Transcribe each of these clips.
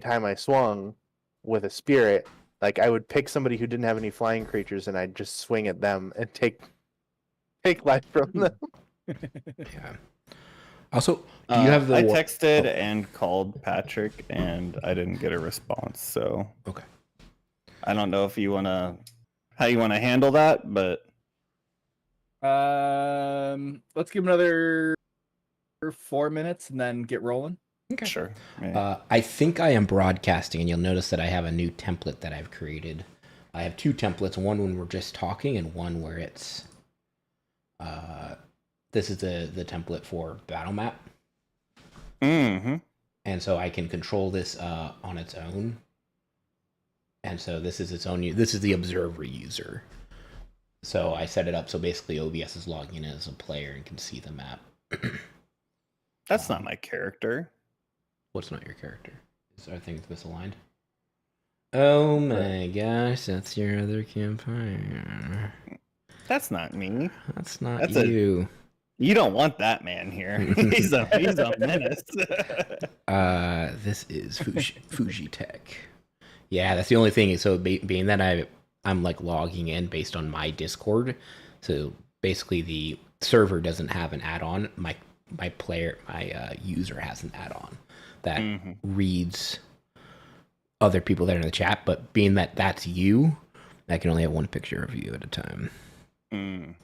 time I swung with a spirit, like I would pick somebody who didn't have any flying creatures and I'd just swing at them and take life from them. Yeah. Also, do you have the? I texted and called Patrick, and I didn't get a response. So Okay. I don't know if you wanna how you want to handle that, but let's give him another 4 minutes and then get rolling. Okay. sure. Yeah. I think I am broadcasting, and you'll notice that I have a new template that I've created. I have 2 templates, one when we're just talking and one where it's... this is the template for battle map. Mm-hmm. And so I can control this on its own. And so this is its own... This is the observer user. So I set it up so basically OBS is logging in as a player and can see the map. That's not my character. What's not your character? Is our thing misaligned? Oh my gosh, that's your other campfire. That's not me. That's not That's you. You don't want that man here. He's a menace. This is Fuji Tech. Yeah, that's the only thing. So being that I'm like logging in based on my Discord, so basically the server doesn't have an add-on. My user has an add-on that reads other people that are in the chat, but being that that's you, I can only have one picture of you at a time. I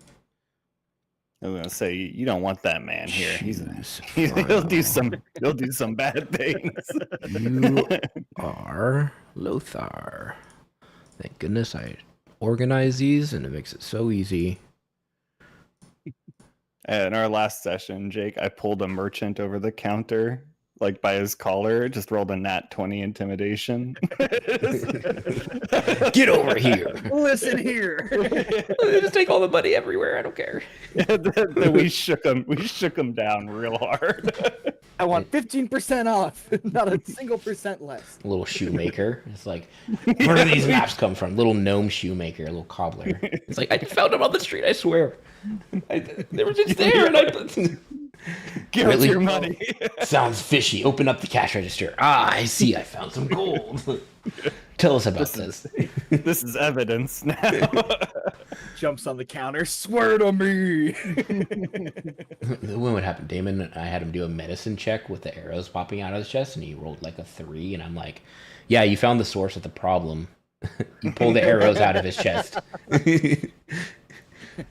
was gonna say you don't want that man here. He'll do some bad things. You are Lothar. Thank goodness I organize these, and it makes it so easy. In our last session, Jake, I pulled a merchant over the counter, like by his collar, just rolled a nat 20 intimidation. Get over here. Listen here. Just take all the money everywhere. I don't care. Then we shook him down real hard. I want 15% off, not a single percent less. A little shoemaker. It's like, where do these maps come from? Little gnome shoemaker, a little cobbler. It's like, I found them on the street, I swear. They were just there, and I... Give us your money. Sounds fishy. Open up the cash register. Ah, I see. I found some gold. Tell us about this. This is evidence now. Jumps on the counter. Swear to me. When would happen? Damon, I had him do a medicine check with the arrows popping out of his chest, and he rolled like a 3, and I'm like, yeah, you found the source of the problem. You pulled the arrows out of his chest.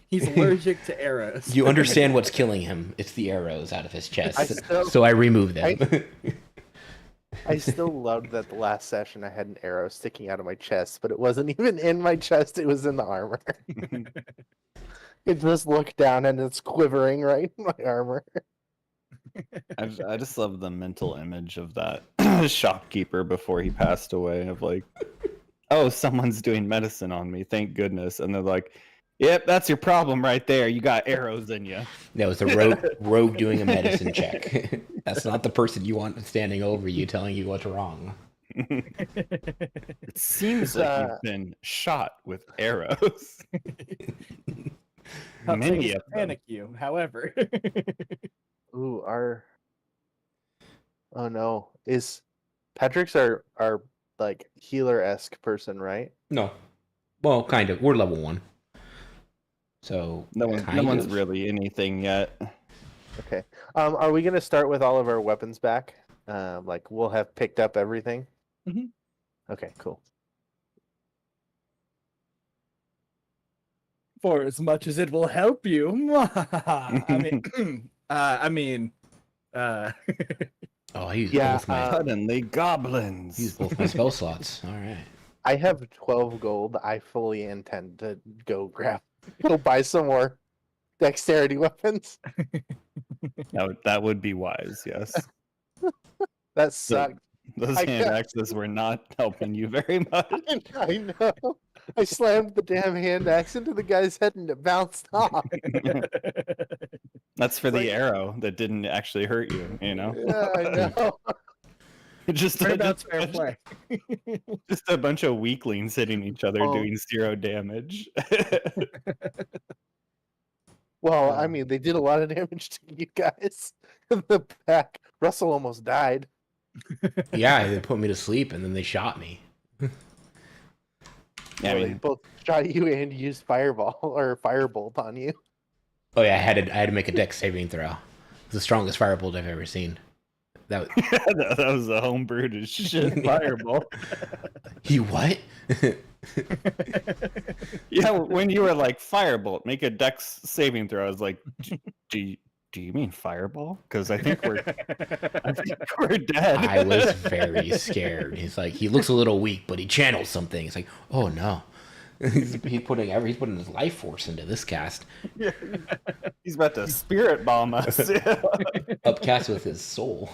He's allergic to arrows. You understand what's killing him. It's the arrows out of his chest. So I removed them. I still loved that the last session I had an arrow sticking out of my chest, but it wasn't even in my chest, it was in the armor. It just looked down and it's quivering right in my armor. I just love the mental image of that shopkeeper before he passed away of like, oh, someone's doing medicine on me, thank goodness. And they're like, yep, that's your problem right there. You got arrows in you. That was a rogue doing a medicine check. That's not the person you want standing over you telling you what's wrong. It seems like you've been shot with arrows. Many of them panic you, however. Ooh, oh no. Is Patrick's our like healer-esque person, right? No. Well, kind of. We're level 1. So no one's really anything yet. Okay. Are we gonna start with all of our weapons back? Like we'll have picked up everything. Mhm. Okay, cool. For as much as it will help you. Oh, I used Yeah, both my Suddenly goblins. used both my spell slots. All right. I have 12 gold. I fully intend to go buy some more dexterity weapons. That would be wise, yes. That sucked. Those hand axes were not helping you very much. I know. I slammed the damn hand axe into the guy's head and it bounced off. That's for the arrow that didn't actually hurt you, you know? Yeah, I know. Just fair play. Just a bunch of weaklings hitting each other doing 0 damage. Well, I mean, they did a lot of damage to you guys in the back. Russell almost died. Yeah, they put me to sleep and then they shot me. Yeah, Well, they both shot you and used fireball or firebolt on you. Oh yeah, I had to make a dex saving throw. It's the strongest firebolt I've ever seen. That that was a homebrewed as shit fireball. he what? Yeah, when you were like firebolt, make a dex saving throw. I was like, do you mean fireball? Because I think we're dead. I was very scared. He's like, he looks a little weak, but he channels something. It's like, oh no. He's putting his life force into this cast. He's about to spirit bomb us. Upcast with his soul.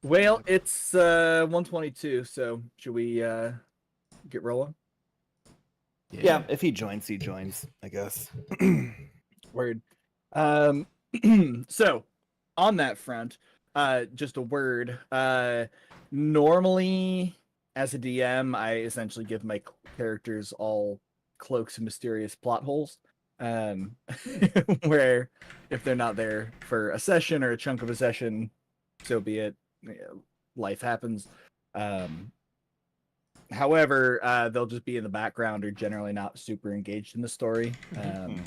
Well, it's 122, so should we get rolling? Yeah, if he joins, he joins, I guess. Word. So on that front, just a word. Normally, as a DM, I essentially give my characters all cloaks and mysterious plot holes. Where if they're not there for a session or a chunk of a session, so be it. Life happens. However, they'll just be in the background or generally not super engaged in the story. I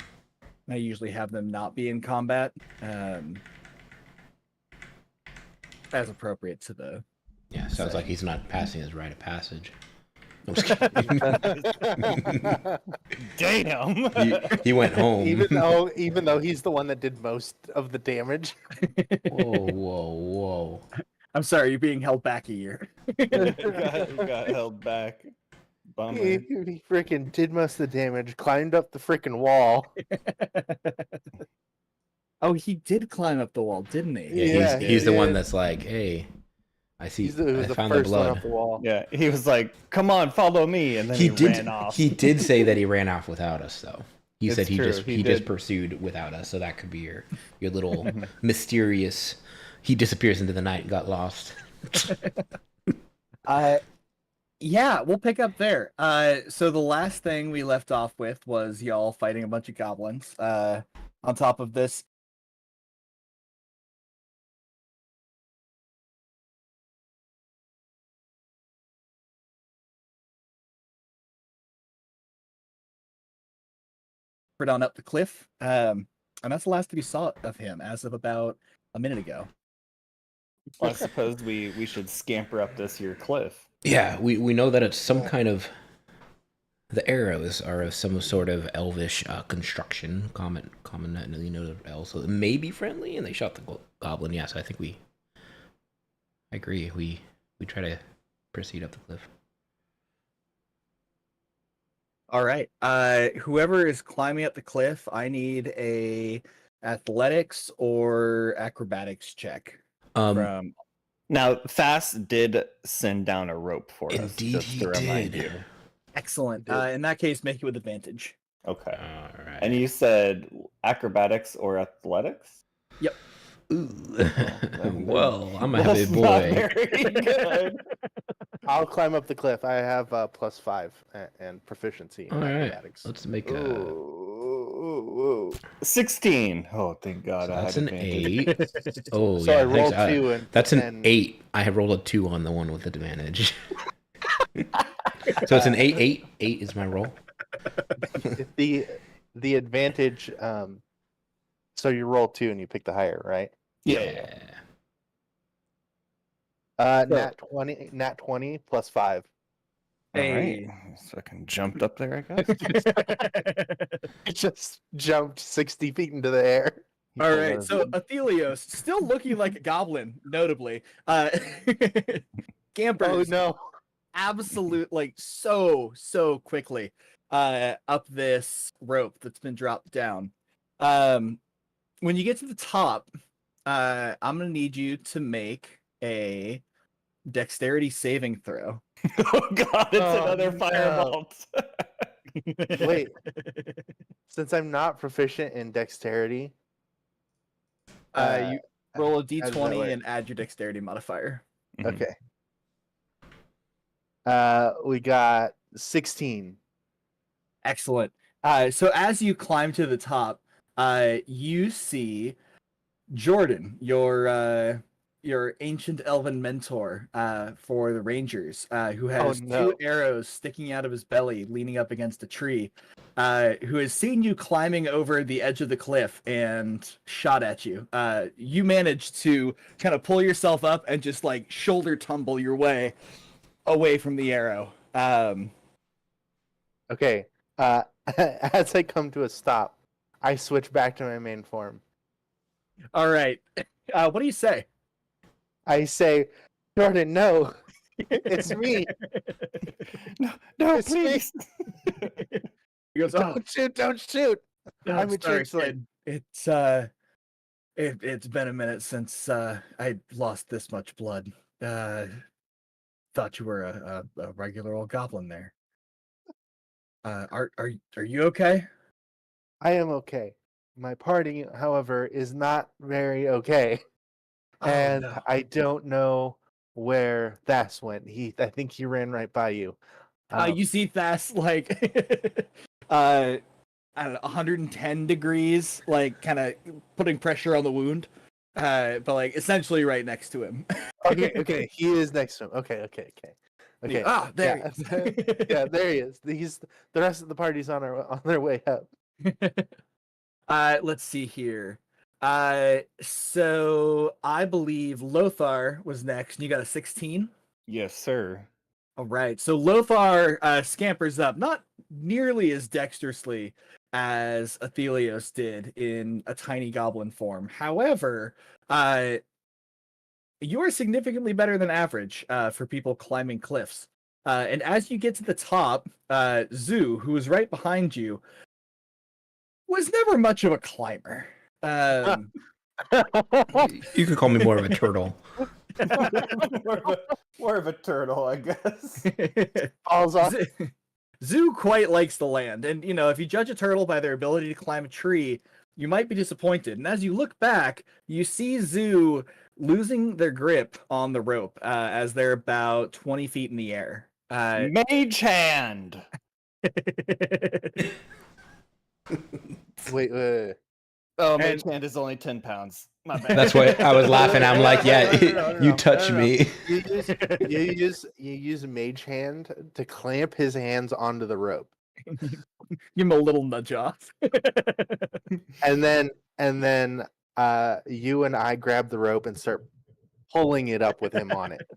usually have them not be in combat, as appropriate to the. Yeah, sounds like he's not passing his rite of passage. I'm just kidding. Damn. He went home. Even though he's the one that did most of the damage. Whoa. I'm sorry, you're being held back a year. got held back. Bummer. He freaking did most of the damage, climbed up the freaking wall. Oh, he did climb up the wall, didn't he? Yeah, he's the one did. that's like, hey, I see. He was I the found the first one blood. up the wall. Yeah, he was like, "Come on, follow me," and then he ran off. He did say that he ran off without us, though. He It's said he true, just he he just did. pursued without us, so that could be your little mysterious. He disappears into the night and got lost. Yeah, we'll pick up there. So the last thing we left off with was y'all fighting a bunch of goblins. On top of this, on up the cliff. And that's the last we saw of him as of about a minute ago. Well, I suppose we should scamper up this here cliff. Yeah, we know that it's some kind of. The arrows are of some sort of elvish construction, common, of elves, so it may be friendly, and they shot the goblin. Yeah, so I think I agree. We try to proceed up the cliff. All right. Whoever is climbing up the cliff, I need a athletics or acrobatics check. From Now, Fast did send down a rope for us. Indeed, Just he to remind did. you. excellent. In that case, make it with advantage. Okay. All right. And you said acrobatics or athletics? Yep. Ooh. Well, I'm a heavy That's not boy. very good. I'll climb up the cliff. I have +5 and proficiency in All right. acrobatics. Let's make a. Ooh. 16. Oh, thank God. So I that's had an advantage. 8. Oh, So yeah. I rolled thanks. 2 and That's an and 8. I have rolled a 2 on the one with advantage. So it's an 8. 8 is my roll. the advantage. So you roll 2 and you pick the higher, right? Yeah. Nat 20 +5. All Hey. right. So I can jumped up there, I guess. It just jumped 60 feet into the air. All right. So Athelios, still looking like a goblin, notably. Scampers. Oh no! Absolute, like so quickly up this rope that's been dropped down. When you get to the top, I'm gonna need you to make a dexterity saving throw. Oh God, it's Oh, another no. fireball. Wait, since I'm not proficient in dexterity, You roll a how does that d20 work? and add your dexterity modifier. Okay. We got 16. Excellent. So as you climb to the top, you see Jordan, your ancient elven mentor for the Rangers, who has no. 2 arrows sticking out of his belly, leaning up against a tree, who has seen you climbing over the edge of the cliff and shot at you. You managed to kind of pull yourself up and just like shoulder tumble your way away from the arrow. Okay. As I come to a stop, I switch back to my main form. All right. What do you say? I say, Jordan, no, it's me. No, It's me. please. He goes, "Oh, Don't shoot! Don't shoot! I'm a sorry, changeling." kid. It's been a minute since I lost this much blood. Thought you were a regular old goblin there. Are you okay? I am okay. My party, however, is not very okay, and no. I don't know where Thas went. I think he ran right by you. You see Thas like I don't know, 110 degrees, like kind of putting pressure on the wound. But like essentially right next to him. Okay, he is next to him. Okay. Ah, there. Yeah, yeah, there he is. The rest of the party's on their way up. Let's see here. So I believe Lothar was next, and you got a 16. Yes, sir. All right. So Lothar scampers up, not nearly as dexterously as Athelios did in a tiny goblin form. However, you are significantly better than average for people climbing cliffs. And as you get to the top, Zoo, who is right behind you, was never much of a climber. You could call me more of a turtle. more of a turtle, I guess. Falls off. Zoo quite likes the land, and you know, if you judge a turtle by their ability to climb a tree, you might be disappointed. And as you look back, you see Zoo losing their grip on the rope as they're about 20 feet in the air. Mage hand. Wait. Oh, mage hand is only 10 pounds. My bad. That's why I was laughing. I'm like, yeah, you touch me. You use mage hand to clamp his hands onto the rope, Give him a little nudge off. and then you and I grab the rope and start pulling it up with him on it.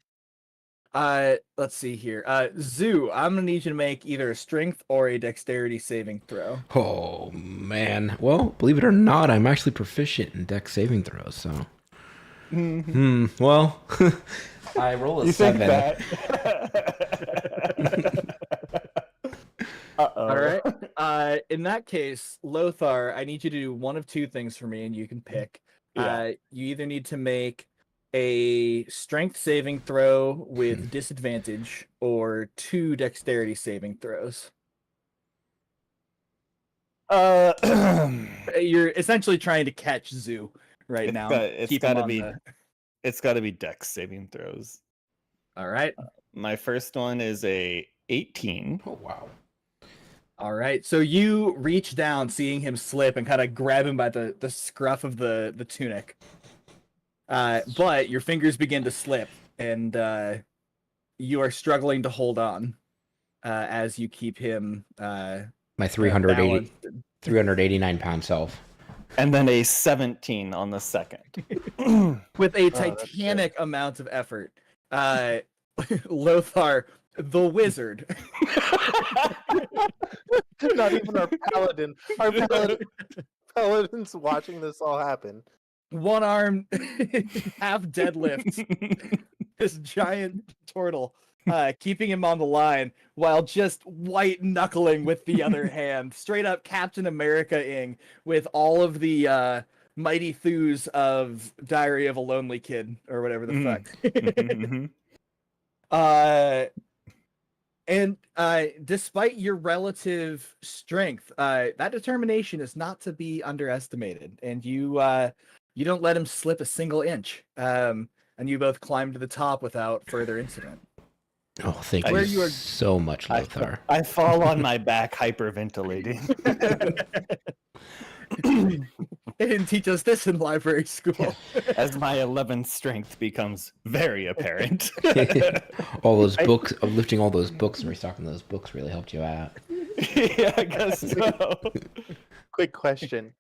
Let's see here. Zoo, I'm gonna need you to make either a strength or a dexterity saving throw. Oh man. Well, believe it or not, I'm actually proficient in dex saving throws. So, well, I roll a You 7. think that? Uh-oh. All right. In that case, Lothar, I need you to do one of 2 things for me, and you can pick. Yeah. You either need to make a strength saving throw with disadvantage or 2 dexterity saving throws. You're essentially trying to catch Zoo right now. It's gotta be dex saving throws. All right. My first one is a 18. Oh wow. All right. So you reach down, seeing him slip, and kind of grab him by the scruff of the tunic. But your fingers begin to slip, and you are struggling to hold on as you keep him My 389-pound self. And then a 17 on the second. with a titanic amount of effort. Lothar, the wizard. Not even our paladin. Our paladin's watching this all happen. One arm, half deadlift. This giant turtle, keeping him on the line while just white knuckling with the other hand. Straight up Captain America-ing with all of the mighty thews of Diary of a Lonely Kid or whatever the fuck. And despite your relative strength, that determination is not to be underestimated. And you don't let him slip a single inch. And you both climb to the top without further incident. Oh, thank Where you you are- so much, Lothar. I fall on my back hyperventilating. They didn't teach us this in library school. As my 11th strength becomes very apparent. All those books, lifting all those books and restocking those books really helped you out. Yeah, I guess so. Quick question.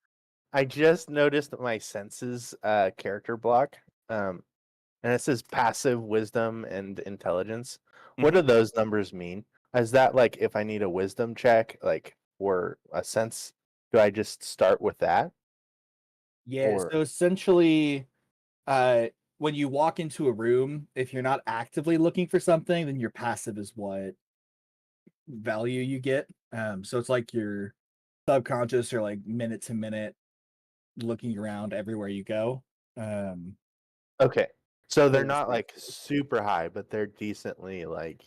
I just noticed my senses character block. And it says passive wisdom and intelligence. What do those numbers mean? Is that like if I need a wisdom check, like or a sense, do I just start with that? Yeah, Or so essentially, when you walk into a room, if you're not actively looking for something, then your passive is what value you get. So it's like your subconscious or like minute to minute looking around everywhere you go. okay. So they're Those not things. like super high, but they're decently like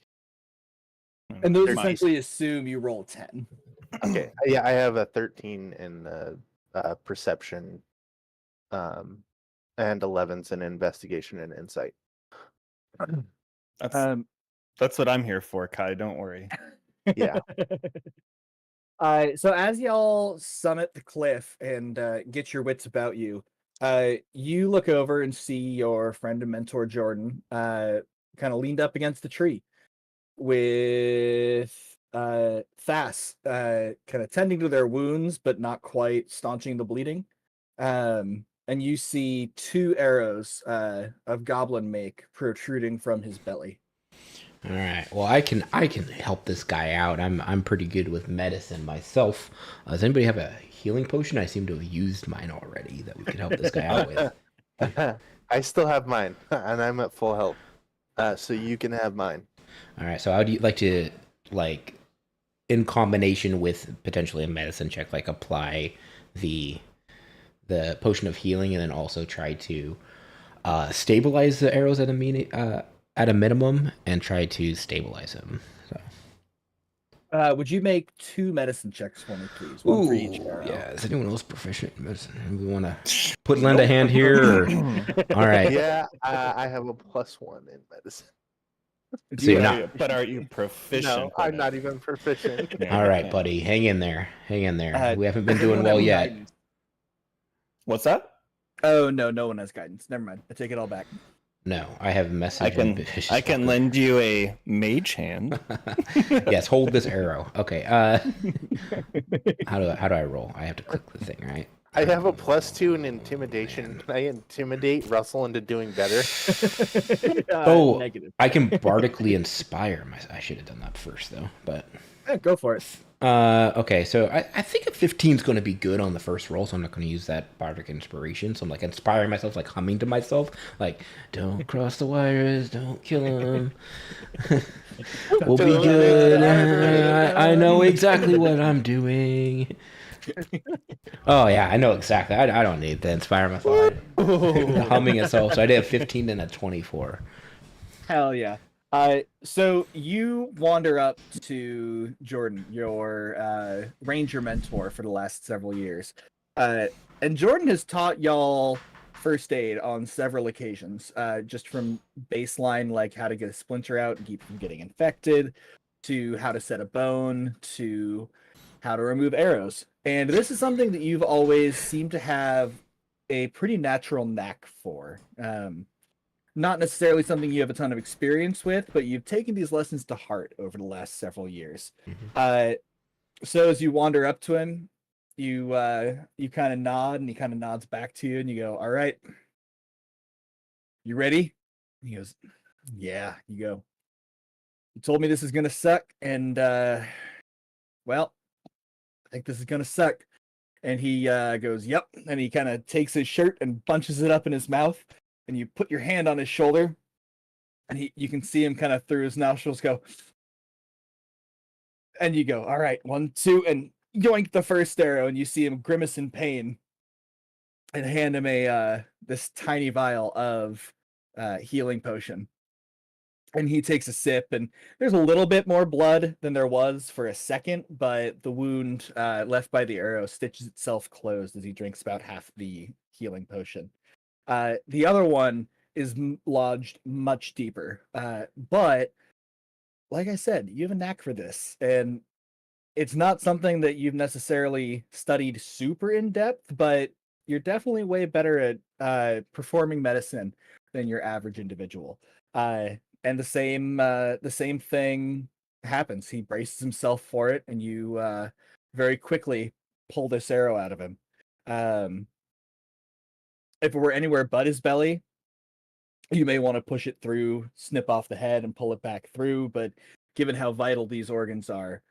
And those They're essentially assume you roll 10. okay. Yeah, I have a 13 in perception, and 11's in investigation and insight. That's Um, that's what I'm here for, Kai. Don't worry. Yeah. So as y'all summit the cliff and get your wits about you, you look over and see your friend and mentor Jordan, kind of leaned up against the tree, with Thas, kind of tending to their wounds but not quite staunching the bleeding. And you see 2 arrows of goblin make protruding from his belly. All right. Well, I can help this guy out. I'm pretty good with medicine myself. Does anybody have a healing potion? I seem to have used mine already that we could help this guy out with. I still have mine, and I'm at full health. So you can have mine. All right. So how do you like to like in combination with potentially a medicine check, like apply the potion of healing, and then also try to stabilize the arrows at a minimum, and try to stabilize them. So. Would you make 2 medicine checks for me, please? One for each arrow. Yeah. Is anyone else proficient in medicine? We want to lend a hand here? Or... All right. Yeah, I have a +1 in medicine. So you're not. But are you proficient? No, I'm not even proficient. Yeah, All right, yeah. buddy. Hang in there. Hang in there. We haven't been Does doing anyone well have yet. guidance? What's that? Oh no one has guidance. Never mind. I take it all back. No, I have message. I can lend you a mage hand. Yes, hold this arrow. Okay. How do I roll? I have to click the thing, right? I have a +2 in intimidation. Can I intimidate Russell into doing better? Oh, Negative. I can bardically inspire myself. I should have done that first, though. But Yeah, go for it. okay, so I think a 15 is going to be good on the first roll, so I'm not going to use that bardic inspiration. So I'm like inspiring myself, like humming to myself, like "Don't cross the wires, don't kill him. We'll be good. I know exactly what I'm doing." Oh yeah, I know exactly. I don't need to inspire myself. Humming itself. So I did a 15 and a 24. Hell yeah. So you wander up to Jordan, your ranger mentor for the last several years. And Jordan has taught y'all first aid on several occasions, just from baseline, like how to get a splinter out and keep from getting infected, to how to set a bone, to how to remove arrows. And this is something that you've always seemed to have a pretty natural knack for. Not necessarily something you have a ton of experience with, but you've taken these lessons to heart over the last several years. So as you wander up to him, you kind of nod, and he kind of nods back to you, and you go, "All right, you ready?" And he goes, "Yeah." You go, "You told me this is gonna suck, and well, I think this is gonna suck." And he goes, "Yep." And he kind of takes his shirt and bunches it up in his mouth, and you put your hand on his shoulder, and you can see him kind of through his nostrils go, and you go, "All right, 1, 2," and yoink the first arrow, and you see him grimace in pain, and hand him a this tiny vial of healing potion. And he takes a sip, and there's a little bit more blood than there was for a second, but the wound left by the arrow stitches itself closed as he drinks about half the healing potion. The other one is lodged much deeper, but like I said, you have a knack for this, and it's not something that you've necessarily studied super in depth, but you're definitely way better at performing medicine than your average individual. And the same thing happens. He braces himself for it, and you very quickly pull this arrow out of him. If it were anywhere but his belly, you may want to push it through, snip off the head, and pull it back through. But given how vital these organs are,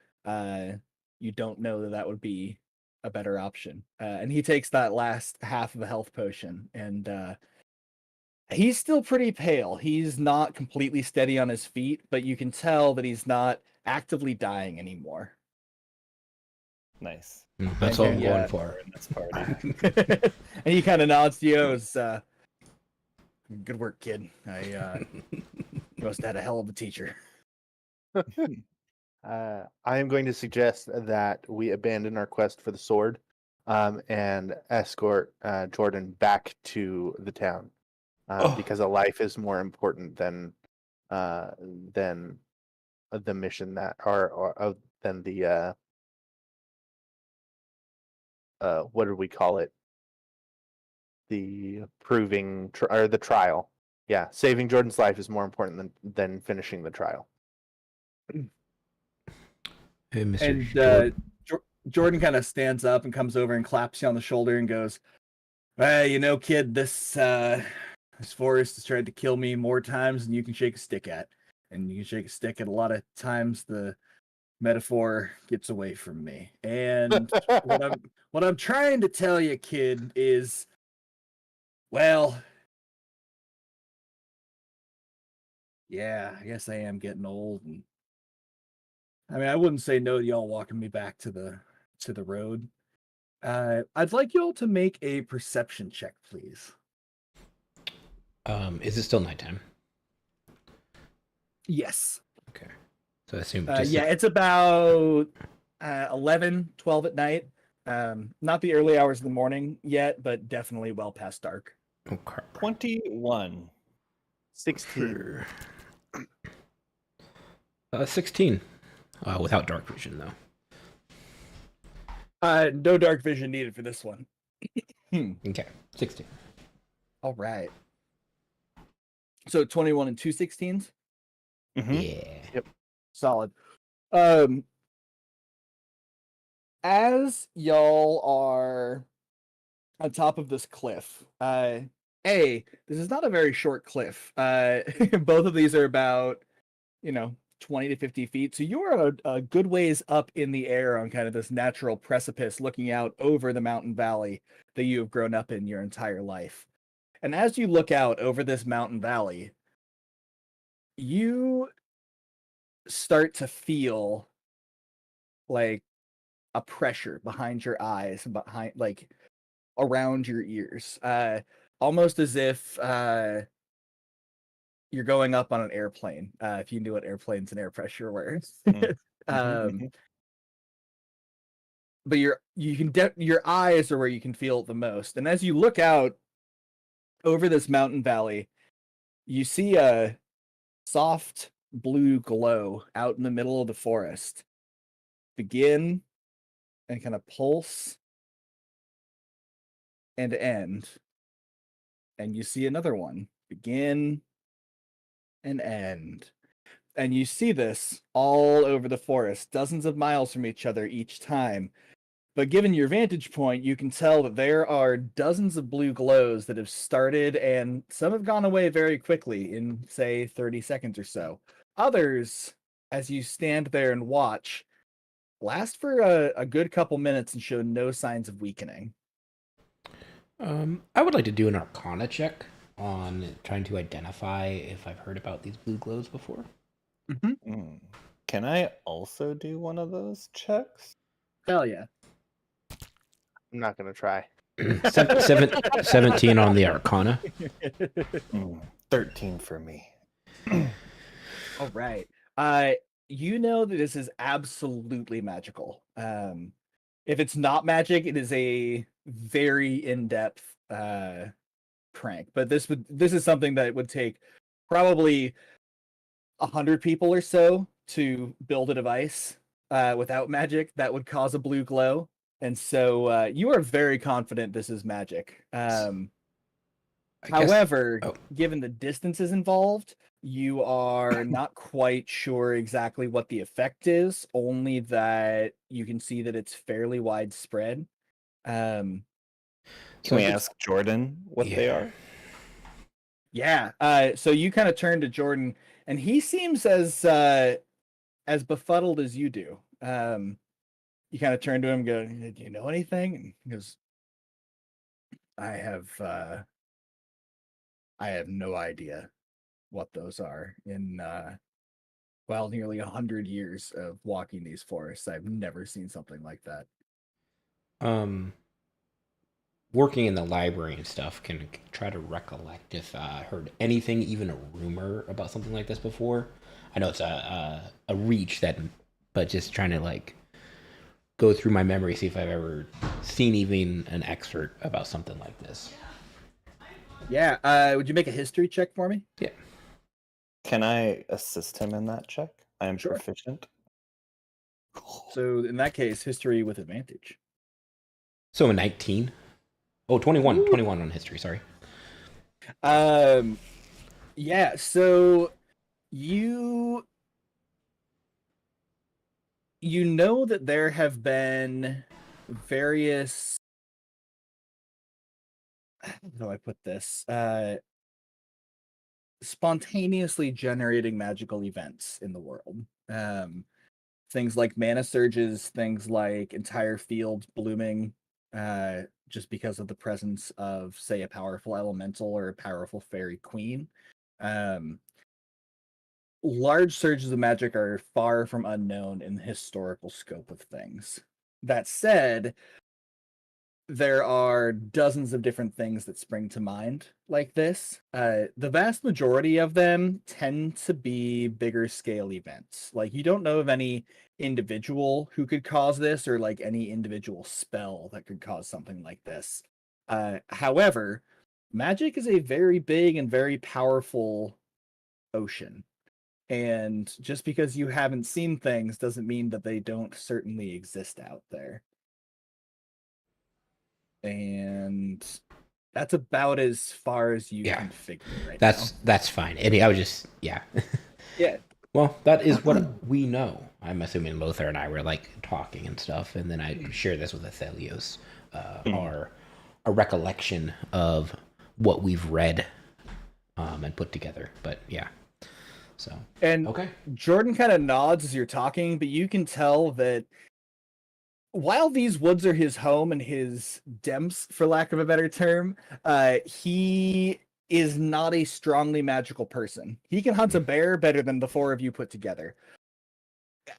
you don't know that that would be a better option. And he takes that last half of a health potion, and he's still pretty pale. He's not completely steady on his feet, but you can tell that he's not actively dying anymore. Nice. That's what I'm Yeah. going for. In this party. And he kind of nods to you. It was, good work, kid. You must have had a hell of a teacher. I am going to suggest that we abandon our quest for the sword, and escort Jordan back to the town, because a life is more important than the mission that, or than the what did we call it? The proving or the trial. Yeah, saving Jordan's life is more important than finishing the trial. Hey, Mr. And Jordan. Jordan kind of stands up and comes over and claps you on the shoulder and goes, "Hey, you know, kid, this forest has tried to kill me more times than you can shake a stick at. And you can shake a stick at a lot of times the metaphor gets away from me. And what I'm trying to tell you, kid, is, well, yeah, I guess I am getting old, and I mean, I wouldn't say no to y'all walking me back to the road. I'd like y'all to make a perception check, please." Is it still nighttime? Yes. Okay. So I assume just Yeah, it's about 11, 12 at night. Not the early hours of the morning yet, but definitely well past dark. oh, crap. 21. 16. 16. Without dark vision, though. No dark vision needed for this one. Okay. 16. All right. So 21 and 2 16s? Mhm. Yeah. Solid. As y'all are on top of this cliff, this is not a very short cliff. Both of these are about, 20 to 50 feet. So you're a good ways up in the air on kind of this natural precipice looking out over the mountain valley that you have grown up in your entire life. And as you look out over this mountain valley, you start to feel like a pressure behind your eyes and behind, like, around your ears, almost as if you're going up on an airplane, if you knew what airplanes and air pressure were. Mhm. But your eyes are where you can feel it the most. And as you look out over this mountain valley, you see a soft blue glow out in the middle of the forest begin and kind of pulse and end. And you see another one begin and end. And you see this all over the forest, dozens of miles from each other each time. But given your vantage point, you can tell that there are dozens of blue glows that have started, and some have gone away very quickly in, say, 30 seconds or so. Others, as you stand there and watch, last for a good couple minutes and show no signs of weakening. I would like to do an Arcana check on trying to identify if I've heard about these blue glows before. Mm. Can I also do one of those checks? Hell yeah. I'm not gonna try. 17 on the Arcana. 13 for me. All right. You know that this is absolutely magical. If it's not magic, it is a very in-depth prank. But this is something that would take probably 100 people or so to build a device. without magic that would cause a blue glow. And so you are very confident this is magic. I guess- However, oh. given the distances involved, you are not quite sure exactly what the effect is, only that you can see that it's fairly widespread. Can So we if it's- ask Jordan what they Yeah. are? Yeah. So you kind of turn to Jordan, and he seems as befuddled as you do. You kind of turn to him, and go, "Do you know anything?" And he goes, "I have no idea what those are. In nearly 100 years of walking these forests, I've never seen something like that." Working in the library and stuff, can try to recollect if I heard anything, even a rumor about something like this before. I know it's a reach that, but just trying to like go through my memory, see if I've ever seen even an excerpt about something like this. Yeah. Would you make a history check for me? Yeah. Can I assist him in that check? I am Sure. proficient. So in that case, history with advantage. So a 19. Oh, 21. Ooh. 21 on history, sorry. Yeah, so you know that there have been various, how do I put this? Spontaneously generating magical events in the world. Things like mana surges, things like entire fields blooming, just because of the presence of, say, a powerful elemental or a powerful fairy queen. Large surges of magic are far from unknown in the historical scope of things. That said, there are dozens of different things that spring to mind like this. The vast majority of them tend to be bigger scale events. Like, you don't know of any individual who could cause this, or like any individual spell that could cause something like this. However, magic is a very big and very powerful ocean. And just because you haven't seen things doesn't mean that they don't certainly exist out there. And that's about as far as you Yeah. can figure right now. That's fine. And I was just, yeah. Yeah. Well, that is what we know. I'm assuming Lothar and I were like talking and stuff, and then I share this with Athelios, our a recollection of what we've read and put together. But yeah, so And okay. Jordan kind of nods as you're talking, but you can tell that while these woods are his home and his demps, for lack of a better term, he is not a strongly magical person. He can hunt a bear better than the four of you put together.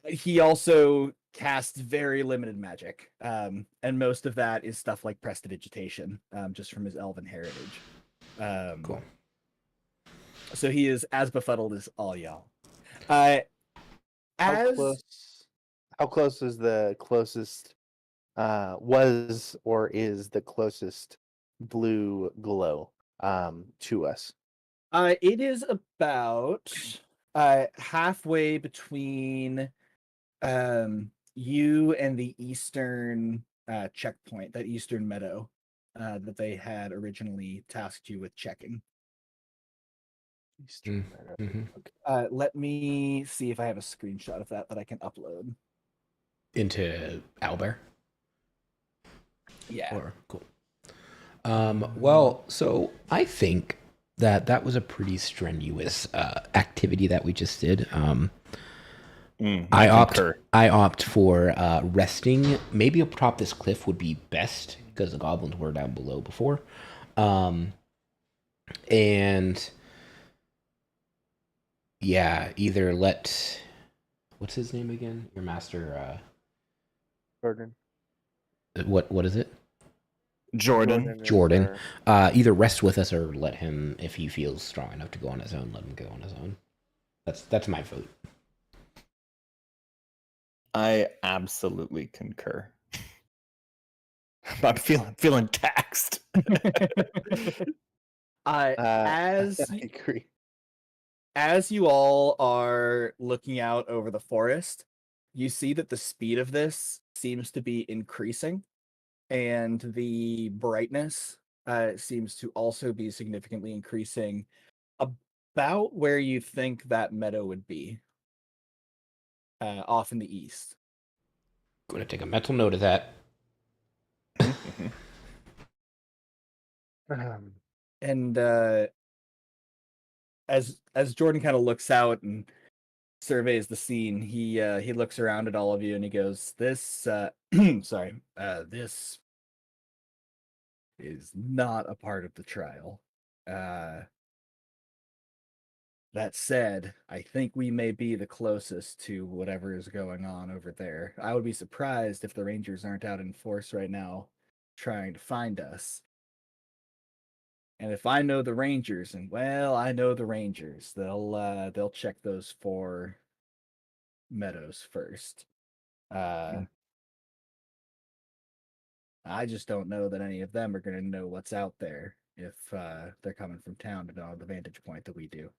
He also casts very limited magic, and most of that is stuff like prestidigitation, just from his elven heritage. Cool. So he is as befuddled as all y'all. How close is the closest was or is the closest blue glow to us? It is about halfway between you and the eastern checkpoint, that eastern meadow that they had originally tasked you with checking. Eastern Meadow. Mm-hmm. Let me see if I have a screenshot of that I can upload. Into Albert. Yeah. Or cool. Well, so I think that was a pretty strenuous activity that we just did. I opt for resting. Maybe up top this cliff would be best because the goblins were down below before. And yeah, either let what's his name again? Your master Jordan. What is it? Jordan. Jordan. Either rest with us or let him, if he feels strong enough to go on his own, let him go on his own. That's my vote. I absolutely concur. I'm feeling taxed. As I agree. as you all are looking out over the forest, you see that the speed of this seems to be increasing, and the brightness seems to also be significantly increasing about where you think that meadow would be, off in the east. Going to take a mental note of that. Um, And as Jordan kind of looks out and surveys the scene, he looks around at all of you and he goes, "This sorry, this is not a part of the trial. That said, I think we may be the closest to whatever is going on over there. I would be surprised if the Rangers aren't out in force right now trying to find us. And if I know the Rangers, and well, I know the Rangers, they'll check those 4 meadows first. I just don't know that any of them are going to know what's out there if they're coming from town to know the vantage point that we do."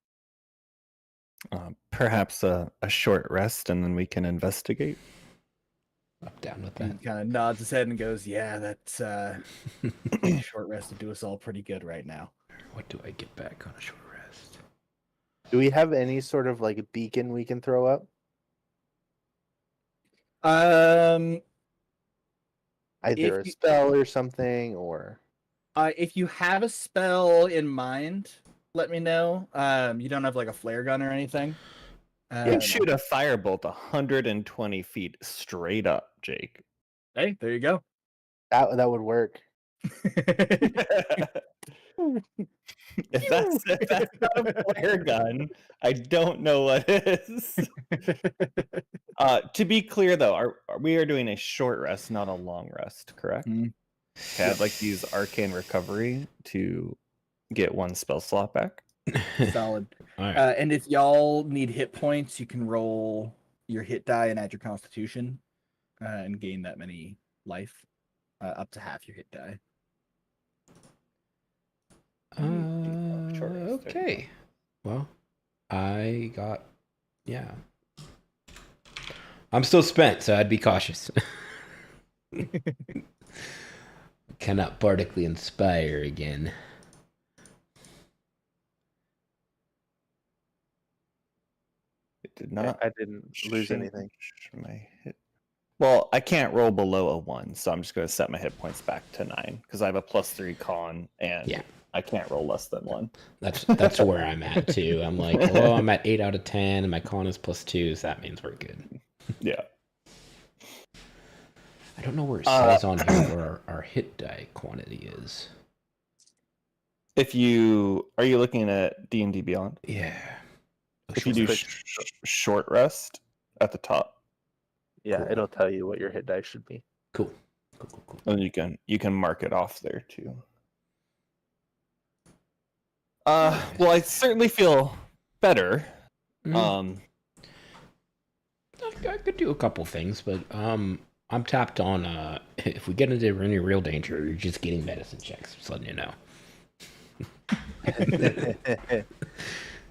Perhaps a short rest and then we can investigate. I'm down with He that. kind of nods his head and goes, "Yeah, that's short rest would do us all pretty good right now." What do I get back on a short rest? do we have any sort of like beacon we can throw up? Either If a you- spell or something, or if you have a spell in mind, let me know. You don't have like a flare gun or anything. You can Um, shoot a firebolt 120 feet straight up, Jake. Hey, there you go. that would work. If that's not a flare gun, I don't know what is. To be clear, though, we are doing a short rest, not a long rest, correct? Mhm. Okay, I'd like to use Arcane Recovery to get 1 spell slot back. Solid. All right. And if y'all need hit points, you can roll your hit die and add your Constitution, and gain that many life, up to half your hit die. short rest, there you Okay. Well, I got, yeah. I'm still spent, so I'd be cautious. Cannot bardically inspire again. It did not. I didn't lose change anything. My hit. Well, I can't roll below a 1, so I'm just going to set my hit points back to 9 because I have a +3 con and Yeah. I can't roll less than 1. That's where I'm at too. I'm like, well, I'm at 8 out of 10, and my con is +2, so that means we're good. Yeah. I don't know where it says on here where our hit die quantity is. If you are you looking at D&D Beyond? Yeah. If you do short rest at the top, Yeah, Cool. it'll tell you what your hit dice should be. Cool. then you can mark it off there too. Well, I certainly feel better. I could do a couple things, but I'm tapped on. If we get into any real danger, you're just getting medicine checks. Just letting you know.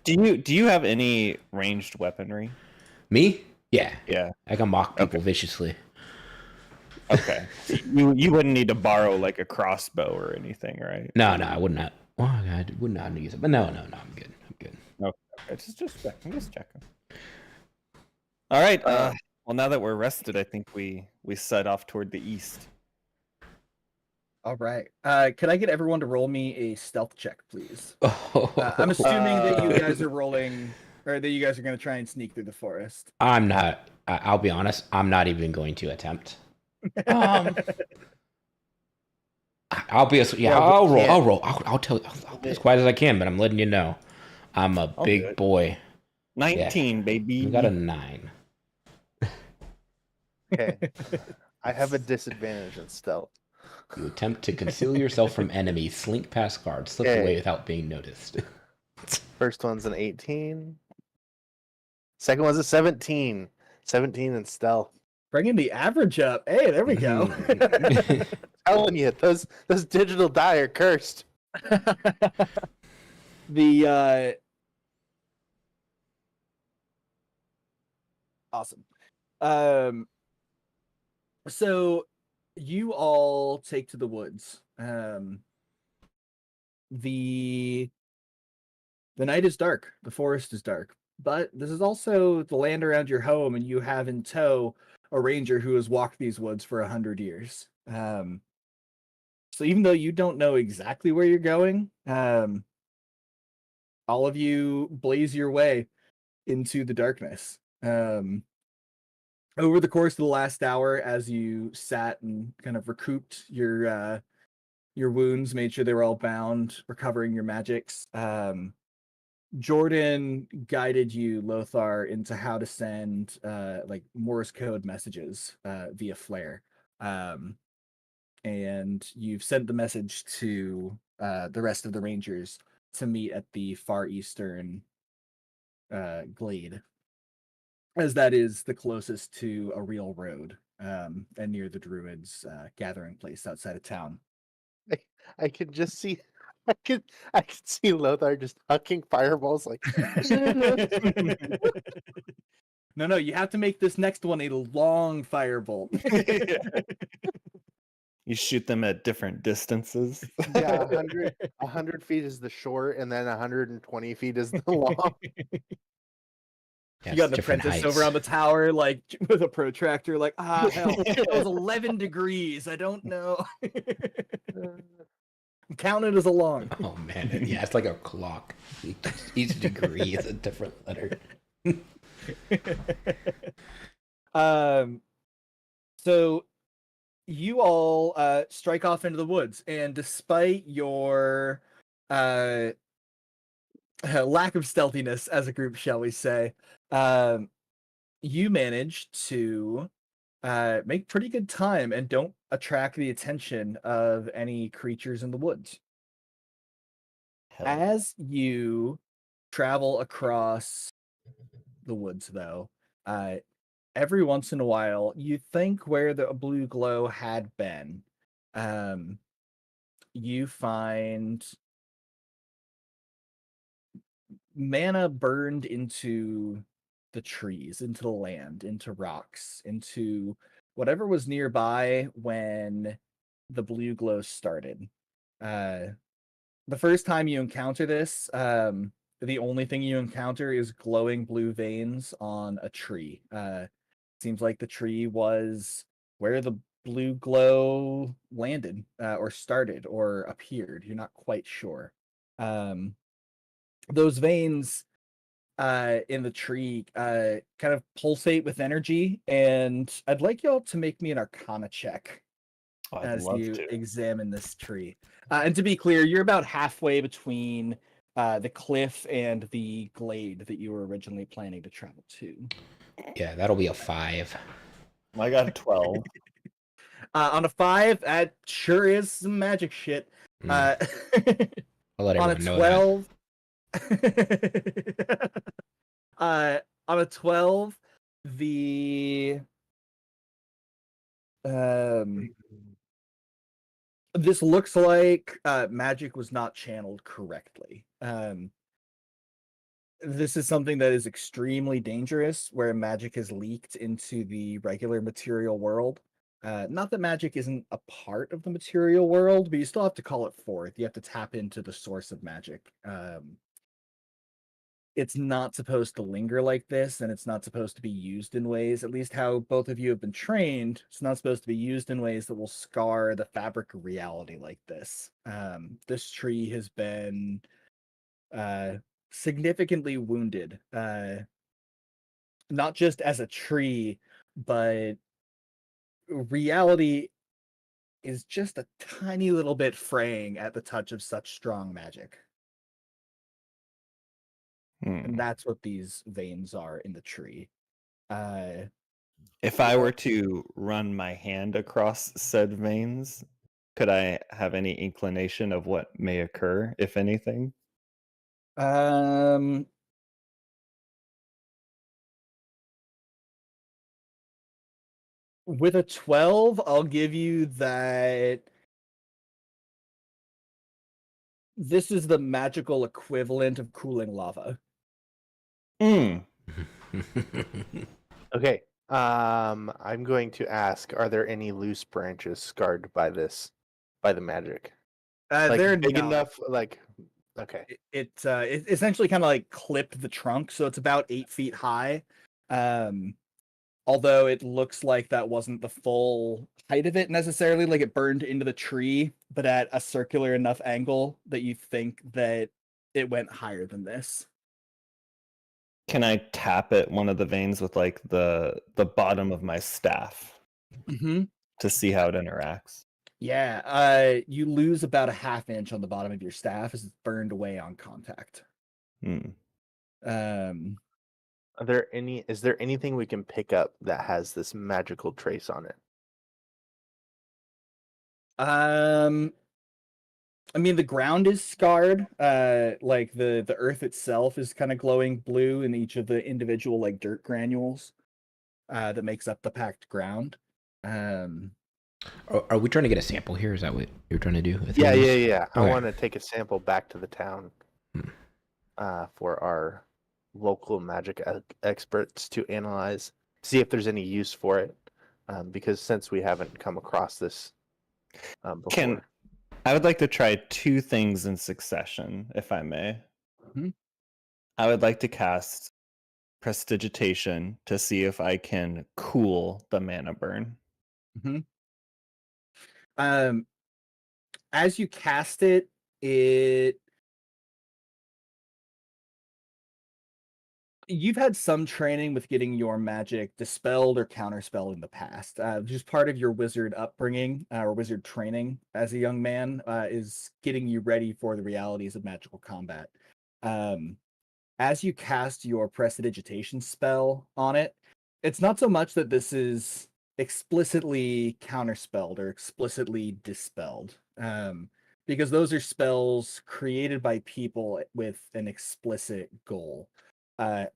Do you have any ranged weaponry? Me? Yeah. Yeah. I can mock people viciously. Okay. you wouldn't need to borrow like a crossbow or anything, right? No, I would not. Well, I would not use it, but no, I'm good. Okay, just checking. All right. Well, now that we're rested, I think we set off toward the east. All right. Could I get everyone to roll me a stealth check, please? Oh, I'm assuming that you guys are rolling, or that you guys are going to try and sneak through the forest. I'm not. I'll be honest. I'm not even going to attempt. I'll be. Yeah, I'll roll. I'll tell. I'll be as quiet as I can, but I'm letting you know, I'm a big boy. 19, baby. I got a 9. Okay. I have a disadvantage in stealth. You attempt to conceal yourself from enemies, slink past guards, slip Okay. away without being noticed. First one's an 18. Second one's a 17. 17 in stealth. Bringing the average up. Hey, there we go. Telling you, those digital die are cursed. The awesome. So you all take to the woods. The night is dark, the forest is dark, but this is also the land around your home, and you have in tow a ranger who has walked these woods for 100 years. So even though you don't know exactly where you're going, all of you blaze your way into the darkness. Over the course of the last hour, as you sat and kind of recouped your wounds, made sure they were all bound, recovering your magics, Jordan guided you, Lothar, into how to send like Morse code messages via flare. And you've sent the message to the rest of the Rangers to meet at the far eastern glade, as that is the closest to a real road and near the Druids' gathering place outside of town. I could just see, I could see Lothar just hucking fireballs like. No, you have to make this next one a long firebolt. You shoot them at different distances. Yeah, 100 feet is the short, and then 120 feet is the long. Yeah, You got it's an different apprentice heights. over on the tower, like with a protractor, like, hell, it was 11 degrees. I don't know. Count it as a long. Oh man, yeah, it's like a clock. Each degree is a different letter. So you all strike off into the woods, and despite your lack of stealthiness as a group, shall we say, you manage to make pretty good time and don't attract the attention of any creatures in the woods. Hell. As you travel across the woods, though, every once in a while, you think where the blue glow had been, you find mana burned into the trees, into the land, into rocks, into whatever was nearby when the blue glow started. The first time you encounter this, the only thing you encounter is glowing blue veins on a tree. Seems like the tree was where the blue glow landed, or started, or appeared. You're not quite sure. Those veins in the tree kind of pulsate with energy, and I'd like y'all to make me an Arcana check Oh, I'd as love you to. examine this tree. And to be clear, you're about halfway between the cliff and the glade that you were originally planning to travel to. Yeah, that'll be a 5. I got a 12. On a 5, that sure is some magic shit. I'll let On a everyone know 12, on a 12, the this looks like magic was not channeled correctly. This is something that is extremely dangerous, where magic is leaked into the regular material world. Not that magic isn't a part of the material world, but you still have to call it forth. You have to tap into the source of magic. It's not supposed to linger like this, and it's not supposed to be used in ways, at least how both of you have been trained, it's not supposed to be used in ways that will scar the fabric of reality like this. This tree has been significantly wounded, not just as a tree, but reality is just a tiny little bit fraying at the touch of such strong magic. And that's what these veins are in the tree. If I were to run my hand across said veins, could I have any inclination of what may occur, if anything? With a 12, I'll give you that this is the magical equivalent of cooling lava. Mm. Okay, I'm going to ask: are there any loose branches scarred by the magic? Like They're big not. enough? Like okay. It essentially kind of like clipped the trunk, so it's about 8 feet high. Um, although it looks like that wasn't the full height of it necessarily, like it burned into the tree, but at a circular enough angle that you think that it went higher than this. Can I tap at one of the veins with like the bottom of my staff Mm-hmm. to see how it interacts? Yeah, you lose about a half inch on the bottom of your staff as it's burned away on contact. Hmm. Um, Is there anything we can pick up that has this magical trace on it? um, I mean, the ground is scarred. Like the earth itself is kind of glowing blue in each of the individual like dirt granules that makes up the packed ground. Um, Are we trying to get a sample here? Is that what you're trying to do? Yeah. I Okay. want to take a sample back to the town Hmm. for our local magic experts to analyze, see if there's any use for it. Because since we haven't come across this Can before. I would like to try two things in succession, if I may. Mhm. I would like to cast Prestidigitation to see if I can cool the mana burn. Mhm. Um, as you cast it, you've had some training with getting your magic dispelled or counterspelled in the past. Just part of your wizard upbringing or wizard training as a young man is getting you ready for the realities of magical combat. Um, as you cast your prestidigitation spell on it, it's not so much that this is explicitly counterspelled or explicitly dispelled. Because those are spells created by people with an explicit goal.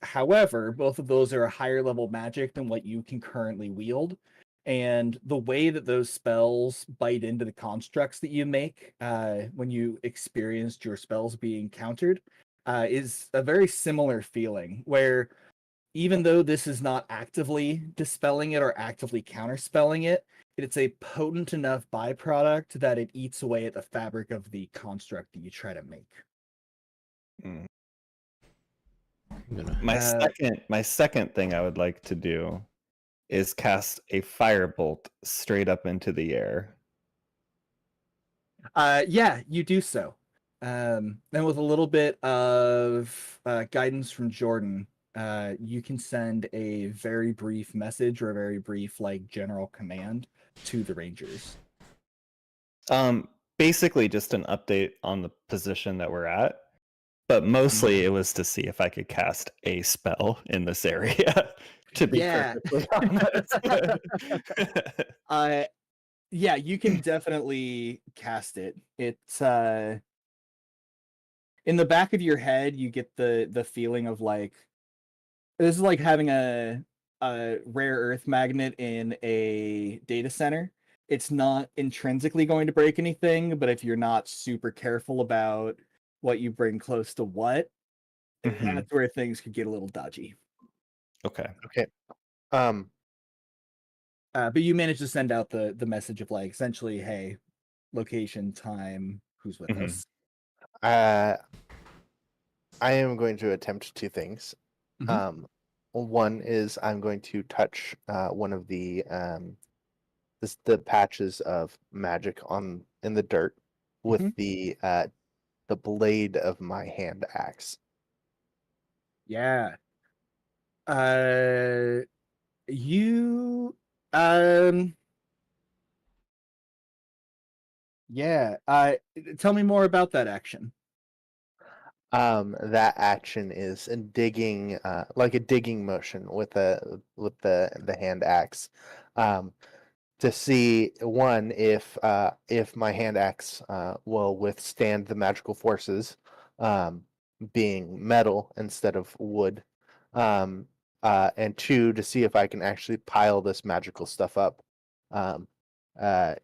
However, both of those are a higher level magic than what you can currently wield. And the way that those spells bite into the constructs that you make when you experienced your spells being countered is a very similar feeling where even though this is not actively dispelling it or actively counterspelling it, it's a potent enough byproduct that it eats away at the fabric of the construct that you try to make. Mm. I'm gonna. My second thing I would like to do is cast a firebolt straight up into the air. Yeah, you do so. And with a little bit of guidance from Jordan, you can send a very brief message or a very brief, like, general command to the Rangers. Um, Basically just an update on the position that we're at, but mostly it was to see if I could cast a spell in this area. To be Yeah. perfectly honest. Yeah, you can definitely cast it. It's in the back of your head, you get the feeling of like this is like having a rare earth magnet in a data center. It's not intrinsically going to break anything, but if you're not super careful about what you bring close to what, Mhm. that's where things could get a little dodgy. Okay. Okay. Um, But you managed to send out the message of like essentially, hey, location, time, who's with Mhm. us. I am going to attempt two things. Mhm. One is I'm going to touch one of the patches of magic on in the dirt with Mhm. the blade of my hand axe. Yeah. Uh, you um yeah, tell me more about that action. That action is in digging, like a digging motion with the hand axe, um, to see one if my hand axe will withstand the magical forces, um, being metal instead of wood, um, and two to see if I can actually pile this magical stuff up, um,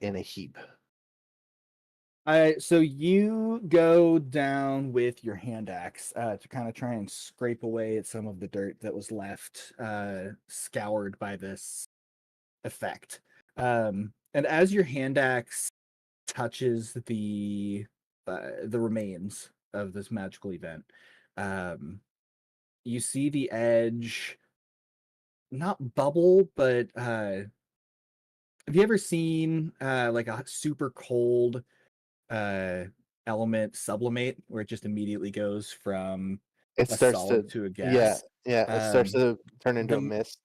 in a heap. So you go down with your hand axe to kind of try and scrape away at some of the dirt that was left, scoured by this effect. And as your hand axe touches the remains of this magical event, you see the edge not bubble, but have you ever seen like a super cold uh element sublimate where it just immediately goes from It a starts solid to, to a yeah, gas? yeah, it starts Um to turn into a the mist.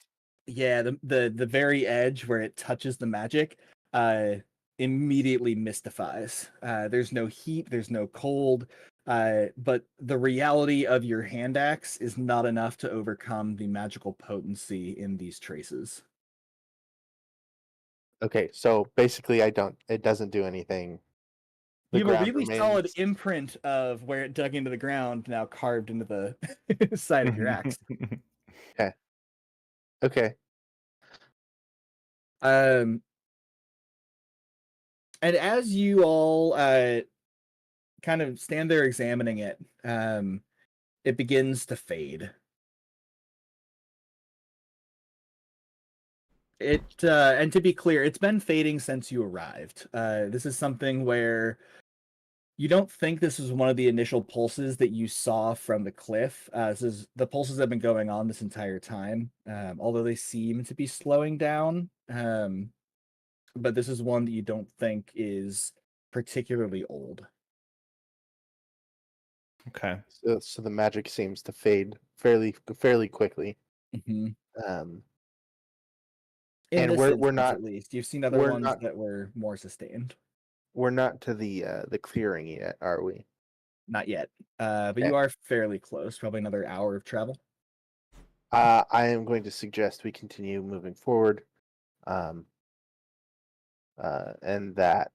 Yeah, the very edge where it touches the magic uh immediately mystifies. There's no heat, there's no cold, but the reality of your hand axe is not enough to overcome the magical potency in these traces. Okay, so basically, it doesn't do anything. The You have a ground really solid remains. imprint of where it dug into the ground now carved into the side of your axe. Okay. Okay. Um, and as you all kind of stand there examining it, it begins to fade. And to be clear, it's been fading since you arrived. This is something where you don't think this is one of the initial pulses that you saw from the cliff. The pulses have been going on this entire time, although they seem to be slowing down. But this is one that you don't think is particularly old. Okay. So the magic seems to fade fairly quickly. Mhm. Um, In and this we're instance, not at least, you've seen other we're ones not that were more sustained. we're not to the clearing yet, are we? Not yet, but Okay. you are fairly close. Probably another hour of travel. I am going to suggest we continue moving forward, um, and that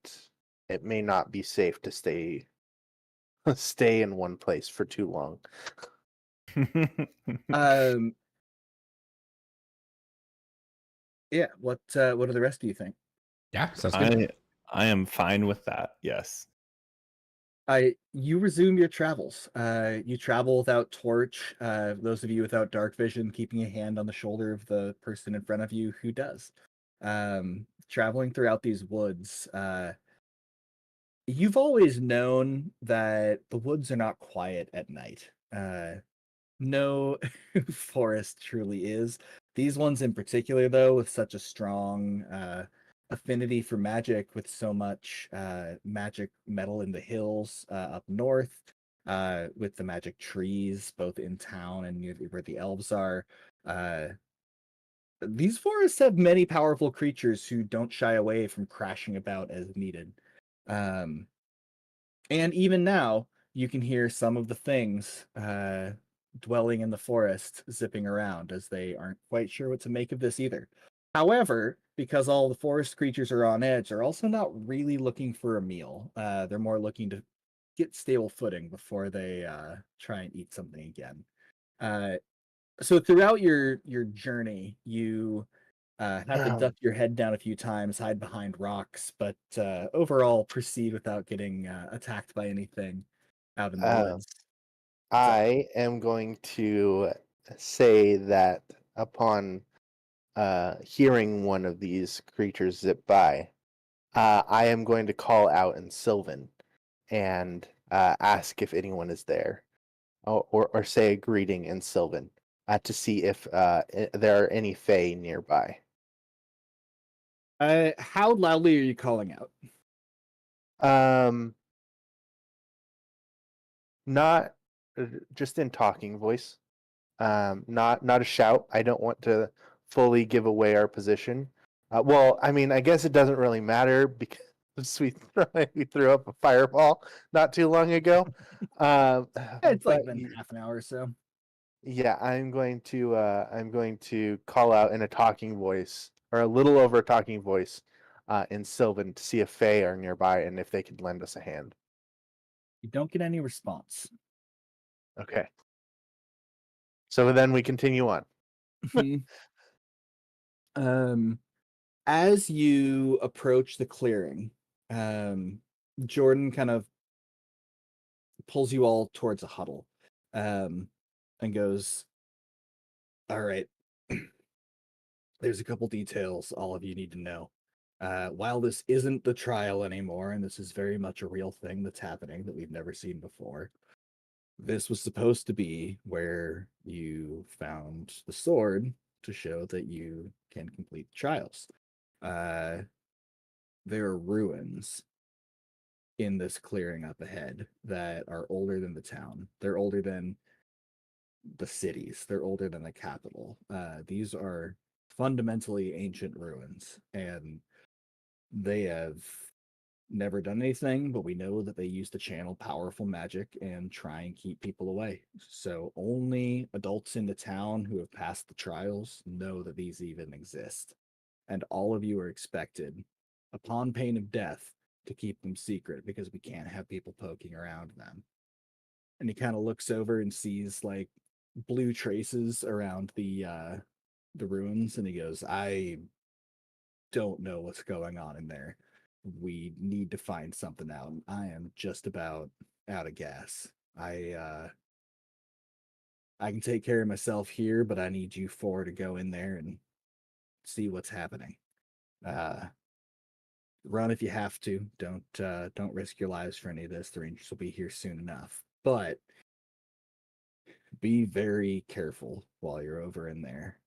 it may not be safe to stay in one place for too long. Um, yeah. What do the rest of you think? Yeah, sounds good. I am fine with that. Yes. You resume your travels. You travel without torch. Those of you without dark vision, keeping a hand on the shoulder of the person in front of you who does. Traveling throughout these woods. You've always known that the woods are not quiet at night. No forest truly is. These ones in particular, though, with such a strong affinity for magic, with so much magic metal in the hills up north, with the magic trees both in town and near where the elves are. Uh, these forests have many powerful creatures who don't shy away from crashing about as needed. Um, and even now, you can hear some of the things dwelling in the forest zipping around as they aren't quite sure what to make of this either. However, because all the forest creatures are on edge, they're also not really looking for a meal. They're more looking to get stable footing before they try and eat something again. Uh, so throughout your journey, you have to duck your head down a few times, hide behind rocks, but overall proceed without getting attacked by anything out in the Um, woods. So I am going to say that upon hearing one of these creatures zip by, I am going to call out in Sylvan and ask if anyone is there, or say a greeting in Sylvan to see if there are any Fae nearby. how loudly are you calling out? Um, not just in talking voice. Not a shout. I don't want to fully give away our position. Well, I mean, I guess it doesn't really matter because we threw up a fireball not too long ago. Um, It's like but been half an hour or so. yeah, I'm going to call out in a talking voice or a little over a talking voice in Sylvan to see if Fae are nearby and if they could lend us a hand. You don't get any response. Okay. So then we continue on. Mhm. As you approach the clearing, Jordan kind of pulls you all towards a huddle, and goes, "All right, there's a couple details all of you need to know. While this isn't the trial anymore, and this is very much a real thing that's happening that we've never seen before, this was supposed to be where you found the sword to show that you can complete the trials. Uh, there are ruins in this clearing up ahead that are older than the town. They're older than the cities. They're older than the capital. These are fundamentally ancient ruins, and they have never done anything, but we know that they used to channel powerful magic and try and keep people away. So only adults in the town who have passed the trials know that these even exist. And all of you are expected, upon pain of death, to keep them secret because we can't have people poking around them." And he kind of looks over and sees like blue traces around the ruins, and he goes, "I don't know what's going on in there. We need to find something out. I am just about out of gas. I can take care of myself here, but I need you four to go in there and see what's happening. Run if you have to. Don't risk your lives for any of this. The Rangers will be here soon enough. But be very careful while you're over in there.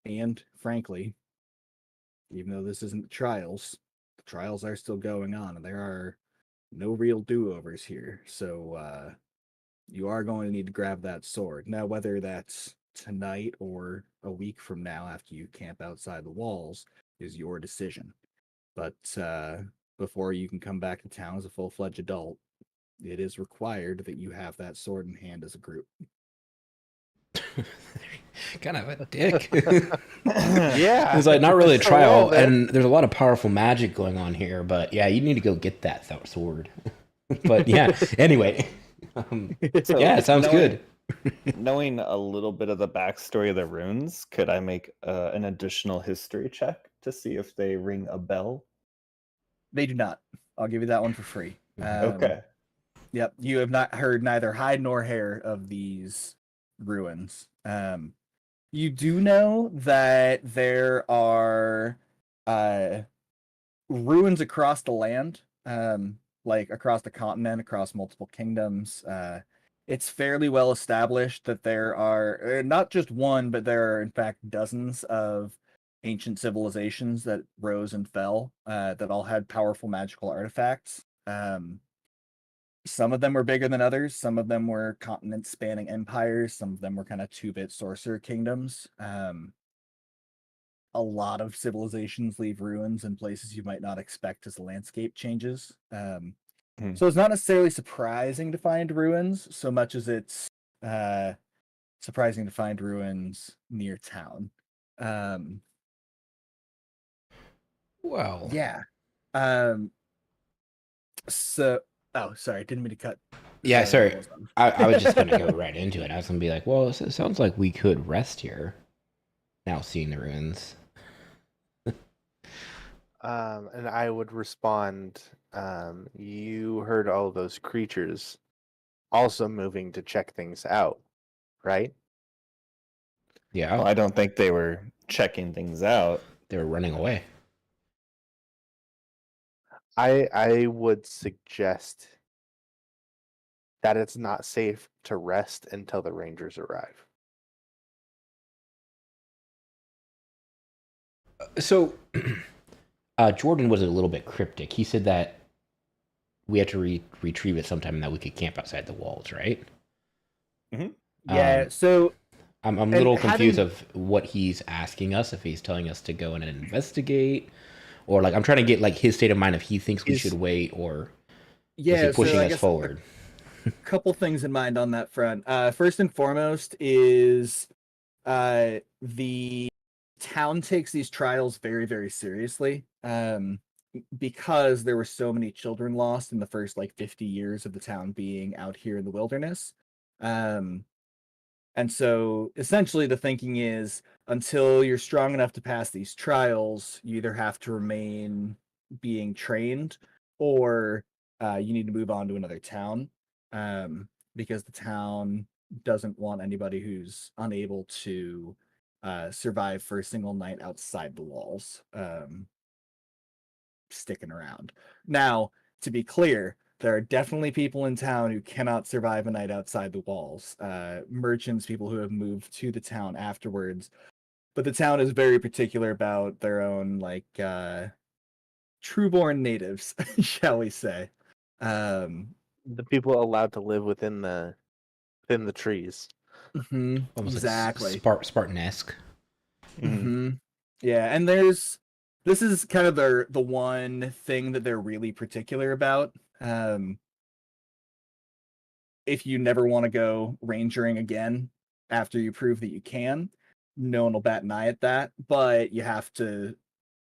And frankly, even though this isn't the trials are still going on, and there are no real do-overs here. So you are going to need to grab that sword. Now, whether that's tonight or a week from now after you camp outside the walls is your decision. But before you can come back to town as a full-fledged adult, it is required that you have that sword in hand as a group. Kind of a dick. Yeah. It's like not really a Just a little trial, bit. and there's a lot of powerful magic going on here. But yeah, you need to go get that sword. But yeah, anyway, So, yeah, it sounds good. Knowing a little bit of the backstory of the runes, could I make an additional history check to see if they ring a bell? They do not. I'll give you that one for free. Okay. Yep, you have not heard neither hide nor hair of these ruins. You do know that there are ruins across the land, like across the continent, across multiple kingdoms. It's fairly well established that there are not just one, but there are in fact dozens of ancient civilizations that rose and fell, that all had powerful magical artifacts. Some of them were bigger than others. Some of them were continent-spanning empires. Some of them were kind of two-bit sorcerer kingdoms. A lot of civilizations leave ruins in places you might not expect as the landscape changes. So it's not necessarily surprising to find ruins so much as it's surprising to find ruins near town. Well, Yeah. So, oh, sorry, didn't mean to cut. yeah, sorry. What was that? I was just gonna go right into it. I was gonna be like, well, it sounds like we could rest here. Now seeing the ruins. And I would respond, you heard all of those creatures also moving to check things out, right? Yeah, Well, I don't think they were checking things out. they were running away. I would suggest that it's not safe to rest until the Rangers arrive. So, Jordan was a little bit cryptic. He said that we had to retrieve it sometime and that we could camp outside the walls, right? Yeah, so I'm a And little confused having- of what he's asking us, if he's telling us to go in and investigate, or like I'm trying to get like his state of mind if he thinks we Is- should wait, or yeah, is he pushing so I us guess forward? a couple things in mind on that front. First and foremost is the town takes these trials very, very seriously. Because there were so many children lost in the first like 50 years of the town being out here in the wilderness. And so essentially the thinking is until you're strong enough to pass these trials, you either have to remain being trained or you need to move on to another town, because the town doesn't want anybody who's unable to survive for a single night outside the walls sticking around. Now, to be clear, there are definitely people in town who cannot survive a night outside the walls. Merchants, people who have moved to the town afterwards. But the town is very particular about their own, like, true-born natives, shall we say. The people allowed to live within the trees. Almost exactly. like Spartan-esque. Yeah, and this is kind of the one thing that they're really particular about. If you never want to go rangering again after you prove that you can, no one will bat an eye at that, but you have to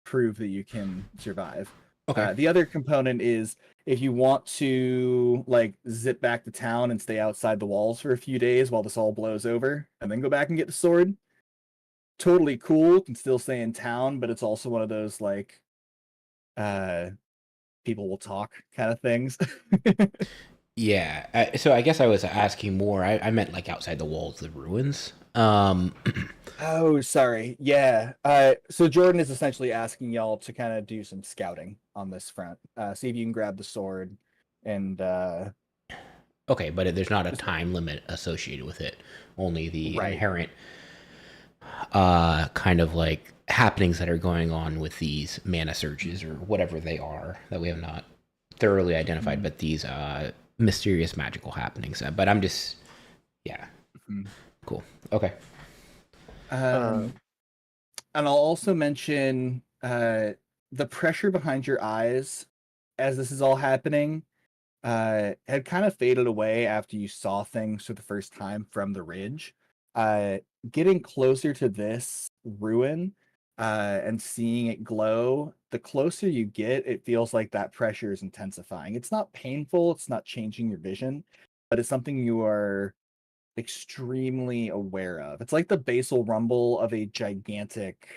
prove that you can survive. Okay. The other component is if you want to like zip back to town and stay outside the walls for a few days while this all blows over and then go back and get the sword, totally cool, can still stay in town, but it's also one of those like people will talk kind of things. Yeah. So I guess I was asking more. I meant like outside the walls, the ruins. Oh, sorry. Yeah. So Jordan is essentially asking y'all to kind of do some scouting on this front. See if you can grab the sword and Okay, but there's not a time limit associated with it. Only the Right. inherent kind of like happenings that are going on with these mana surges or whatever they are that we have not thoroughly identified, but these mysterious magical happenings. But I'm just, yeah, cool. Okay. and I'll also mention the pressure behind your eyes as this is all happening had kind of faded away after you saw things for the first time from the ridge. Getting closer to this ruin and seeing it glow, the closer you get, it feels like that pressure is intensifying. It's not painful, it's not changing your vision, but it's something you are extremely aware of. It's like the basal rumble of a gigantic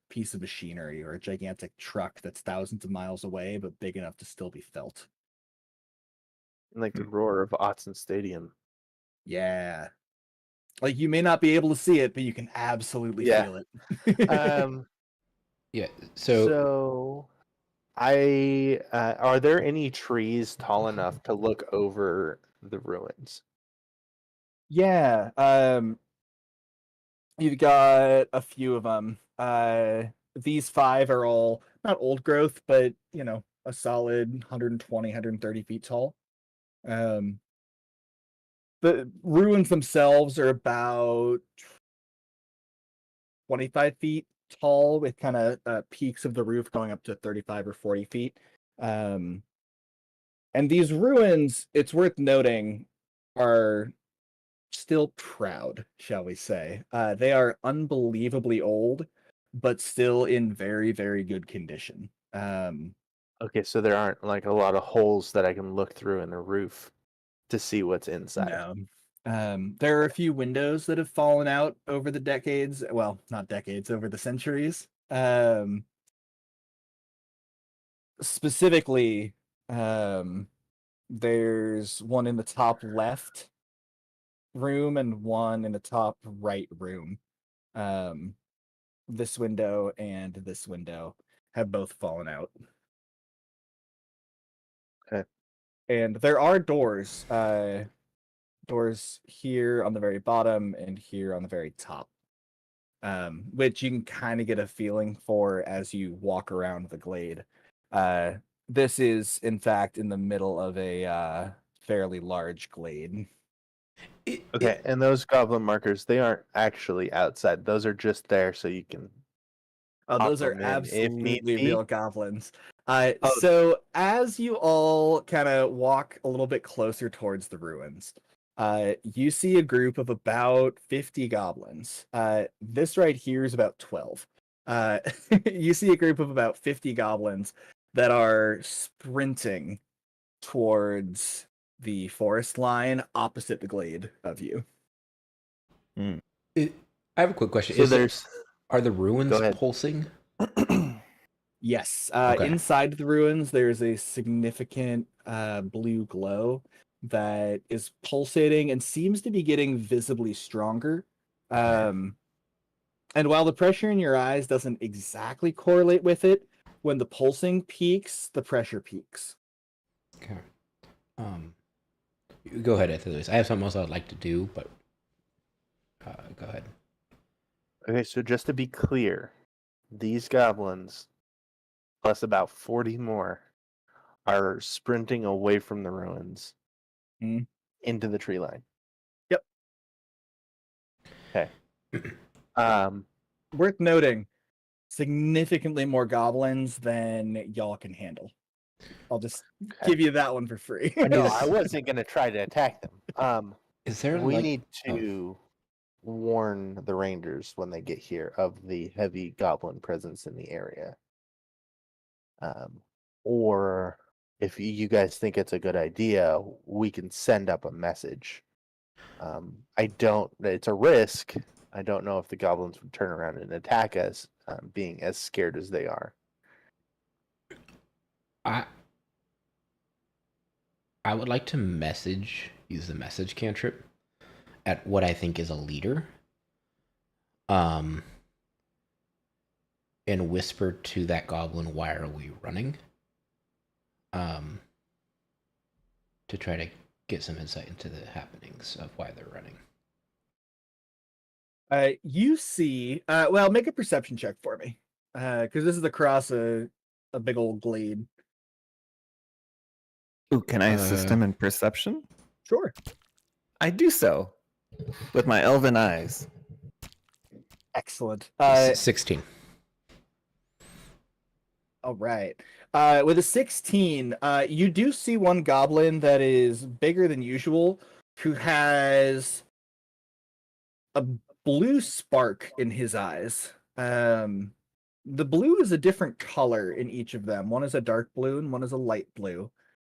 piece of machinery or a gigantic truck that's thousands of miles away, but big enough to still be felt. Like the roar of Autzen Stadium. Yeah. Like you may not be able to see it, but you can absolutely Yeah. feel it. Yeah. So I are there any trees tall enough to look over the ruins? Yeah. You've got a few of them. These 5 are all not old growth, but you know, a solid 120, 130 feet tall. The ruins themselves are about 25 feet tall with kind of peaks of the roof going up to 35 or 40 feet. And these ruins, it's worth noting, are still proud, shall we say. They are unbelievably old, but still in very, very good condition. Okay, so there aren't like a lot of holes that I can look through in the roof to see what's inside. No. There are a few windows that have fallen out over the decades. Well, not decades, over the centuries. Specifically, there's one in the top left room and one in the top right room. This window and this window have both fallen out. Okay. And there are doors. Doors here on the very bottom and here on the very top. Which you can kind of get a feeling for as you walk around the glade. This is, in fact, in the middle of a fairly large glade. Okay, and those goblin markers, they aren't actually outside. Those are just there so you can Oh, pop those are them in if need absolutely be. real goblins. Oh. So as you all kind of walk a little bit closer towards the ruins, you see a group of about 50 goblins. This right here is about 12. You see a group of about 50 goblins that are sprinting towards the forest line opposite the glade of you. I have a quick question. So there's Are the ruins Go ahead. pulsing? Yes. Okay. Inside the ruins, there's a significant blue glow that is pulsating and seems to be getting visibly stronger. And while the pressure in your eyes doesn't exactly correlate with it, when the pulsing peaks, the pressure peaks. Okay. Go ahead, Aetherius. I have something else I'd like to do, but go ahead. Okay, so just to be clear, these goblins, plus about 40 more, are sprinting away from the ruins Mhm. into the tree line. Yep. Okay. Worth noting, significantly more goblins than y'all can handle. I'll just give you that one for free. No, I wasn't going to try to attack them. Is there We like need to warn the rangers when they get here of the heavy goblin presence in the area. Or if you guys think it's a good idea, we can send up a message. It's a risk. I don't know if the goblins would turn around and attack us, being as scared as they are. I would like to use the message cantrip at what I think is a leader. And whisper to that goblin, "Why are we running?" To try to get some insight into the happenings of why they're running. You see, well, make a perception check for me, because this is across a big old glade. Ooh, can I assist him in perception? Sure. I do so with my elven eyes. Excellent. 16. All right. With a 16, you do see one goblin that is bigger than usual, who has a blue spark in his eyes. The blue is a different color in each of them. One is a dark blue and one is a light blue.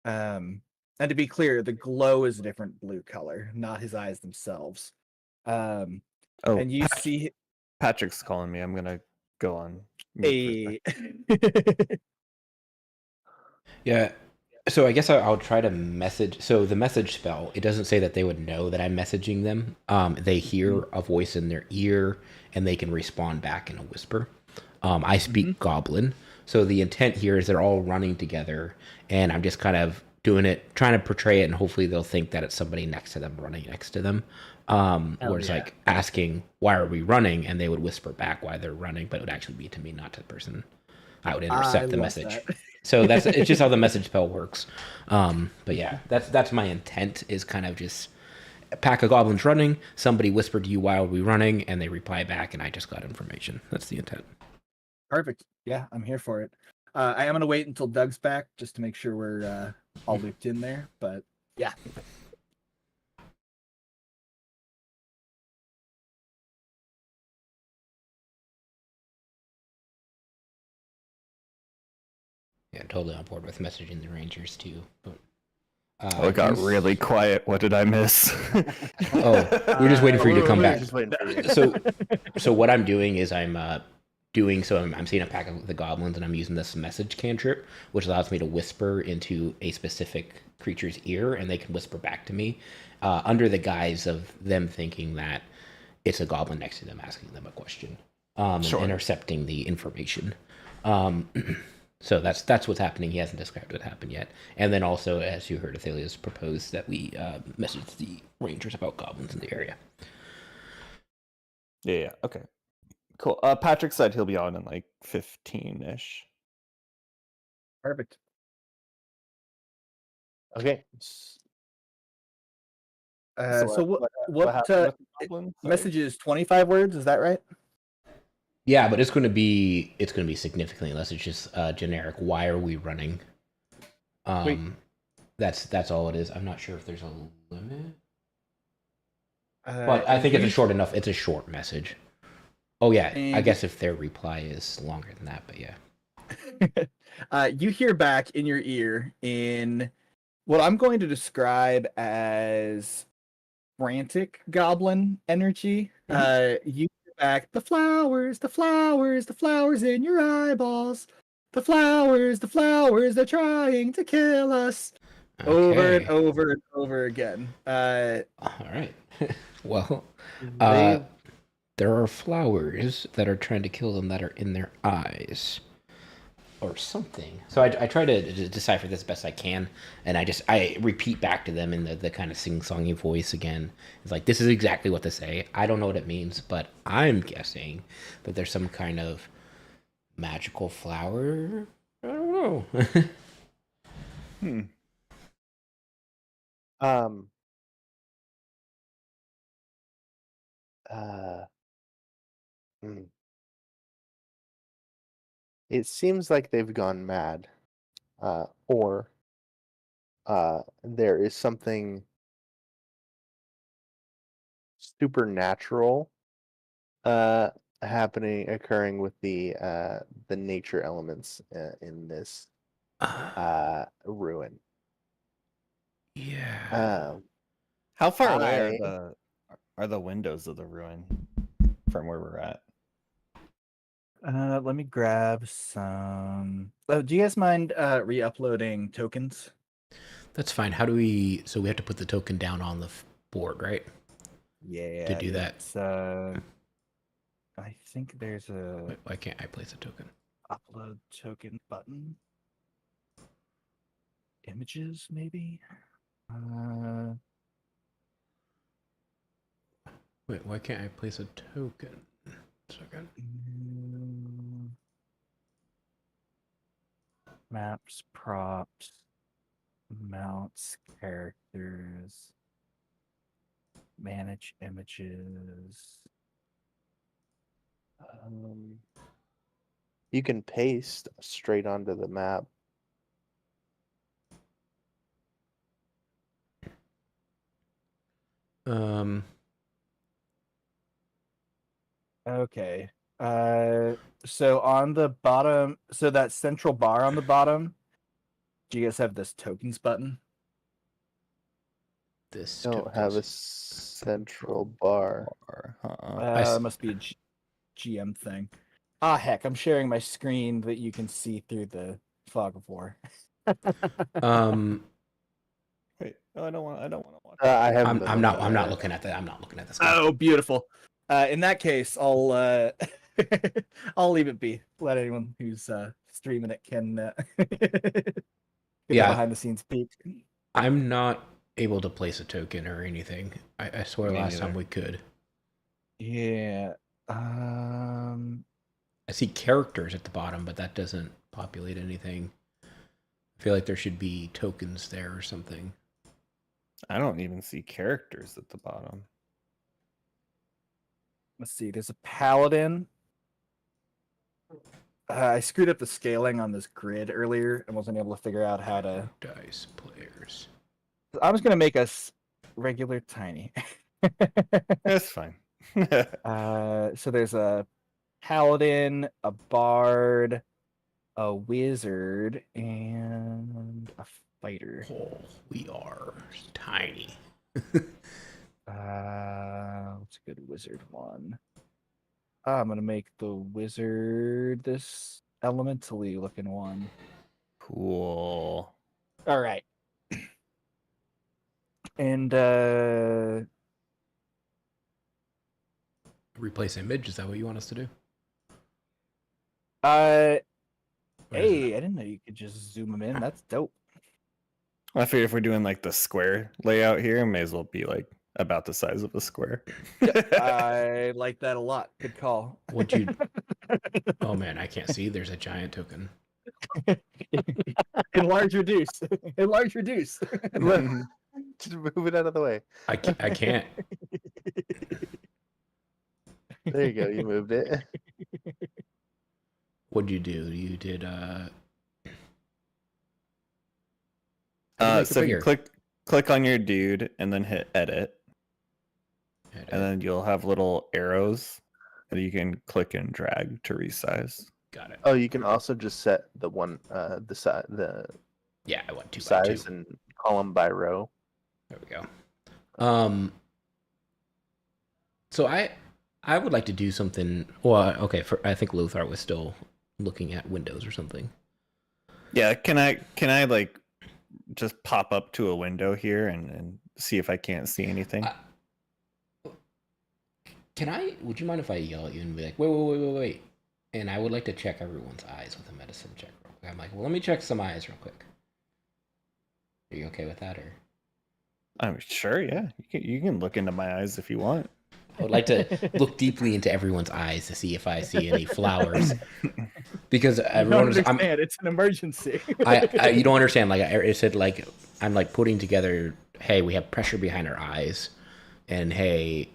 And to be clear, the glow is a different blue color, not his eyes themselves. Oh, And you see Patrick's calling me. I'm gonna go on mute for a a second. Yeah. So I guess I'll try to message. So the message spell, it doesn't say that they would know that I'm messaging them. They hear a voice in their ear and they can respond back in a whisper. I speak Goblin. So the intent here is they're all running together and I'm just kind of doing it, trying to portray it, and hopefully they'll think that it's somebody next to them running next to them. Where it's like asking, "Why are we running?" And they would whisper back why they're running, but it would actually be to me, not to the person. I would intercept the message. So it's just how the message spell works. But yeah, that's my intent, is kind of just a pack of goblins running, somebody whispered to you, "Why are we running?" and they reply back, and I just got information. That's the intent. Perfect. Yeah, I'm here for it. I am going to wait until Doug's back just to make sure we're all looped in there. But yeah. Yeah, totally on board with messaging the Rangers too. But Oh, it got really quiet. What did I miss? we're just waiting for you to come back. Just waiting for you. So what I'm doing is I'm seeing a pack of the goblins and I'm using this message cantrip, which allows me to whisper into a specific creature's ear and they can whisper back to me, under the guise of them thinking that it's a goblin next to them asking them a question, and intercepting the information. So that's what's happening. He hasn't described what happened yet. And then also, as you heard, Athalia's proposed that we message the Rangers about goblins in the area. Yeah. Okay. Cool. Patrick said he'll be on in like 15-ish. Perfect. Okay. So what happened with the goblin? Sorry. message is 25 words? Is that right? Yeah, but it's going to be significantly less. It's just generic. Why are we running? That's all it is. I'm not sure if there's a limit, but I think it's a short enough. It's a short message. Oh yeah, I guess if their reply is longer than that, but yeah. You hear back in your ear in what I'm going to describe as frantic goblin energy. You hear back, the flowers in your eyeballs, the flowers, they're trying to kill us. Over and Okay. over and over again. All right. Well, They there are flowers that are trying to kill them that are in their eyes. Or something. So I try to decipher this best I can, and I repeat back to them in the kind of sing-songy voice again. It's like, this is exactly what to say. I don't know what it means, but I'm guessing that there's some kind of magical flower. I don't know. Hmm. um uh hmm. It seems like they've gone mad. Or there is something supernatural uh occurring with the nature elements in this ruin. Yeah. How far away I are the windows of the ruin from where we're at? Let me grab some. Oh, do you guys mind re-uploading tokens? That's fine. How do we? So we have to put the token down on the board, right? Yeah. To do that. It's, I think there's a Why can't I place a token? upload token button. Images, maybe. Wait, why can't I place a token? Second. Maps, props, mounts, characters, manage images. You can paste straight onto the map. Okay. So on the bottom, so that central bar on the bottom, do you guys have this tokens button? This Don't have a tokens. central bar. Or, uh-uh. I It must be a GM thing. Ah, heck, I'm sharing my screen that you can see through the fog of war. Wait, no, I don't want to watch. I have. I'm not looking at that. I'm not looking at this. Oh, beautiful. In that case, I'll I'll leave it be. Let anyone who's streaming it can get Yeah. a behind the scenes peek. I'm not able to place a token or anything. I swear Me last time neither. we could. Yeah. I see characters at the bottom, but that doesn't populate anything. I feel like there should be tokens there or something. I don't even see characters at the bottom. Let's see. There's a paladin. I screwed up the scaling on this grid earlier and wasn't able to figure out how to. Dice players. I'm just gonna make us regular tiny. That's fine. So there's a paladin, a bard, a wizard, and a fighter. Oh, we are tiny. What's a good wizard one? I'm gonna make the wizard this elementally looking one. Cool. All right. And Replace image. Is that what you want us to do? hey, Or is I didn't know you could just zoom them in. That's dope. I figure if we're doing like the square layout here, it may as well be like about the size of a square. I like that a lot. Good call. Would you? Oh man, I can't see. There's a giant token. Enlarge, reduce. Enlarge, reduce. Just move it out of the way. I can't. There you go. You moved it. What'd you do? You did. So make it if you bigger. click on your dude and then hit edit, and then you'll have little arrows that you can click and drag to resize. Got it. Oh, you can also just set the one the Yeah, I went 2 by 2. size and column by row. There we go. So I would like to do something. Well, okay. I think Lothar was still looking at windows or something. Yeah, can I like just pop up to a window here and see if I can't see anything? Would you mind if I yell at you and be like, wait. And I would like to check everyone's eyes with a medicine check real quick. I'm like, well, let me check some eyes real quick. Are you okay with that, or? I'm sure, yeah. You can look into my eyes if you want. I would like to look deeply into everyone's eyes to see if I see any flowers, because You don't everyone is. understand. It's an emergency. You don't understand. Like I said, like I'm like putting together. Hey, we have pressure behind our eyes, and hey,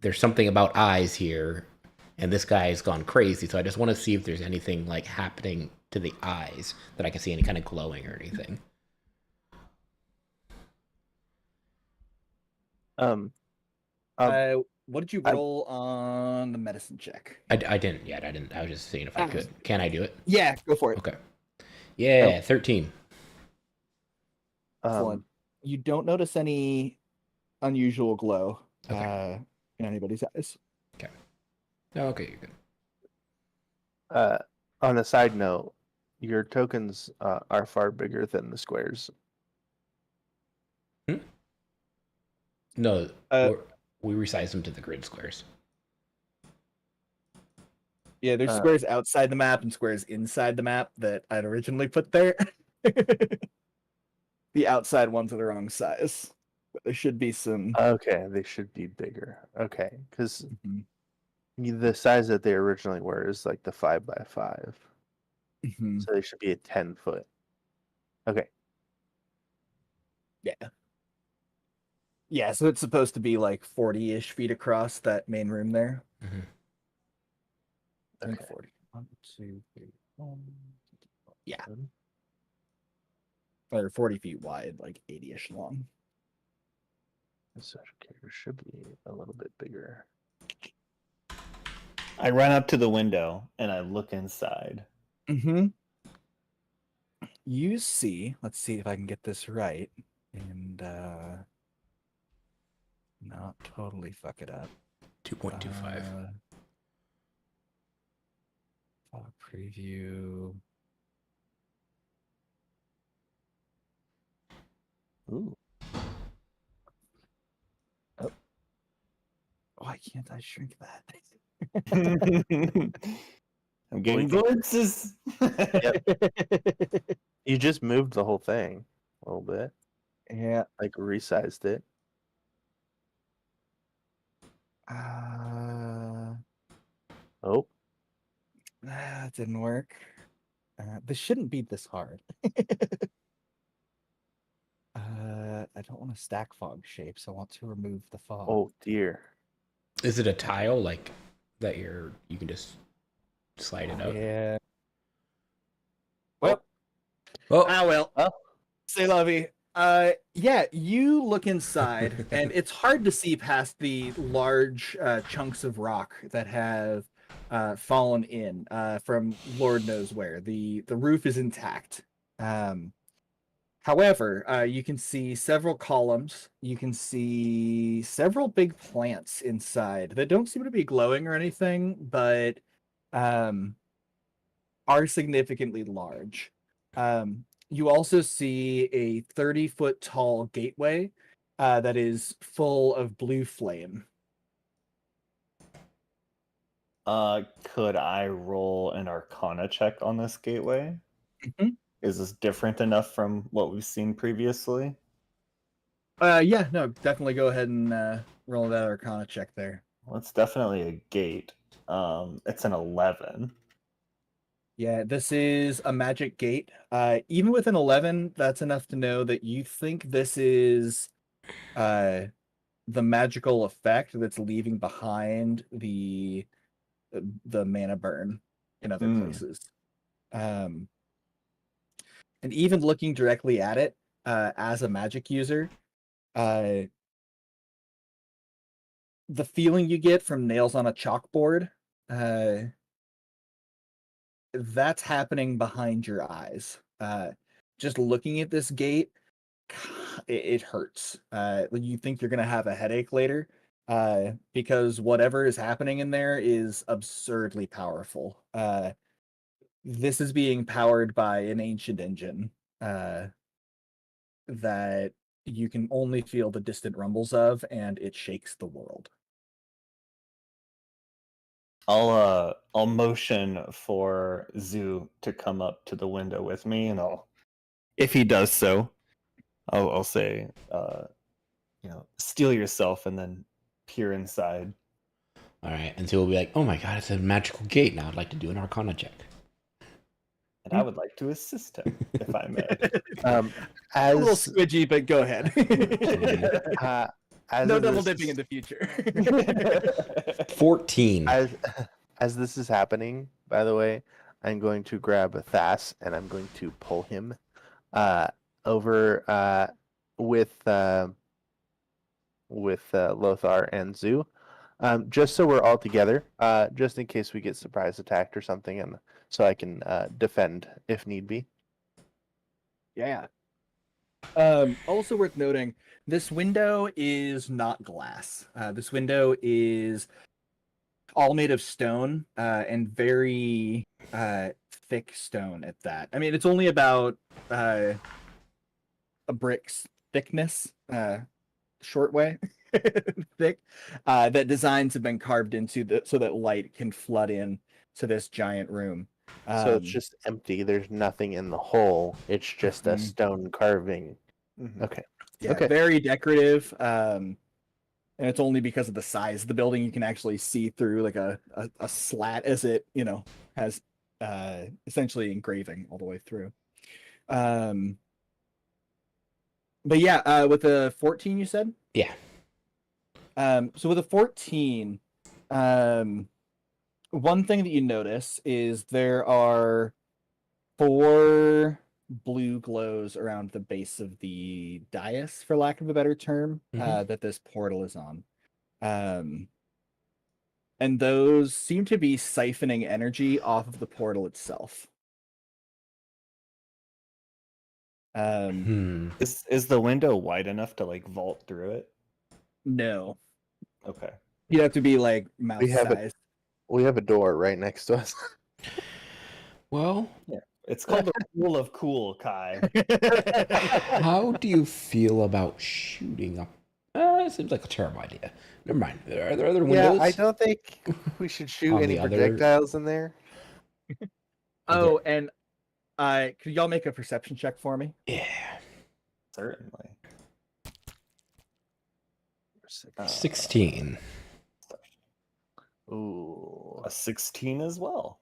there's something about eyes here, and this guy has gone crazy. So I just want to see if there's anything like happening to the eyes that I can see any kind of glowing or anything. What did you roll on the medicine check? I didn't yet. I didn't. I was just seeing if I could. Can I do it? Yeah, go for it. Okay. Yeah, 13. Excellent. You don't notice any unusual glow Okay. in anybody's eyes. Okay. Okay, you're good. On a side note, your tokens are far bigger than the squares. No, we resized them to the grid squares. Yeah, there's squares outside the map and squares inside the map that I'd originally put there. The outside ones are the wrong size, but there should be some. Okay, they should be bigger. Okay, because the size that they originally were is like the 5x5, so they should be a 10-foot. Okay. Yeah, so it's supposed to be like 40-ish feet across that main room there. Mm-hmm. I think Okay. 40. 1, 2, 3, 4. Yeah. Or 40 feet wide, like 80-ish long. The social character should be a little bit bigger. I run up to the window and I look inside. You see, let's see if I can get this right and not totally fuck it up. 2.25. Fog preview. Ooh. Oh, why can't I shrink that? I'm getting glimpses. You just moved the whole thing a little bit. Yeah. Like resized it. Oh. That didn't work. This shouldn't be this hard. I don't want to stack fog shapes. I want to remove the fog. Oh dear. Is it a tile like that? You can just slide it out. Yeah. Well. Oh. Say lovey. Yeah, you look inside, and it's hard to see past the large chunks of rock that have fallen in from Lord knows where. The roof is intact. However, you can see several columns. You can see several big plants inside that don't seem to be glowing or anything, but are significantly large. You also see a 30-foot tall gateway that is full of blue flame. Could I roll an Arcana check on this gateway? Is this different enough from what we've seen previously? Yeah, no, definitely go ahead and roll that Arcana check there. Well, it's definitely a gate. It's an 11. Yeah, this is a magic gate. Even with an 11, that's enough to know that you think this is the magical effect that's leaving behind the mana burn in other places. And even looking directly at it as a magic user, the feeling you get from nails on a chalkboard, that's happening behind your eyes. Just looking at this gate, it hurts. You think you're gonna have a headache later, because whatever is happening in there is absurdly powerful. this is being powered by an ancient engine that you can only feel the distant rumbles of, and it shakes the world. I'll motion for Zoo to come up to the window with me, and if he does so, I'll say, steal yourself and then peer inside. All right, and so we'll be like, "Oh my god, it's a magical gate!" Now I'd like to do an Arcana check. And I would like to assist him, if I may. A little As squidgy, but go ahead. as No of double this- dipping in the future. 14. as this is happening, by the way, I'm going to grab Thas and I'm going to pull him over with Lothar and Zoo, just so we're all together, just in case we get surprise attacked or something, and so I can defend if need be. Yeah. Also worth noting, this window is not glass. This window is all made of stone, and very thick stone at that. I mean, it's only about a brick's thickness, short way thick. That designs have been carved into so that light can flood in to this giant room. So it's just empty. There's nothing in the hole. It's just a stone carving. Mhm. Okay. Yeah, Okay. very decorative. And it's only because of the size of the building you can actually see through like a slat as it, has essentially engraving all the way through. But yeah, with a 14 you said? Yeah. So with a 14, one thing that you notice is there are 4 blue glows around the base of the dais, for lack of a better term, that this portal is on. And those seem to be siphoning energy off of the portal itself. Is the window wide enough to like vault through it? No. Okay. You'd have to be like mouse have size. We have a door right next to us. Well, It's called the rule of cool, Kai. how do you feel about shooting up? It seems like a terrible idea. Never mind. Are there other windows? Yeah, I don't think we should shoot On any the other- projectiles in there. Oh, and could y'all make a perception check for me? Yeah. Certainly. 16. Ooh. A 16 as well.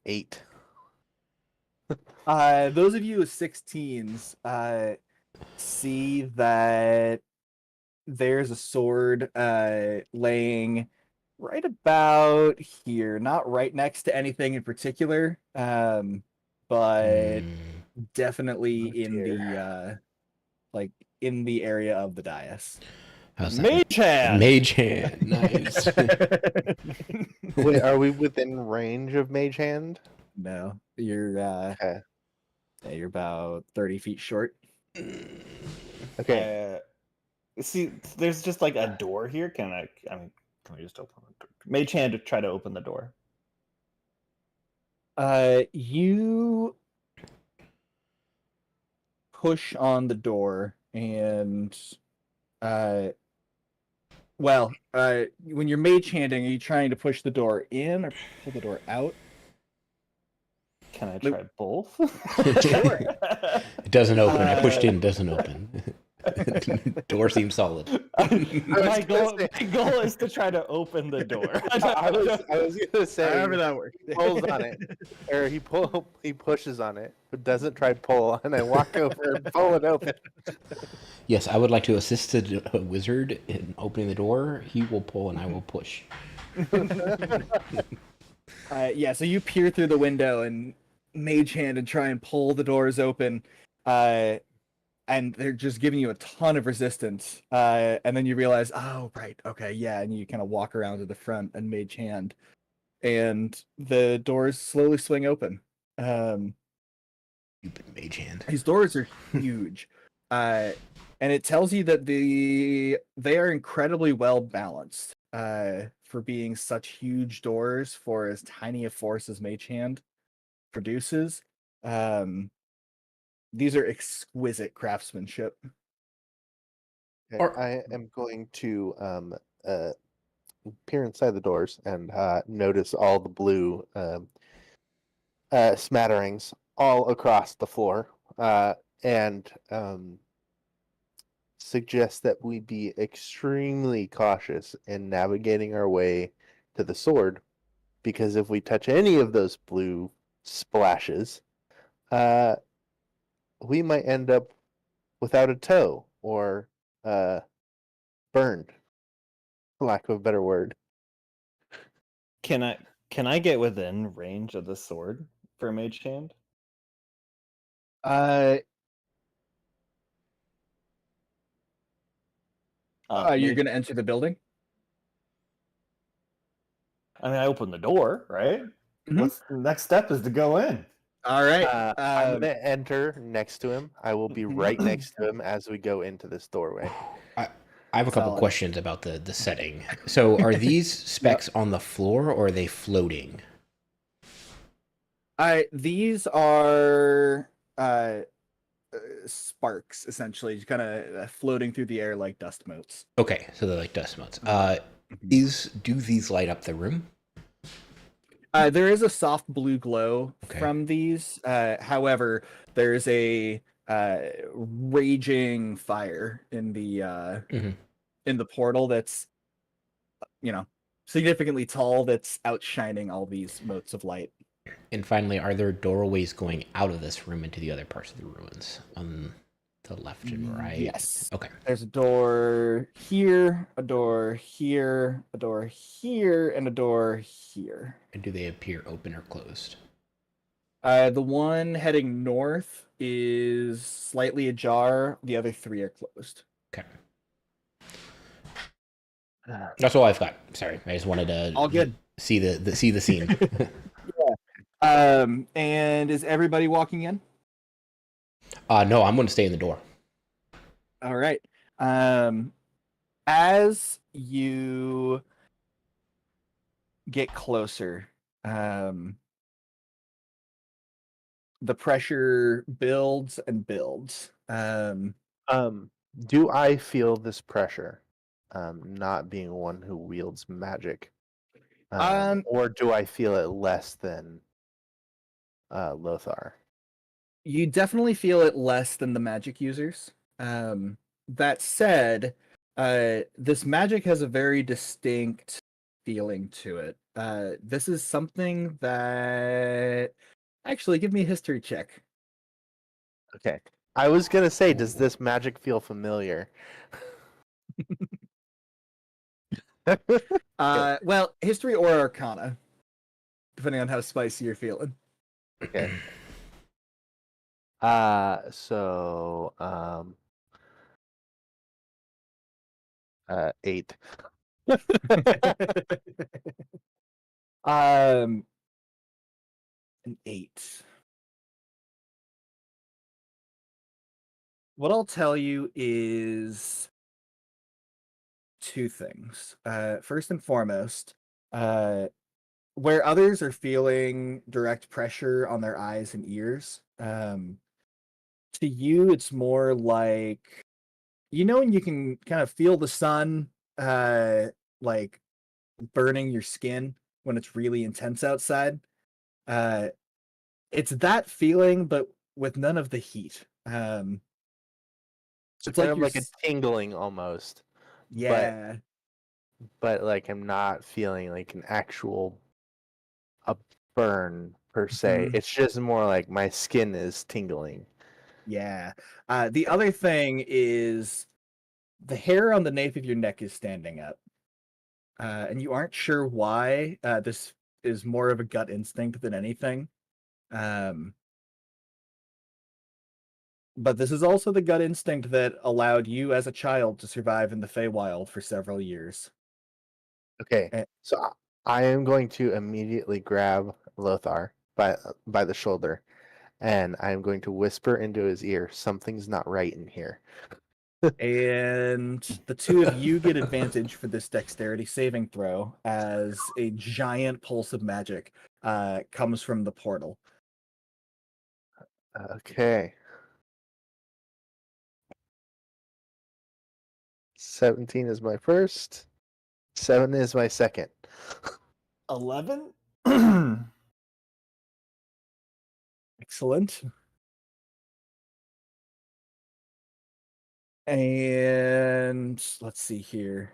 8. Those of you with 16s see that there's a sword laying right about here, not right next to anything in particular, but definitely in the like in the area of the dais. How's that? Mage hand! Mage hand. Nice. Wait, are we within range of Mage Hand? No, you're Okay. you're about 30 feet short. Okay. See, there's just like a door here. Can we just open the door? Mage hand to try to open the door. You push on the door and when you're mage handing, are you trying to push the door in or pull the door out? Can I try both? Sure. It doesn't open. I pushed in, doesn't open. Door seems solid. My goal is to try to open the door. I was gonna say However that works. he pulls on it, or he pushes on it, but doesn't try pull, and I walk over and pull it open. Yes, I would like to assist the wizard in opening the door. He will pull and I will push. Yeah, so you peer through the window and mage hand and try and pull the doors open, and they're just giving you a ton of resistance. And then you realize, oh, right, okay, yeah, and you kind of walk around to the front and mage hand, and the doors slowly swing open. Stupid mage hand. These doors are huge, and it tells you that they are incredibly well balanced. for being such huge doors for as tiny a force as Mage Hand produces. These are exquisite craftsmanship. Okay, Or- I am going to peer inside the doors and notice all the blue smatterings all across the floor, and suggest that we be extremely cautious in navigating our way to the sword, because if we touch any of those blue splashes, we might end up without a toe or burned, for lack of a better word. Can I get within range of the sword for Mage Hand? You're Mage- gonna enter the building? I mean, I opened the door, right? Mhm. What's the next step is to go in. All right. I'm gonna enter next to him. I will be right next to him as we go into this doorway. I have a couple Solid. questions about the setting. So, are these specs on the floor or are they floating? These are sparks, essentially, kind of floating through the air like dust motes. Okay, so they're like dust motes. Do these light up the room? There is a soft blue glow Okay. from these. However, there's a raging fire in the Mhm. in the portal that's, significantly tall, that's outshining all these motes of light. And finally, are there doorways going out of this room into the other parts of the ruins on the left and right? Yes. Okay. There's a door here, a door here, a door here, and a door here. And do they appear open or closed? The one heading north is slightly ajar. The other three are closed. Okay. That's all I've got. Sorry, I just wanted to All good. see the scene. And is everybody walking in? No, I'm going to stay in the door. All right. As you get closer, the pressure builds and builds. Do I feel this pressure? Not being one who wields magic, or do I feel it less than Lothar? You definitely feel it less than the magic users. That said, this magic has a very distinct feeling to it. This is something that actually give me a history check. Okay. I was gonna say, does this magic feel familiar? Well, history or arcana, depending on how spicy you're feeling. Okay. So 8. An 8. What I'll tell you is two things. First and foremost, where others are feeling direct pressure on their eyes and ears, to you, it's more like, when you can kind of feel the sun, like burning your skin when it's really intense outside. It's that feeling, but with none of the heat. It's It's kind like of you're, like a tingling almost, yeah, but like I'm not feeling like an actual a burn per se. Mhm. It's just more like my skin is tingling. yeah. The other thing is the hair on the nape of your neck is standing up, and you aren't sure why. This is more of a gut instinct than anything. Um, but this is also the gut instinct that allowed you as a child to survive in the Feywild for several years. Okay, Eh, so I am going to immediately grab Lothar by the shoulder, and I am going to whisper into his ear, "Something's not right in here." And the two of you get advantage for this dexterity saving throw as a giant pulse of magic comes from the portal. Okay. 17 is my first. 7 is my second. 11. Excellent. And let's see here.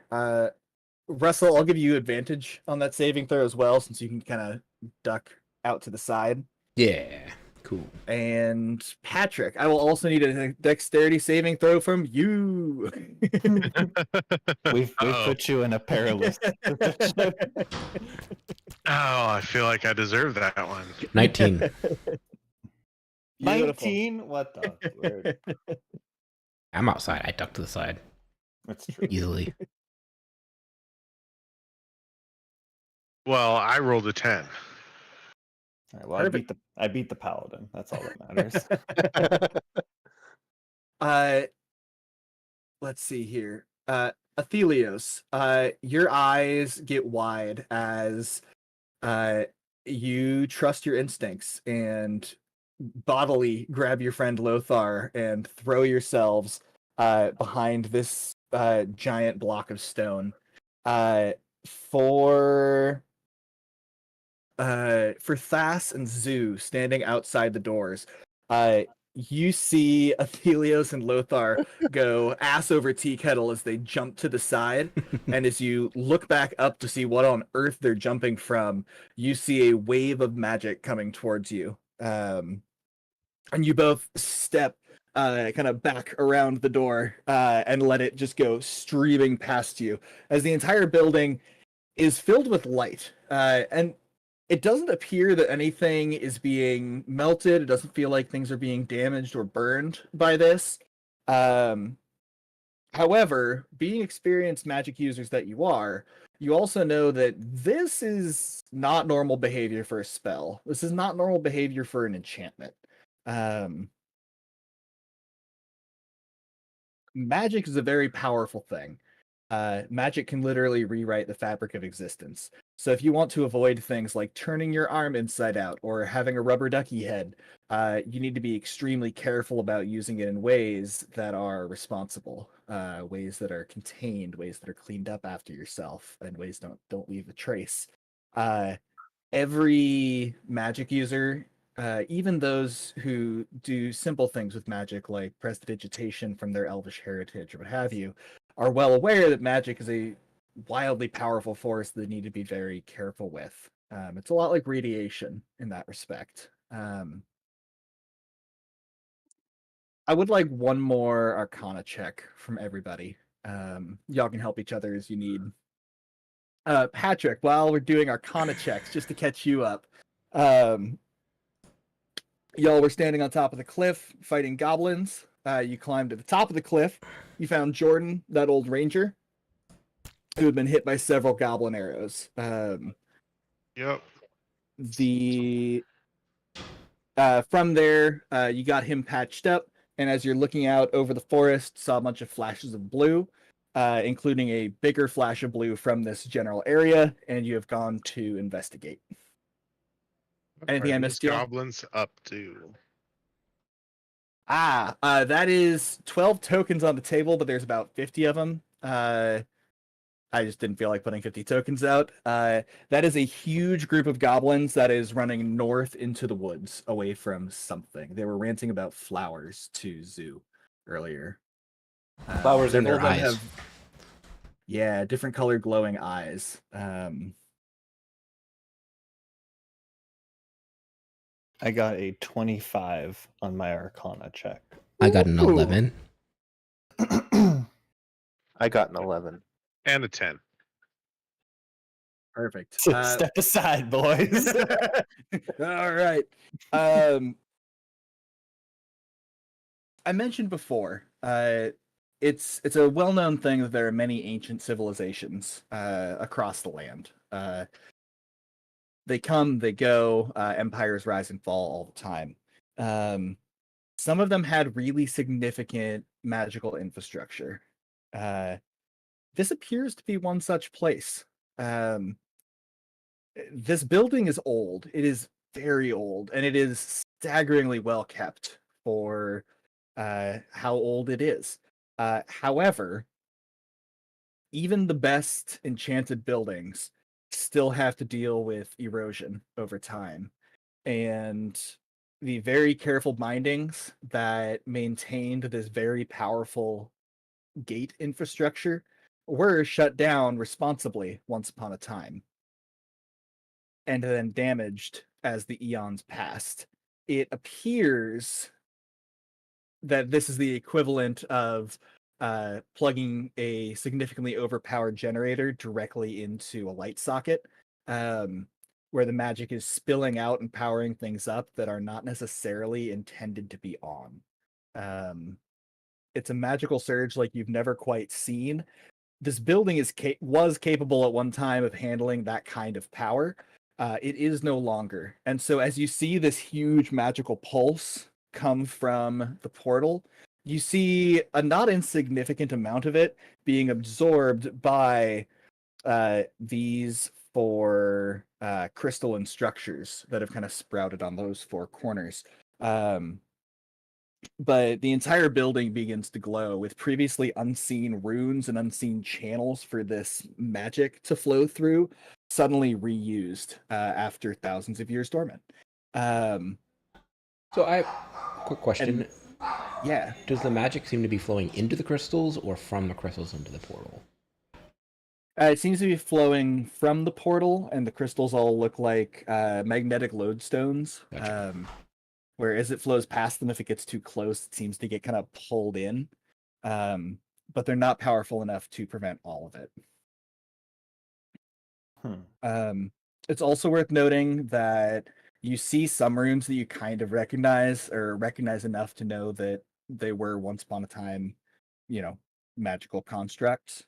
Russell, I'll give you advantage on that saving throw as well, since you can kind of duck out to the side. Yeah, cool. And Patrick, I will also need a dexterity saving throw from you. We've Uh-oh. put you in a perilous position. Oh, I feel like I deserve that one. 19. Beautiful. 19? What the? Word. I'm outside. I duck to the side That's true. easily. Well, I rolled a 10. All right, well, Perfect. I beat the paladin. That's all that matters. Let's see here. Athelios, your eyes get wide as you trust your instincts and bodily grab your friend Lothar and throw yourselves behind this giant block of stone. For Thas and Zoo standing outside the doors, you see Athelios and Lothar go ass over tea kettle as they jump to the side, and as you look back up to see what on earth they're jumping from, you see a wave of magic coming towards you. And you both step kind of back around the door and let it just go streaming past you as the entire building is filled with light. And it doesn't appear that anything is being melted. It doesn't feel like things are being damaged or burned by this. However, being experienced magic users that you are, you also know that this is not normal behavior for a spell. This is not normal behavior for an enchantment. Magic is a very powerful thing. Magic can literally rewrite the fabric of existence. So if you want to avoid things like turning your arm inside out or having a rubber ducky head, you need to be extremely careful about using it in ways that are responsible, ways that are contained, ways that are cleaned up after yourself, and ways don't leave a trace. Every magic user, even those who do simple things with magic like prestidigitation from their elvish heritage or what have you, are well aware that magic is a wildly powerful force that they need to be very careful with. It's a lot like radiation in that respect. I would like one more Arcana check from everybody. Y'all can help each other as you need. Patrick, while we're doing Arcana checks, just to catch you up, y'all were standing on top of the cliff fighting goblins. You climbed to the top of the cliff. You found Jordan, that old ranger, who had been hit by several goblin arrows. Yep. From there, you got him patched up, and as you're looking out over the forest, saw a bunch of flashes of blue, including a bigger flash of blue from this general area, and you have gone to investigate. Anything I missed, y'all? Goblins up to. That is 12 tokens on the table, but there's about 50 of them. I just didn't feel like putting 50 tokens out. That is a huge group of goblins that is running north into the woods, away from something. They were ranting about flowers to Zoo earlier. Flowers in their several of them eyes. Yeah, different colored glowing eyes. I got a 25 on my Arcana check. I got an Ooh. 11. I got an 11. And a 10. Perfect. Step aside, boys. All right. I mentioned before, it's a well-known thing that there are many ancient civilizations across the land. They come, they go, empires rise and fall all the time. some of them had really significant magical infrastructure. This appears to be one such place. This building is old. It is very old, and it is staggeringly well kept for how old it is. However, even the best enchanted buildings still have to deal with erosion over time. And the very careful bindings that maintained this very powerful gate infrastructure were shut down responsibly once upon a time and then damaged as the eons passed. It appears that this is the equivalent of plugging a significantly overpowered generator directly into a light socket, where the magic is spilling out and powering things up that are not necessarily intended to be on. It's a magical surge like you've never quite seen. This building was capable at one time of handling that kind of power. It is no longer. And so as you see this huge magical pulse come from the portal, you see a not insignificant amount of it being absorbed by these four crystalline structures that have kind of sprouted on those four corners. But the entire building begins to glow with previously unseen runes and unseen channels for this magic to flow through, suddenly reused after thousands of years dormant. So I quick question. Yeah. Does the magic seem to be flowing into the crystals or from the crystals into the portal? It seems to be flowing from the portal, and the crystals all look like magnetic lodestones. Gotcha. Where as it flows past them, if it gets too close, it seems to get kind of pulled in. But they're not powerful enough to prevent all of it. It's also worth noting that you see some runes that you kind of recognize, or recognize enough to know that they were once upon a time, magical constructs.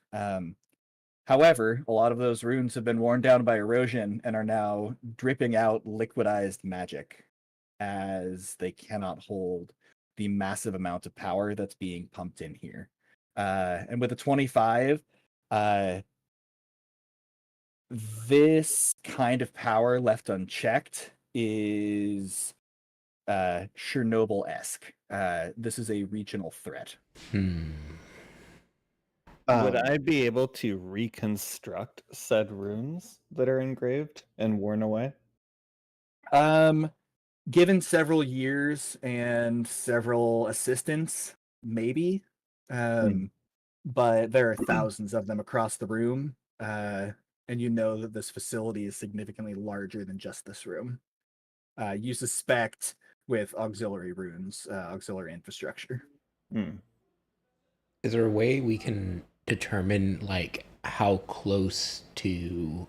However, a lot of those runes have been worn down by erosion and are now dripping out liquidized magic, as they cannot hold the massive amount of power that's being pumped in here. And with a 25, this kind of power left unchecked is Chernobyl-esque. This is a regional threat. Would I be able to reconstruct said runes that are engraved and worn away? Given several years and several assistants, maybe. But there are thousands of them across the room. And you know that this facility is significantly larger than just this room. You suspect with auxiliary runes, auxiliary infrastructure. Is there a way we can determine like how close to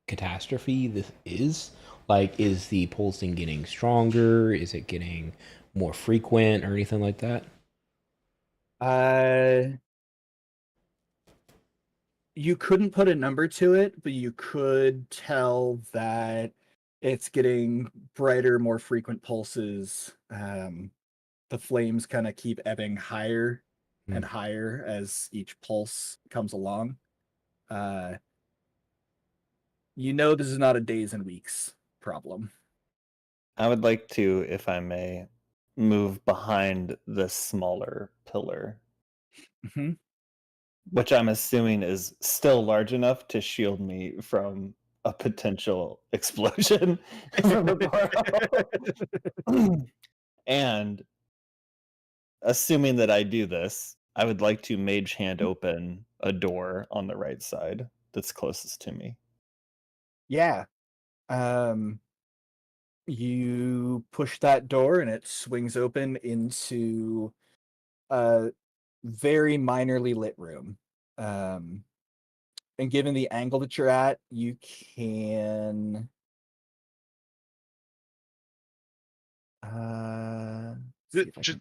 catastrophe this is? Like, is the pulsing getting stronger? Is it getting more frequent or anything like that? You couldn't put a number to it, but you could tell that it's getting brighter, more frequent pulses. The flames kind of keep ebbing higher and higher as each pulse comes along. This is not a days and weeks problem. I would like to, if I may, move behind the smaller pillar, which I'm assuming is still large enough to shield me from a potential explosion from the portal. And assuming that I do this, I would like to mage hand open a door on the right side that's closest to me. Yeah. You push that door and it swings open into a very minorly lit room. And given the angle that you're at, you can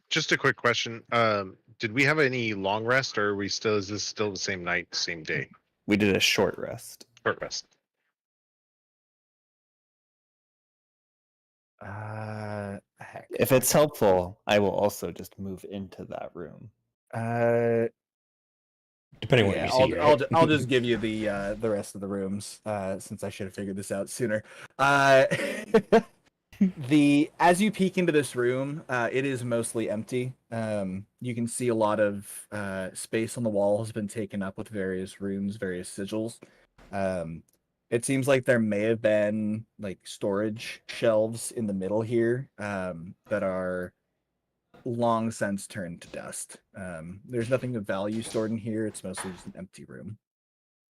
Just a quick question. Did we have any long rest, or is this still the same night, same day? We did a short rest. Short rest. Heck. If it's helpful, I will also just move into that room. Depending on what Yeah, you see, right? I'll just give you the rest of the rooms since I should have figured this out sooner. Uh, as you peek into this room, it is mostly empty. You can see a lot of space on the wall has been taken up with various runes, various sigils. It seems like there may have been like storage shelves in the middle here that are long since turned to dust. There's nothing of value stored in here. It's mostly just an empty room.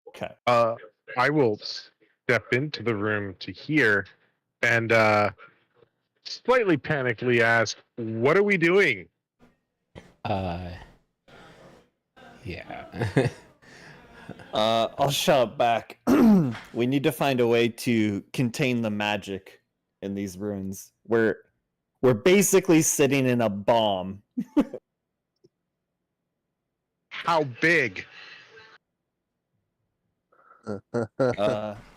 Okay. I will step into the room to hear and slightly panically ask, "What are we doing?" Yeah. I'll shout back. We need to find a way to contain the magic in these ruins. We're basically sitting in a bomb. How big?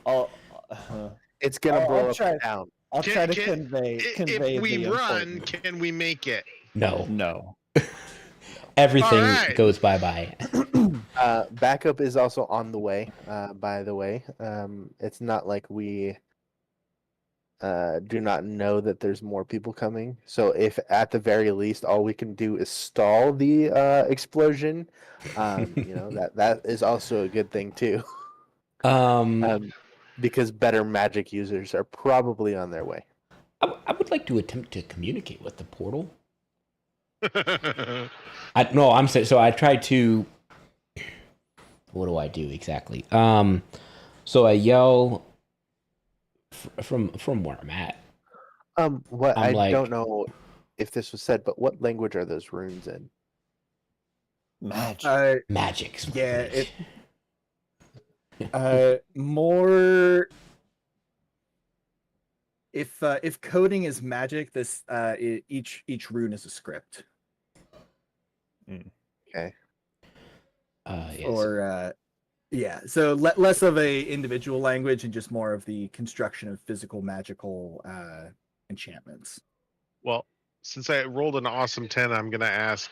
I'll It's gonna I'll blow up try- down. I'll try to Can- convey if we the run, importance. can we make it? No. No. Everything Alright. goes bye-bye. Backup is also on the way. By the way, it's not like we do not know that there's more people coming. So if at the very least all we can do is stall the explosion, that is also a good thing too. Because better magic users are probably on their way. I would like to attempt to communicate with the portal. I'm saying, so I tried to. What do I do exactly? So I yell from where I'm at. What I'm I like- don't know if this was said, but what language are those runes in? Magic. Magic's Yeah, language. more. If coding is magic, this each rune is a script. Okay. Yes. Or yeah, so less of a individual language and just more of the construction of physical magical enchantments. Well, since I rolled an awesome 10, I'm gonna ask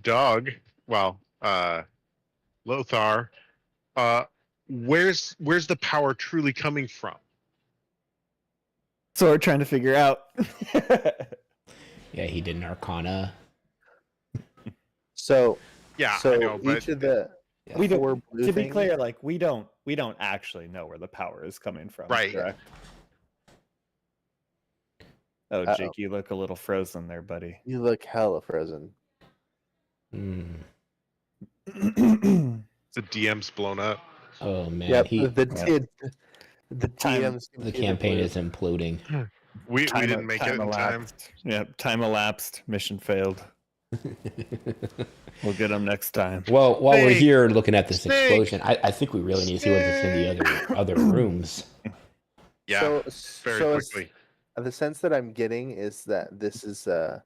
Doug, Lothar, where's the power truly coming from? So we're trying to figure out. Yeah, he did an Arcana. So Yeah, so I know, but each of the We don't- four blue to be things- clear, like we don't actually know where the power is coming from. Right. Correct? Oh, Uh-oh. Jake, you look a little frozen there, buddy. you look hella frozen. Mm. the DM's blown up. Oh man, Yep. he The Time- TM's the computer campaign blew. is imploding. We didn't make it in time. elapsed. Yep, time elapsed. Mission failed. We'll get them next time. Well, while we're Snake! here looking at this Snake! explosion, I think we really need to see what's in the other rooms. Yeah, So, very so it's- quickly. the sense that I'm getting is that this is the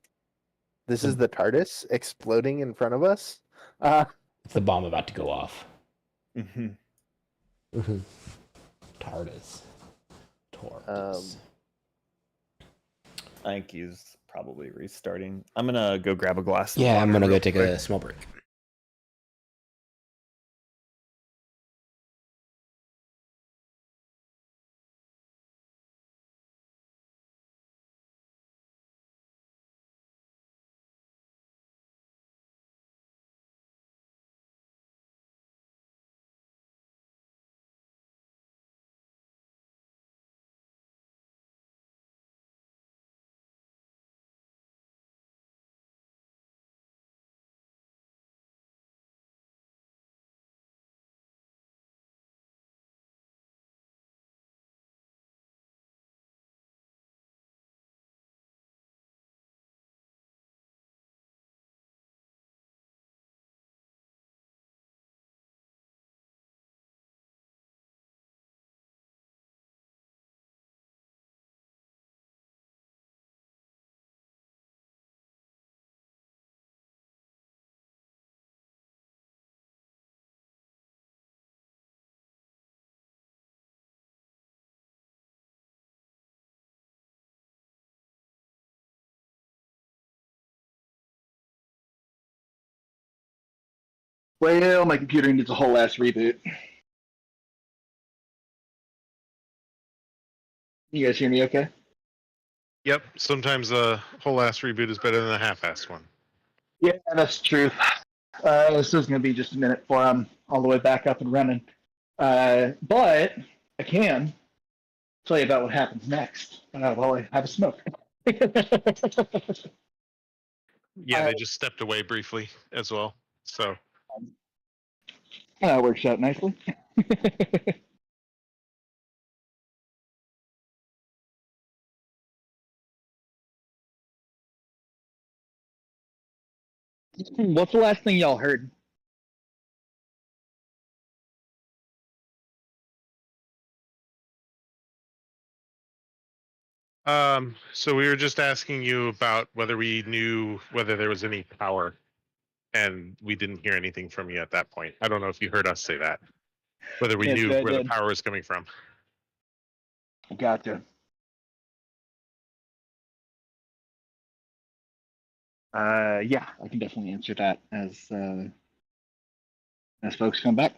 TARDIS exploding in front of us. It's the bomb about to go off. Mhm. TARDIS. TARDIS. I think he's probably restarting. I'm gonna go grab a glass. Of Yeah, I'm water gonna go real take quick. a small break. Well, my computer needs a whole ass reboot. You guys hear me okay? Yep. Sometimes a whole ass reboot is better than a half-assed one. Yeah, that's the truth. This is going to be just a minute before I'm all the way back up and running. But I can tell you about what happens next while I have a smoke. Yeah, they just stepped away briefly as well. So That works out nicely. What's the last thing y'all heard? so we were just asking you about whether we knew whether there was any power, and we didn't hear anything from you at that point. I don't know if you heard us say that. Whether we Yes, knew I where the did. power was coming from. Gotcha. Yeah, I can definitely answer that as folks come back.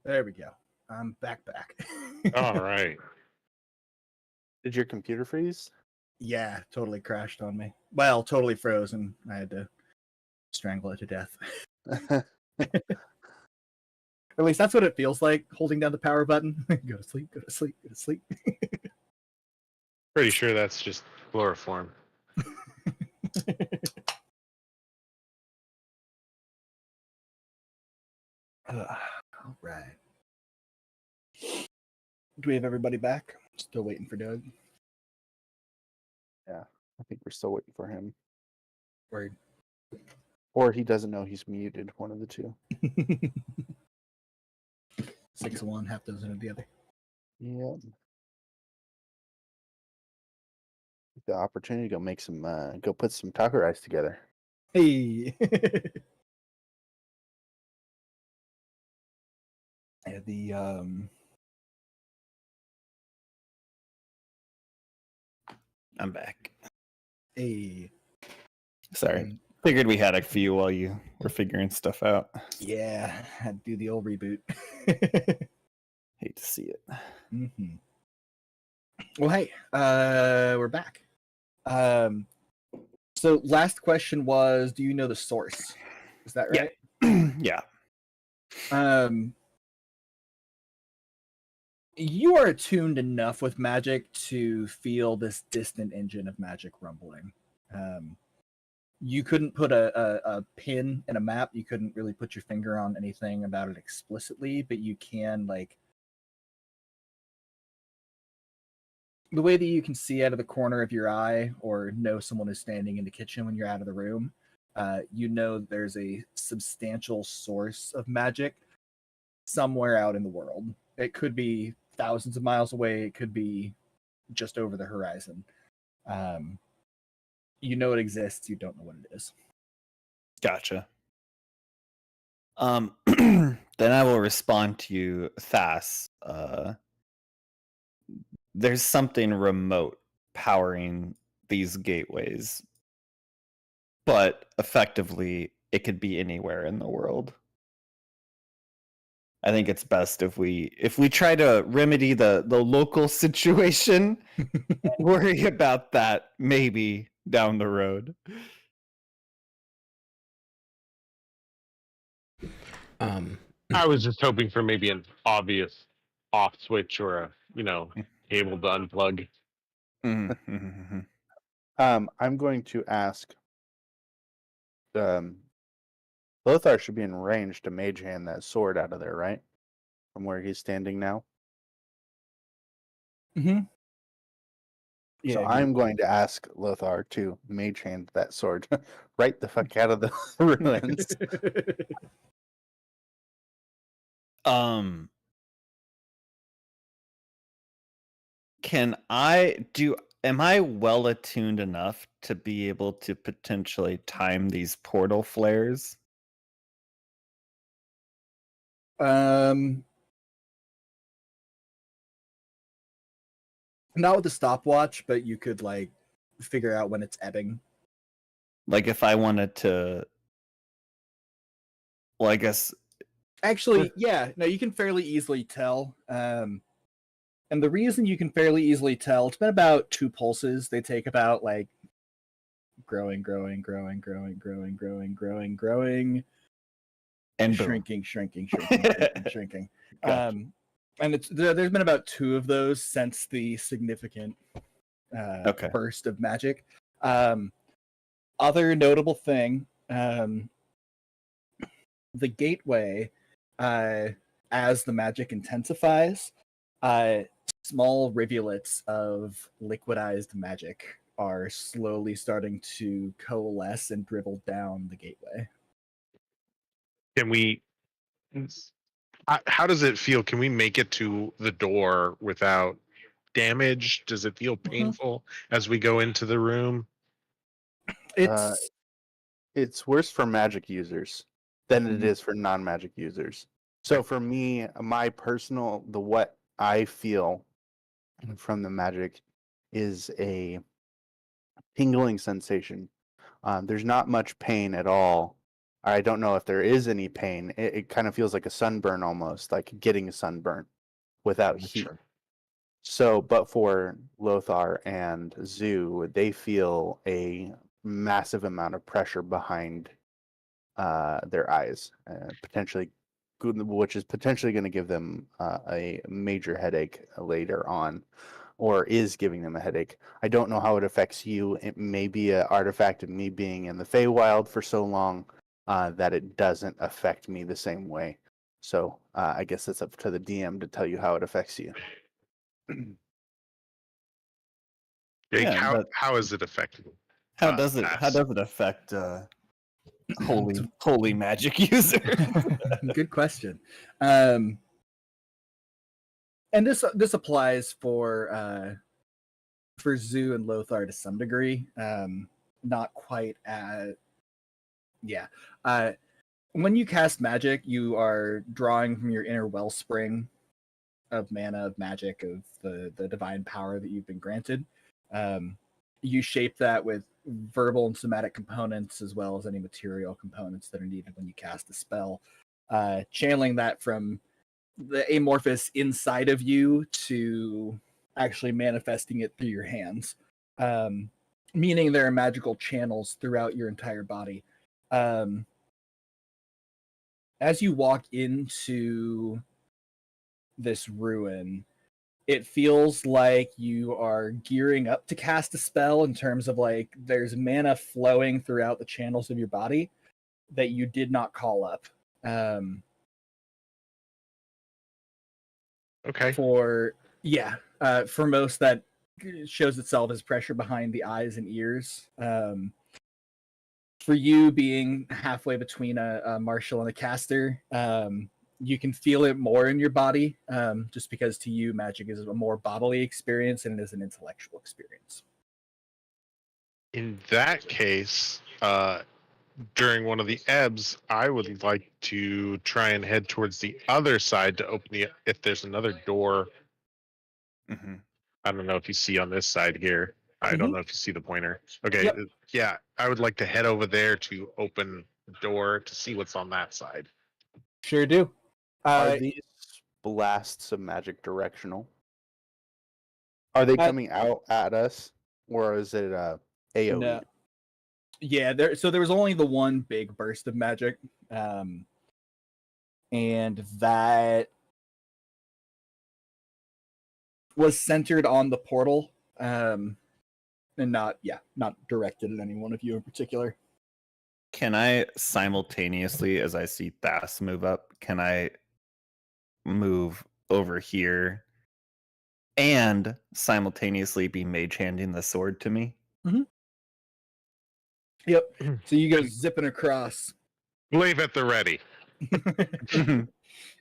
There we go. I'm back. All right. Did your computer freeze? Yeah, totally crashed on me. Well, totally frozen. I had to strangle it to death. Or at least that's what it feels like holding down the power button. Go to sleep, go to sleep, go to sleep. Pretty sure that's just chloroform. All right. Do we have everybody back? Still waiting for Doug. I think we're still waiting for him. Word. Or he doesn't know he's muted, one of the two. 6 of one, half dozen of the other. Yep. The opportunity to go make some, go put some taco rice together. Hey. Yeah, the I'm back. hey. Sorry. Figured we had a few while you were figuring stuff out. Yeah, had to do the old reboot. Hate to see it. Mm-hmm. Well, hey, we're back. So last question was, do you know the source? Is that Yeah. right? Yeah. You are attuned enough with magic to feel this distant engine of magic rumbling. You couldn't put a pin in a map. You couldn't really put your finger on anything about it explicitly, but you can, like, the way that you can see out of the corner of your eye or know someone is standing in the kitchen when you're out of the room, you know there's a substantial source of magic somewhere out in the world. It could be thousands of miles away. It could be just over the horizon. You know it exists. You don't know what it is. Gotcha. Then I will respond to you, Thas. There's something remote powering these gateways, but effectively, it could be anywhere in the world. I think it's best if we try to remedy the local situation and worry about that maybe down the road. I was just hoping for maybe an obvious off switch or a, cable to unplug. Mm-hmm. I'm going to ask. Lothar should be in range to mage hand that sword out of there, right? From where he's standing now. Mm-hmm. So I'm going to ask Lothar to mage hand that sword right the fuck out of the ruins. Am I well attuned enough to be able to potentially time these portal flares? Not with the stopwatch, but you could, like, figure out when it's ebbing. Like if I wanted to, well, I guess Actually, yeah, no, you can fairly easily tell. And the reason you can fairly easily tell, it's been about 2 pulses. They take about, like, growing, and shrinking. Gotcha. And there's been about 2 of those since the significant burst of magic. Other notable thing, the gateway, as the magic intensifies, small rivulets of liquidized magic are slowly starting to coalesce and dribble down the gateway. Can we? How does it feel? Can we make it to the door without damage? Does it feel painful as we go into the room? It's worse for magic users than it is for non-magic users. So for me, what I feel from the magic is a tingling sensation. There's not much pain at all, I don't know if there is any pain. It kind of feels like a sunburn almost, like getting a sunburn without heat. Sure. So, but for Lothar and Zoo, they feel a massive amount of pressure behind their eyes, which is potentially going to give them a major headache later on, or is giving them a headache. I don't know how it affects you. It may be an artifact of me being in the Feywild for so long that it doesn't affect me the same way. So I guess it's up to the DM to tell you how it affects you. Jake, Yeah, but how is it affecting? how does it affect holy magic user? Good question. And this applies for Zoo and Lothar to some degree. Not quite as yeah. When you cast magic, you are drawing from your inner wellspring of mana, of magic, of the divine power that you've been granted. You shape that with verbal and somatic components, as well as any material components that are needed when you cast a spell. Channeling that from the amorphous inside of you to actually manifesting it through your hands. Meaning there are magical channels throughout your entire body. As you walk into this ruin, it feels like you are gearing up to cast a spell in terms of like there's mana flowing throughout the channels of your body that you did not call up. Okay. For most, that shows itself as pressure behind the eyes and ears. For you, being halfway between a martial and a caster, you can feel it more in your body, just because to you, magic is a more bodily experience and it is an intellectual experience. In that case, during one of the ebbs, I would like to try and head towards the other side to open if there's another door. Mm-hmm. I don't know if you see on this side here. I don't know if you see the pointer. Okay. Yep. Yeah, I would like to head over there to open the door to see what's on that side. Sure do. Are these blasts of magic directional? Are they coming out at us, or is it AoE? No. Yeah, there was only the one big burst of magic, and that was centered on the portal, and not directed at any one of you in particular. Can I simultaneously, as I see Thas move up, can I move over here and simultaneously be mage handing the sword to me? Yep. So you go zipping across. Glaive at the ready.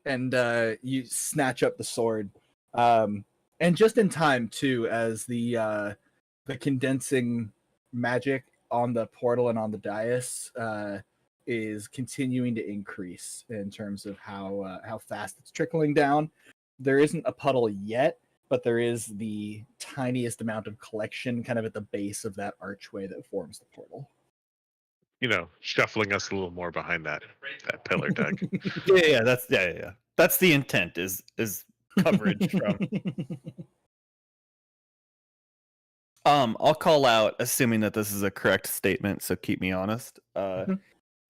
And you snatch up the sword, and just in time too, as the condensing magic on the portal and on the dais is continuing to increase in terms of how fast it's trickling down. There isn't a puddle yet, but there is the tiniest amount of collection kind of at the base of that archway that forms the portal. Shuffling us a little more behind that pillar, Doug. Yeah. That's the intent is coverage from. I'll call out, assuming that this is a correct statement, so keep me honest.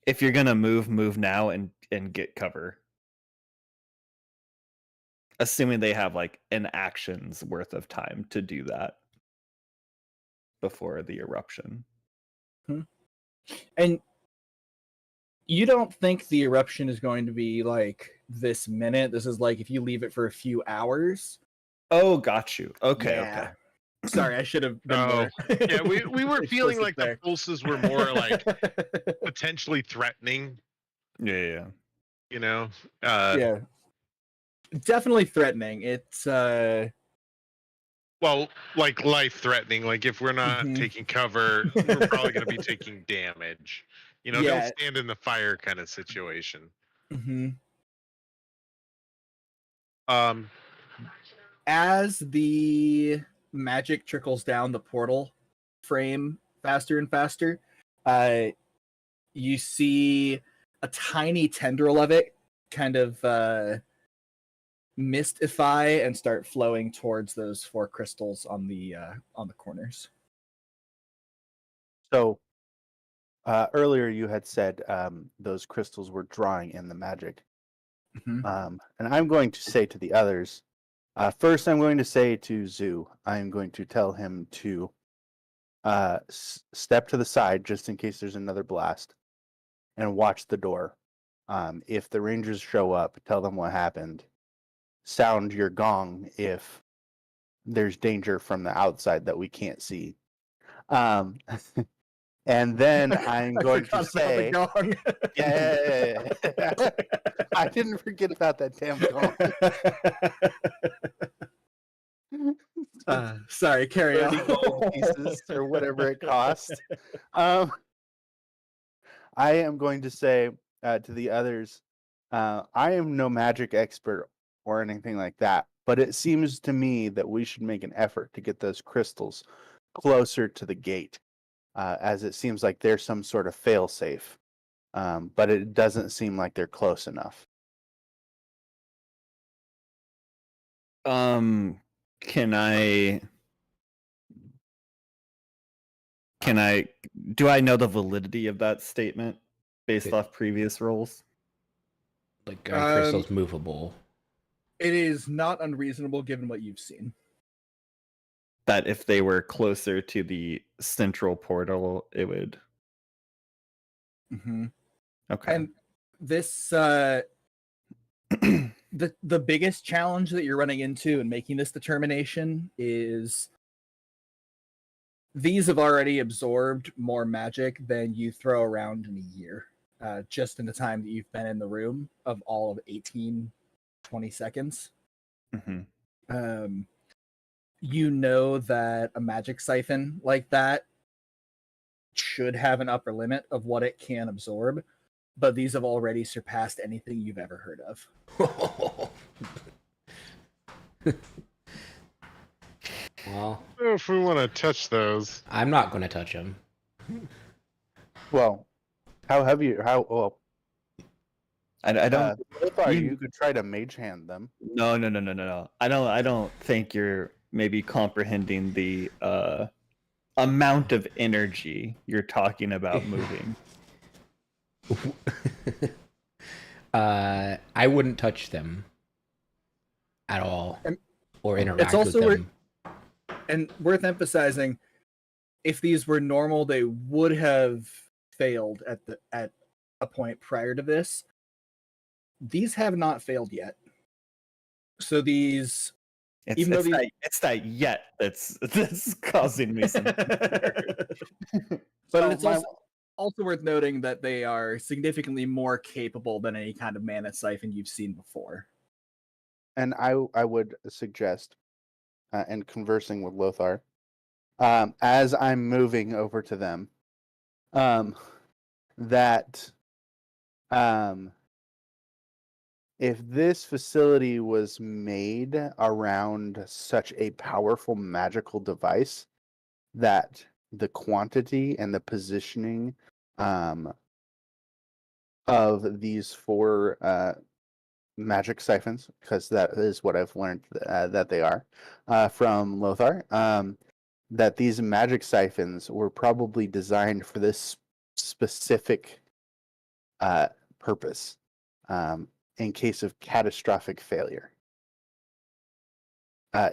If you're gonna move now and get cover. Assuming they have like an action's worth of time to do that before the eruption. And you don't think the eruption is going to be like this minute. This is like if you leave it for a few hours. Oh, got you. Okay, Yeah. okay. Sorry, I should have been more. Yeah, we were feeling like there. the pulses were more like potentially threatening. Yeah. Yeah. Definitely threatening. It's well, like life threatening. Like if we're not taking cover, we're probably going to be taking damage. Don't stand in the fire kind of situation. As the magic trickles down the portal frame faster and faster, you see a tiny tendril of it kind of mystify and start flowing towards those 4 crystals on the corners. So earlier you had said those crystals were drawing in the magic. Mhm. And I'm going to say to the others, first I'm going to say to Zoo, I'm going to tell him to step to the side just in case there's another blast and watch the door. If the Rangers show up, tell them what happened. Sound your gong if there's danger from the outside that we can't see. And then I'm I going to forgot about say, the gong. yeah. I didn't forget about that damn gong. Sorry, carry 30 on. gold pieces or whatever it cost. I am going to say to the others, I am no magic expert or anything like that, but it seems to me that we should make an effort to get those crystals closer to the gate, as it seems like there's some sort of fail-safe, but it doesn't seem like they're close enough. Can I do I know the validity of that statement based It- off previous rolls? Like crystal's movable. It is not unreasonable given what you've seen. That if they were closer to the central portal, it would. Mm-hmm. Okay. And this the biggest challenge that you're running into in making this determination is these have already absorbed more magic than you throw around in a year, just in the time that you've been in the room of all of 20 seconds. Mhm. You know that a magic siphon like that should have an upper limit of what it can absorb, but these have already surpassed anything you've ever heard of. Well, If we want to touch those, I'm not going to touch them. Well, how heavy? How well? I don't. Lothar, you- you could try to mage hand them. No. I don't think you're maybe comprehending the amount of energy you're talking about moving. I wouldn't touch them at all And or interact also with them. And worth emphasizing, if these were normal, they would have failed at a point prior to this. These have not failed yet. So these, It's, even though it's, these, that, it's that yet that's causing me some. but So it's also worth noting that they are significantly more capable than any kind of mana siphon you've seen before. And I would suggest, and conversing with Lothar, as I'm moving over to them, that if this facility was made around such a powerful magical device, that the quantity and the positioning of these 4 magic siphons, because that is what I've learned that they are from Lothar, that these magic siphons were probably designed for this specific purpose in case of catastrophic failure,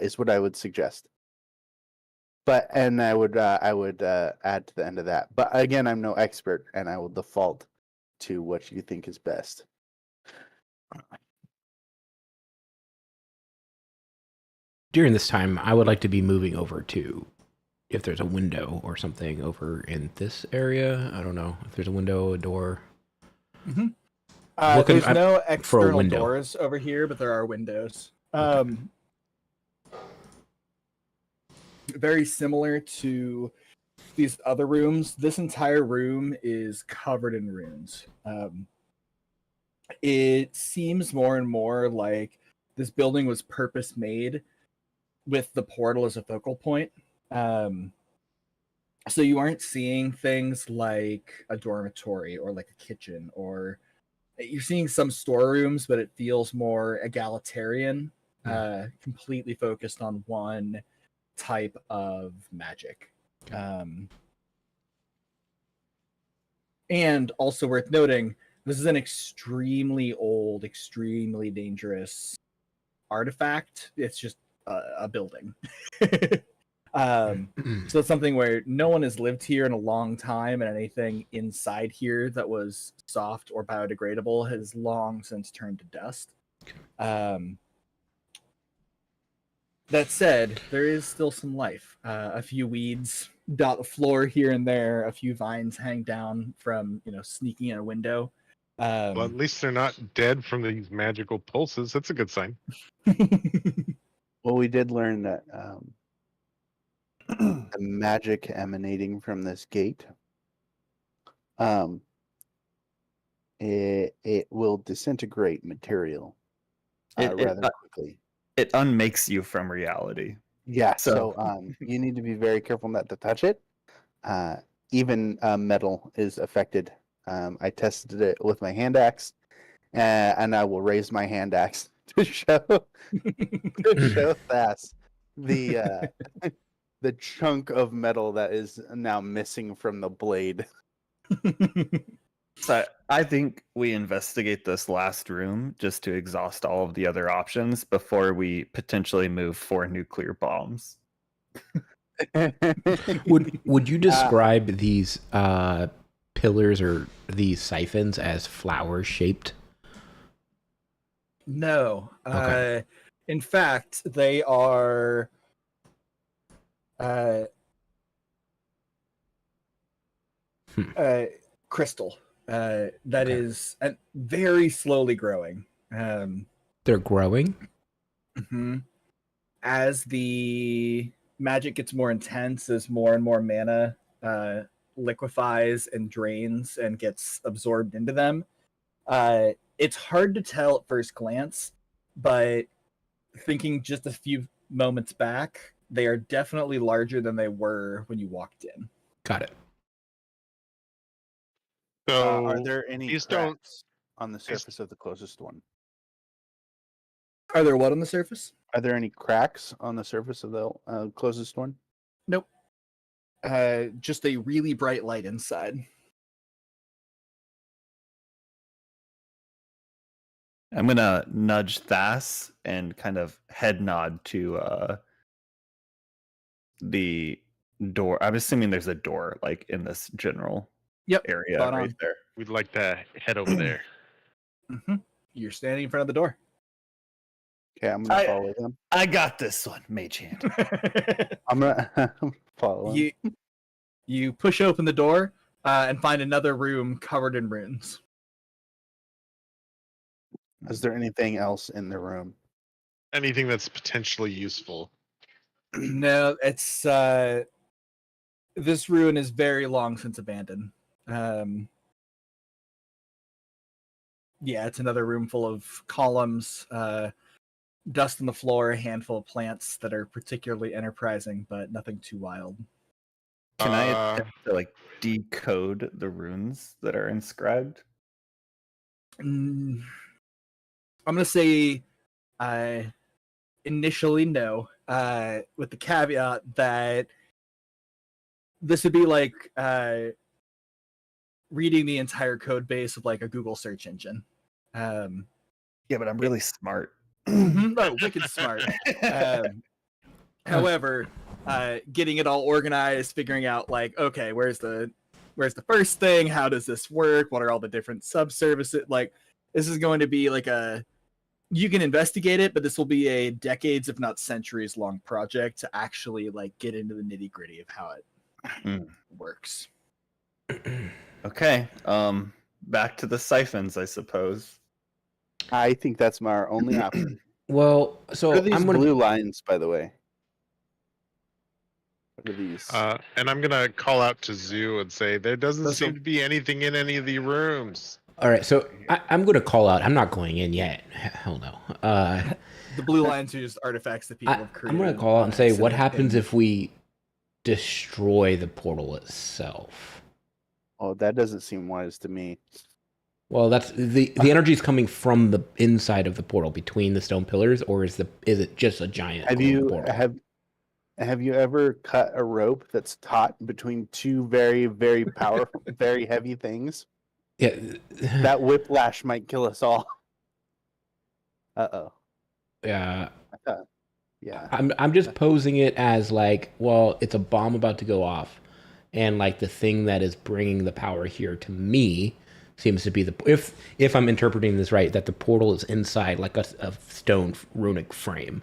is what I would suggest. But and I would add to the end of that. But again, I'm no expert, and I will default to what you think is best. During this time, I would like to be moving over to if there's a window or something over in this area. I don't know if there's a window, a door. There's no for a external window. doors over here, but there are windows. Very similar to these other rooms, this entire room is covered in runes. It seems more and more like this building was purpose made with the portal as a focal point. So you aren't seeing things like a dormitory or like a kitchen or You're seeing some storerooms, but it feels more egalitarian, completely focused on one type of magic. And also worth noting, this is an extremely old, extremely dangerous artifact. It's just a building. So it's something where no one has lived here in a long time, and anything inside here that was soft or biodegradable has long since turned to dust. That said, there is still some life. A few weeds dot the floor here and there. A few vines hang down from sneaking in a window. Well, at least they're not dead from these magical pulses. That's a good sign. Well, we did learn that the magic emanating from this gate, it will disintegrate material rather quickly. It unmakes you from reality. Yeah, so you need to be very careful not to touch it. Even metal is affected. I tested it with my hand axe, and I will raise my hand axe to show Thas the the chunk of metal that is now missing from the blade. So I think we investigate this last room just to exhaust all of the other options before we potentially move 4 nuclear bombs. Would you describe these pillars or these siphons as flower shaped? No. Okay. In fact, they are crystal. That is very slowly growing. They're growing? Mm-hmm. As the magic gets more intense, as more and more mana liquefies and drains and gets absorbed into them, it's hard to tell at first glance, but thinking just a few moments back, they are definitely larger than they were when you walked in. Got it. So are there any these cracks on the surface of the closest one? Are there what on the surface? Are there any cracks on the surface of the closest one? Nope. Just a really bright light inside. I'm gonna nudge Thas and kind of head nod to the door. I'm assuming there's a door like in this general area spot right on. there. we'd like to head over there. Mm-hmm. You're standing in front of the door. Okay, I'm gonna follow them. I got this one, Mage Hand. I'm gonna follow them. You push open the door and find another room covered in runes. Is there anything else in the room? Anything that's potentially useful. No, it's this ruin is very long since abandoned. Yeah, it's another room full of columns, dust on the floor, a handful of plants that are particularly enterprising, but nothing too wild. Can I attempt to like decode the runes that are inscribed? I'm gonna say initially no, with the caveat that this would be like reading the entire code base of like a Google search engine. Yeah, but I'm really smart. Oh, wicked smart. However, getting it all organized, figuring out like, okay, where's the first thing? How does this work? What are all the different subservices? Like, this is going to be like you can investigate it, but this will be a decades, if not centuries long project to actually like get into the nitty gritty of how it works. Okay. Back to the siphons, I suppose. I think that's our only option. Well, so What are these I'm gonna blue lines, by the way? What are these? And I'm gonna call out to Zoo and say there doesn't So- seem to be anything in any of the rooms. All right, so I'm going to call out. I'm not going in yet. Hell no. The blue lines are just artifacts that people have created. I'm going to call out and say, what accident happens in- if we destroy the portal itself? Oh, that doesn't seem wise to me. Well, that's the energy is coming from the inside of the portal between the stone pillars, or is it just a giant Have glowing you portal? have you ever cut a rope that's taut between two very, very powerful, very heavy things? Yeah, That whiplash might kill us all. Uh-oh. yeah. Yeah. I'm just posing it as like, well, it's a bomb about to go off, and like the thing that is bringing the power here to me seems to be if I'm interpreting this right, that the portal is inside like a stone runic frame.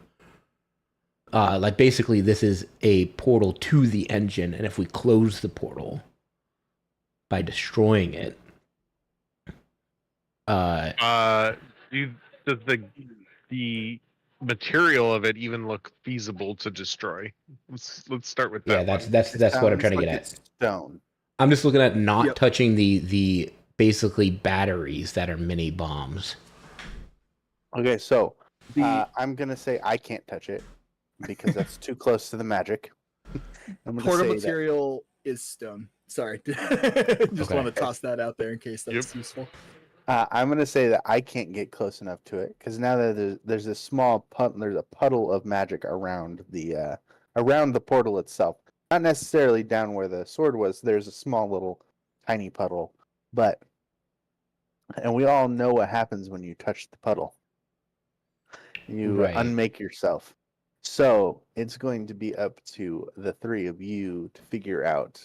Like basically this is a portal to the engine, and if we close the portal by destroying it, Does the material of it even look feasible to destroy? Let's start with yeah, that that's one. that's what I'm trying to Sounds get like at. it's stone. I'm just looking at not Yep. touching the basically batteries that are mini bombs. Okay, so The I'm gonna say I can't touch it because that's too close to the magic. I'm gonna portal say material is stone. Sorry. Just Okay. want to toss that out there in case that's Yep. useful. I'm gonna say that I can't get close enough to it because now that there's this small there's a puddle of magic around the portal itself. Not necessarily down where the sword was. There's a small little tiny puddle, and we all know what happens when you touch the puddle. You Right. unmake yourself. So it's going to be up to the three of you to figure out.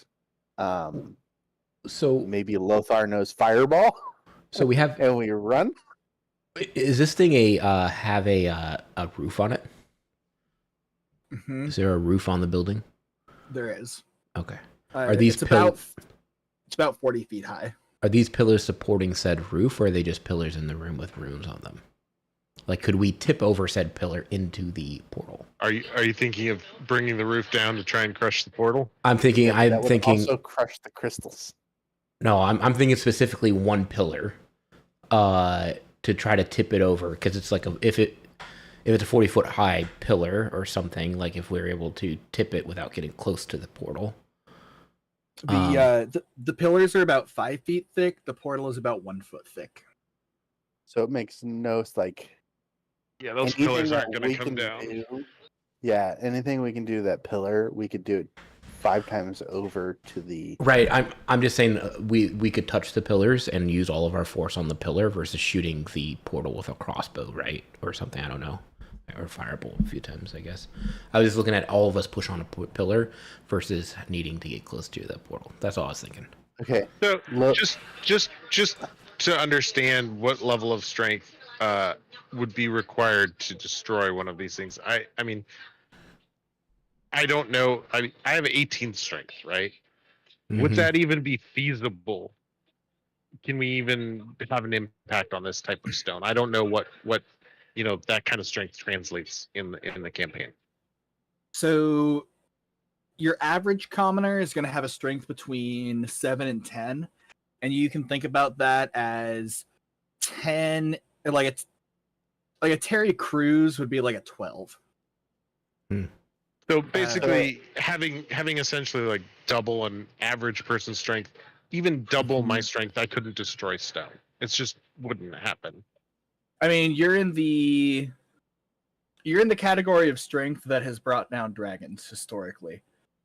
So Maybe Lothar knows fireball, we have. and we run. Is this thing have a roof on it? Mhm. Is there a roof on the building? There is. Okay. Are these it's about 40 feet high. Are these pillars supporting said roof, or are they just pillars in the room with runes on them? Like, could we tip over said pillar into the portal? Are you thinking of bringing the roof down to try and crush the portal? I'm thinking. Yeah, I'm that would thinking. also crush the crystals. No, I'm thinking specifically one pillar, to try to tip it over, because it's like if it's a 40-foot high pillar or something, like if we're able to tip it without getting close to the portal. The pillars are about 5 feet thick. The portal is about 1 foot thick. So it makes no like. Yeah, those anything pillars that aren't going we to come can down. do- yeah, anything we can do that pillar, we could do it 5 times over to the. Right. I'm just saying we could touch the pillars and use all of our force on the pillar versus shooting the portal with a crossbow, right, or something. I don't know, or firebolt a few times. I guess I was just looking at all of us push on a pillar versus needing to get close to the portal. That's all I was thinking. Okay, So look. just to understand what level of strength would be required to destroy one of these things. I mean, I don't know. I have 18 strength, right? Would Mhm. that even be feasible? Can we even have an impact on this type of stone? I don't know what that kind of strength translates in the campaign. So your average commoner is going to have a strength between 7 and 10, and you can think about that as 10, like a Terry Crews would be like a 12. So basically, having essentially like double an average person's strength, even double my strength, I couldn't destroy stone. It's just wouldn't happen. I mean, you're in the category of strength that has brought down dragons historically.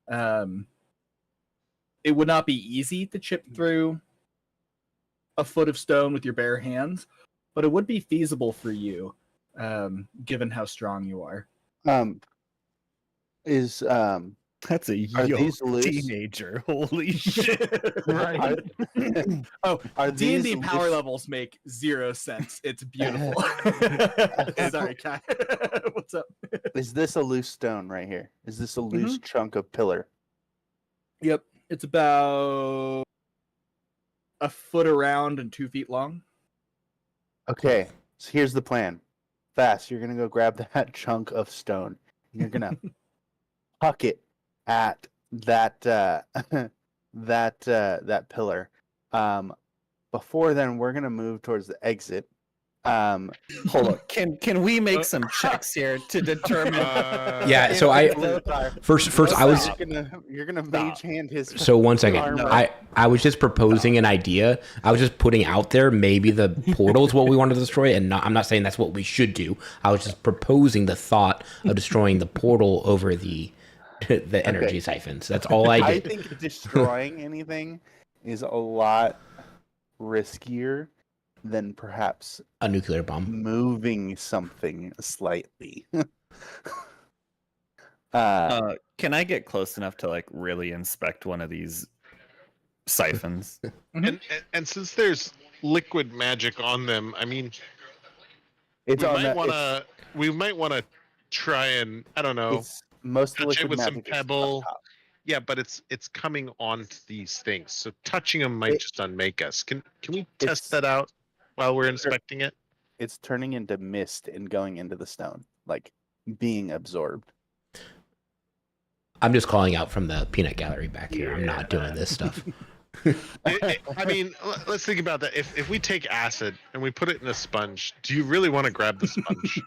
It would not be easy to chip through a foot of stone with your bare hands, but it would be feasible for you, given how strong you are. Is That's a Are young these loose? teenager. Holy shit. Right. Oh, are D&D these power loose- levels make 0 sense. It's beautiful. Sorry, Kai. What's up? Is this a loose stone right here? Is this a loose Mm-hmm. chunk of pillar? Yep. It's about a foot around and 2 feet long. Okay, so here's the plan. Fast, you're gonna go grab that chunk of stone. And you're gonna huck it at that that pillar. Before then, we're gonna move towards the exit. Hold on. Can we make some checks here to determine? Yeah, so I first I was you're gonna Stop. mage hand his. so one second. armor. I was just proposing an idea. I was just putting out there maybe the portal is what we want to destroy, and I'm not saying that's what we should do. I was just proposing the thought of destroying the portal over the energy siphons. That's all I I did. think destroying anything is a lot riskier than perhaps A nuclear bomb. moving something slightly. Can I get close enough to like really inspect one of these siphons? And since there's liquid magic on them, I mean, it's we on might that. want to try and I don't know, It's most touch it liquid with some magic is up pebble. top. Yeah, but it's coming onto these things, so touching them might just unmake us. Can we test that out while we're inspecting it? It's turning into mist and going into the stone, like being absorbed. I'm just calling out from the peanut gallery back here. I'm not doing this stuff. I mean, let's think about that. If we take acid and we put it in a sponge, do you really want to grab the sponge?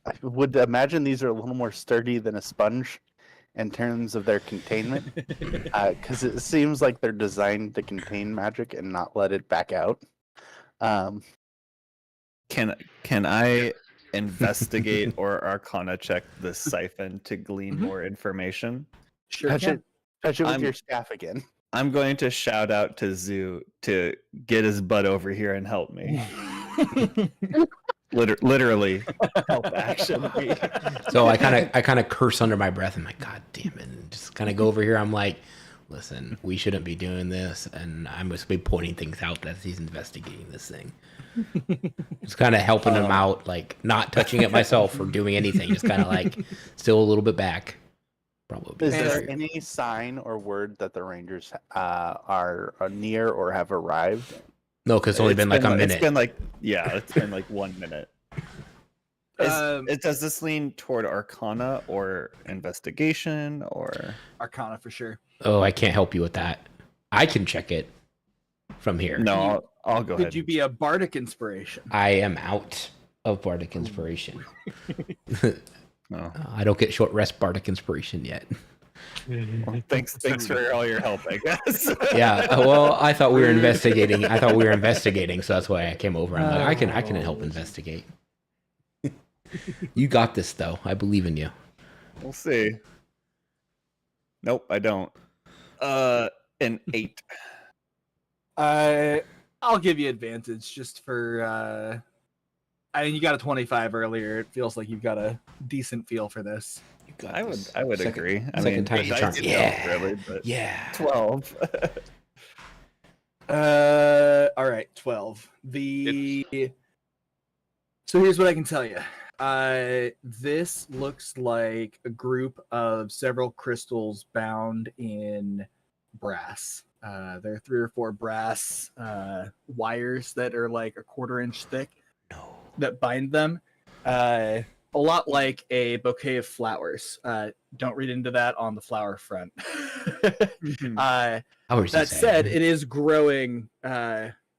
I would imagine these are a little more sturdy than a sponge in terms of their containment, because it seems like they're designed to contain magic and not let it back out. Can I investigate or arcana check the siphon to glean more information? Sure. touch it with I'm- your staff again. I'm going to shout out to Zoo to get his butt over here and help me. Literally, help action me. So I kind of curse under my breath. I'm like, God damn it! And just kind of go over here. I'm like, listen, we shouldn't be doing this, and I must be pointing things out as he's investigating this thing. Just kind of helping him out, like not touching it myself or doing anything. Just kind of like still a little bit back. Probably. Is there any sign or word that the Rangers are near or have arrived? No, because it's only been like a minute. It's been like it's been like 1 minute. Does this lean toward Arcana or investigation or Arcana for sure. Oh, I can't help you with that. I can check it from here. no? I'll go ahead. Could you be a bardic inspiration? I am out of bardic inspiration. No. I don't get short rest bardic inspiration yet. Well, thanks for all your help, I guess. Yeah, well, I thought we were investigating. So that's why I came over. I'm like, I can help investigate. You got this, though. I believe in you. We'll see. Nope, I don't. An 8. I'll give you advantage just for. I mean, you got a 25 earlier. It feels like you've got a decent feel for this. You got I this. would Second- agree. I second mean, time the you dice charm. don't Yeah. really, but Yeah. 12. All right, 12. So here's what I can tell you. This looks like a group of several crystals bound in brass. There are 3 or 4 brass wires that are like a 1/4 inch thick No. that bind them. A lot like a bouquet of flowers. Don't read into that on the flower front. I was That just saying. said, it is growing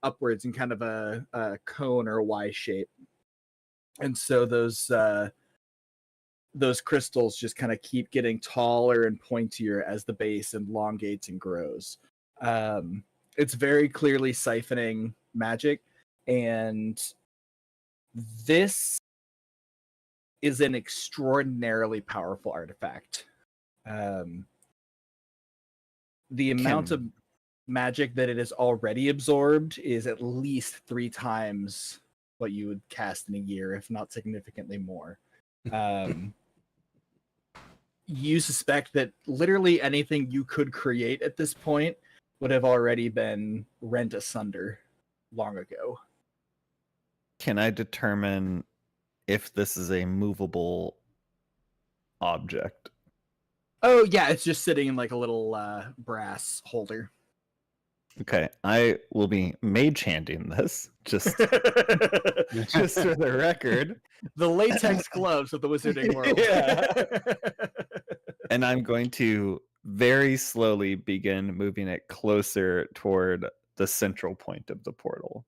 upwards in kind of a cone or a Y shape, and so those crystals just kind of keep getting taller and pointier as the base elongates and grows. It's very clearly siphoning magic, and this is an extraordinarily powerful artifact. The amount of magic that it has already absorbed is at least 3 times what you would cast in a year, if not significantly more. You suspect that literally anything you could create at this point would have already been rent asunder long ago. Can I determine if this is a movable object? Oh yeah, it's just sitting in like a little brass holder. Okay, I will be mage handing this just for the record, The latex gloves of the wizarding world. Yeah. and I'm going to very slowly begin moving it closer toward the central point of the portal,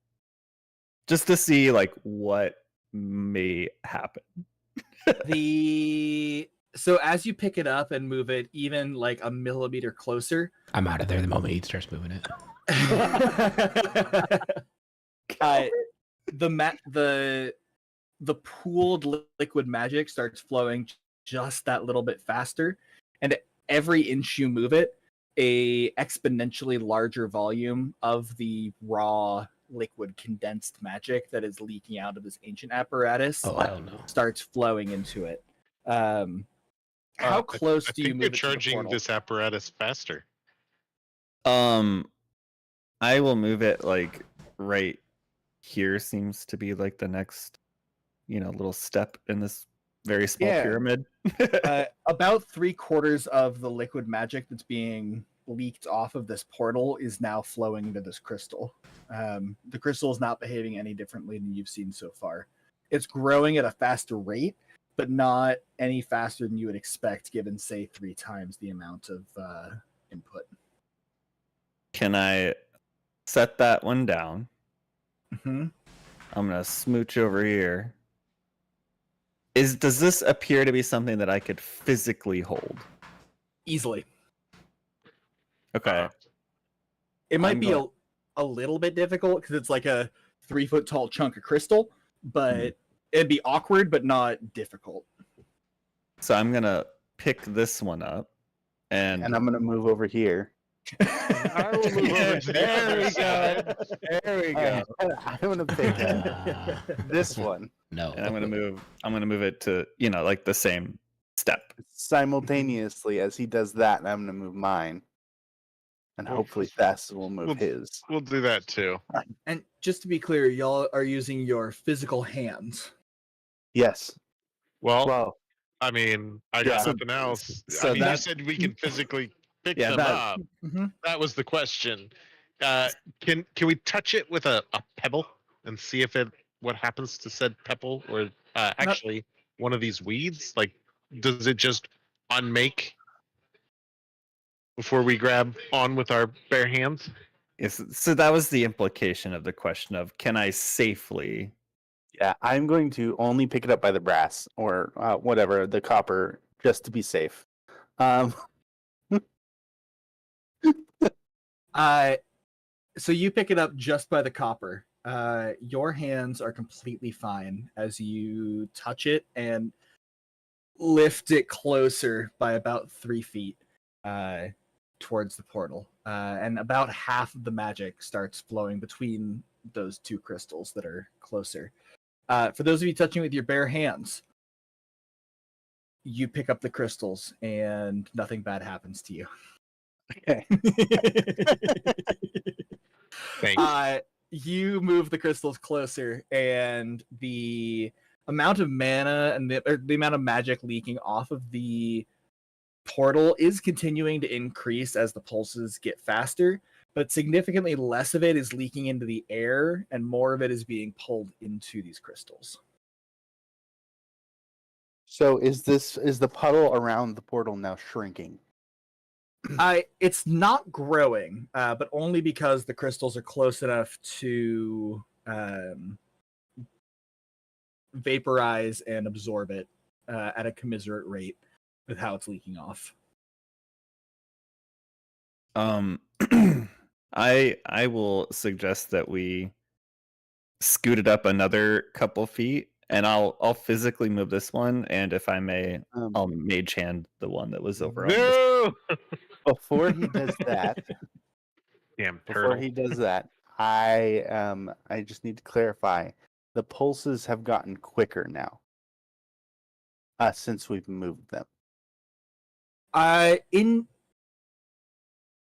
just to see like what may happen. So as you pick it up and move it even like a millimeter closer, I'm out of there the moment he starts moving it. The pooled liquid magic starts flowing just that little bit faster, and every inch you move it, a exponentially larger volume of the raw liquid condensed magic that is leaking out of this ancient apparatus Oh, hell no. starts flowing into it. How close I do you think move you're it to the charging portal? this apparatus faster. I will move it like right here. Seems to be like the next, little step in this very small Yeah. pyramid. About 3/4 of the liquid magic that's being leaked off of this portal is now flowing into this crystal. The crystal is not behaving any differently than you've seen so far. It's growing at a faster rate, but not any faster than you would expect, given, say, 3 times the amount of input. Can I set that one down? Mm-hmm. I'm gonna smooch over here. Does this appear to be something that I could physically hold? Easily. Okay. It might I'm be going- a little bit difficult because it's like a 3-foot tall chunk of crystal, but it'd be awkward, but not difficult. So I'm gonna pick this one up, and I'm gonna move over here. I will move over to the There other we go. side. there we go. I'm gonna pick this one No. And I'm gonna move it to like the same step. simultaneously as he does that, and I'm gonna move mine, and Well, hopefully Thess will move well, his. We'll do that too. And just to be clear, y'all are using your physical hands. Yes. Well, Well, I mean, I yeah. got nothing else. So I mean, you that- said we can physically pick Yeah, them that- up. Mhm. That was the question. Can we touch it with a pebble and see if what happens to said pebble, or actually one of these weeds? Like, does it just unmake before we grab on with our bare hands? Yes, so that was the implication of the question of can I safely? yeah, I'm going to only pick it up by the brass or whatever, the copper, just to be safe. So you pick it up just by the copper. Your hands are completely fine as you touch it and lift it closer by about 3 feet towards the portal. And about half of the magic starts flowing between those 2 crystals that are closer. For those of you touching with your bare hands, you pick up the crystals and nothing bad happens to you. Okay. Thanks. You move the crystals closer, and the amount of mana and the amount of magic leaking off of the portal is continuing to increase as the pulses get faster, but significantly less of it is leaking into the air, and more of it is being pulled into these crystals. So is the puddle around the portal now shrinking? It's not growing, but only because the crystals are close enough to vaporize and absorb it at a commiserate rate with how it's leaking off. I will suggest that we scoot it up another couple feet, and I'll physically move this one, and if I may, I'll mage hand the one that was over on this. No. Before he does that, Damn before turtle. he does that, I just need to clarify. The pulses have gotten quicker now. Since we've moved them. In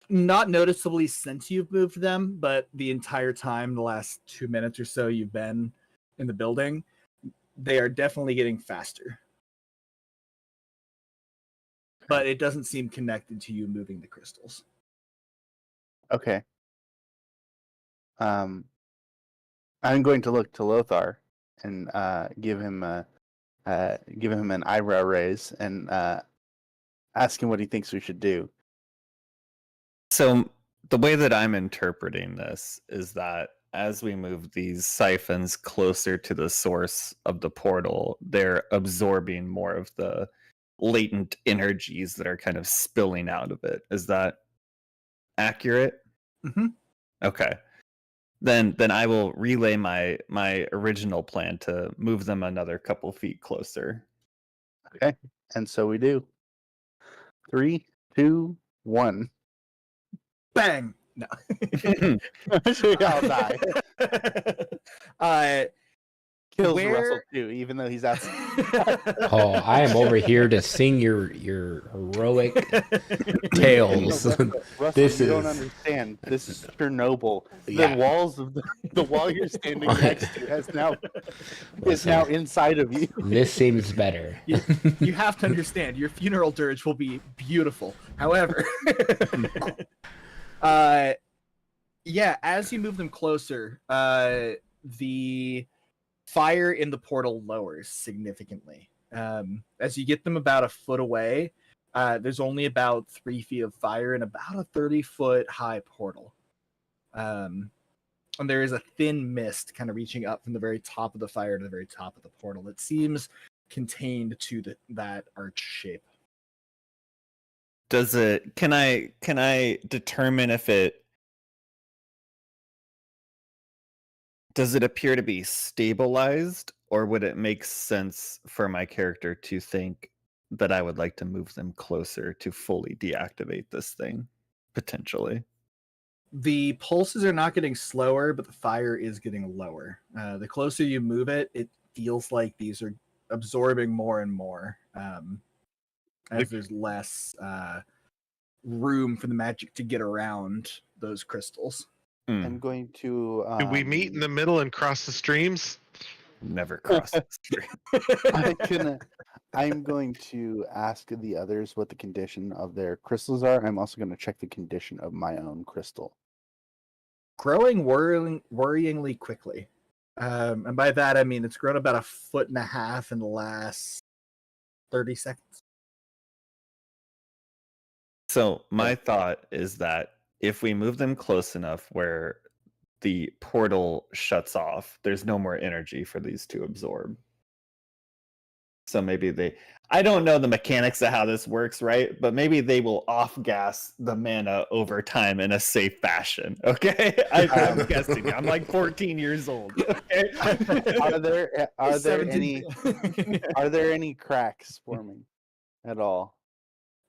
not noticeably since you've moved them, but the entire time, the last 2 minutes or so you've been in the building, they are definitely getting faster. But it doesn't seem connected to you moving the crystals. Okay. I'm going to look to Lothar and give him an eyebrow raise and ask him what he thinks we should do. So the way that I'm interpreting this is that as we move these siphons closer to the source of the portal, they're absorbing more of the latent energies that are kind of spilling out of it. Is that accurate? Mhm. Okay. Then I will relay my original plan to move them another couple feet closer. Okay. And so we do. 3, 2, 1. Bang! No. I'll die. uh, Kills Where- Russell too, even though he's out. Oh, I am over here to sing your heroic tales. Russell, This you don't is- understand. This is Chernobyl. Yeah. The walls of the wall you're standing next to is now Listen. inside of you. This seems better. You have to understand, your funeral dirge will be beautiful. However, yeah, as you move them closer, the fire in the portal lowers significantly. As you get them about a foot away, there's only about 3 feet of fire in about a 30-foot high portal. And there is a thin mist kind of reaching up from the very top of the fire to the very top of the portal. It seems contained to that arch shape. Does it? Can I determine if it? Does it appear to be stabilized, or would it make sense for my character to think that I would like to move them closer to fully deactivate this thing, potentially? The pulses are not getting slower, but the fire is getting lower. The closer you move it, it feels like these are absorbing more and more as there's less room for the magic to get around those crystals. I'm going to. Do we meet in the middle and cross the streams? Never cross the street. I'm going to ask the others what the condition of their crystals are. I'm also going to check the condition of my own crystal. Growing worryingly quickly. And by that, I mean it's grown about 1.5 feet in the last 30 seconds. So my thought is that if we move them close enough where the portal shuts off, there's no more energy for these to absorb. So maybe I don't know the mechanics of how this works, right? But maybe they will off-gas the mana over time in a safe fashion, okay? I'm guessing. I'm like 14 years old, okay? Are there 17 any cracks forming at all?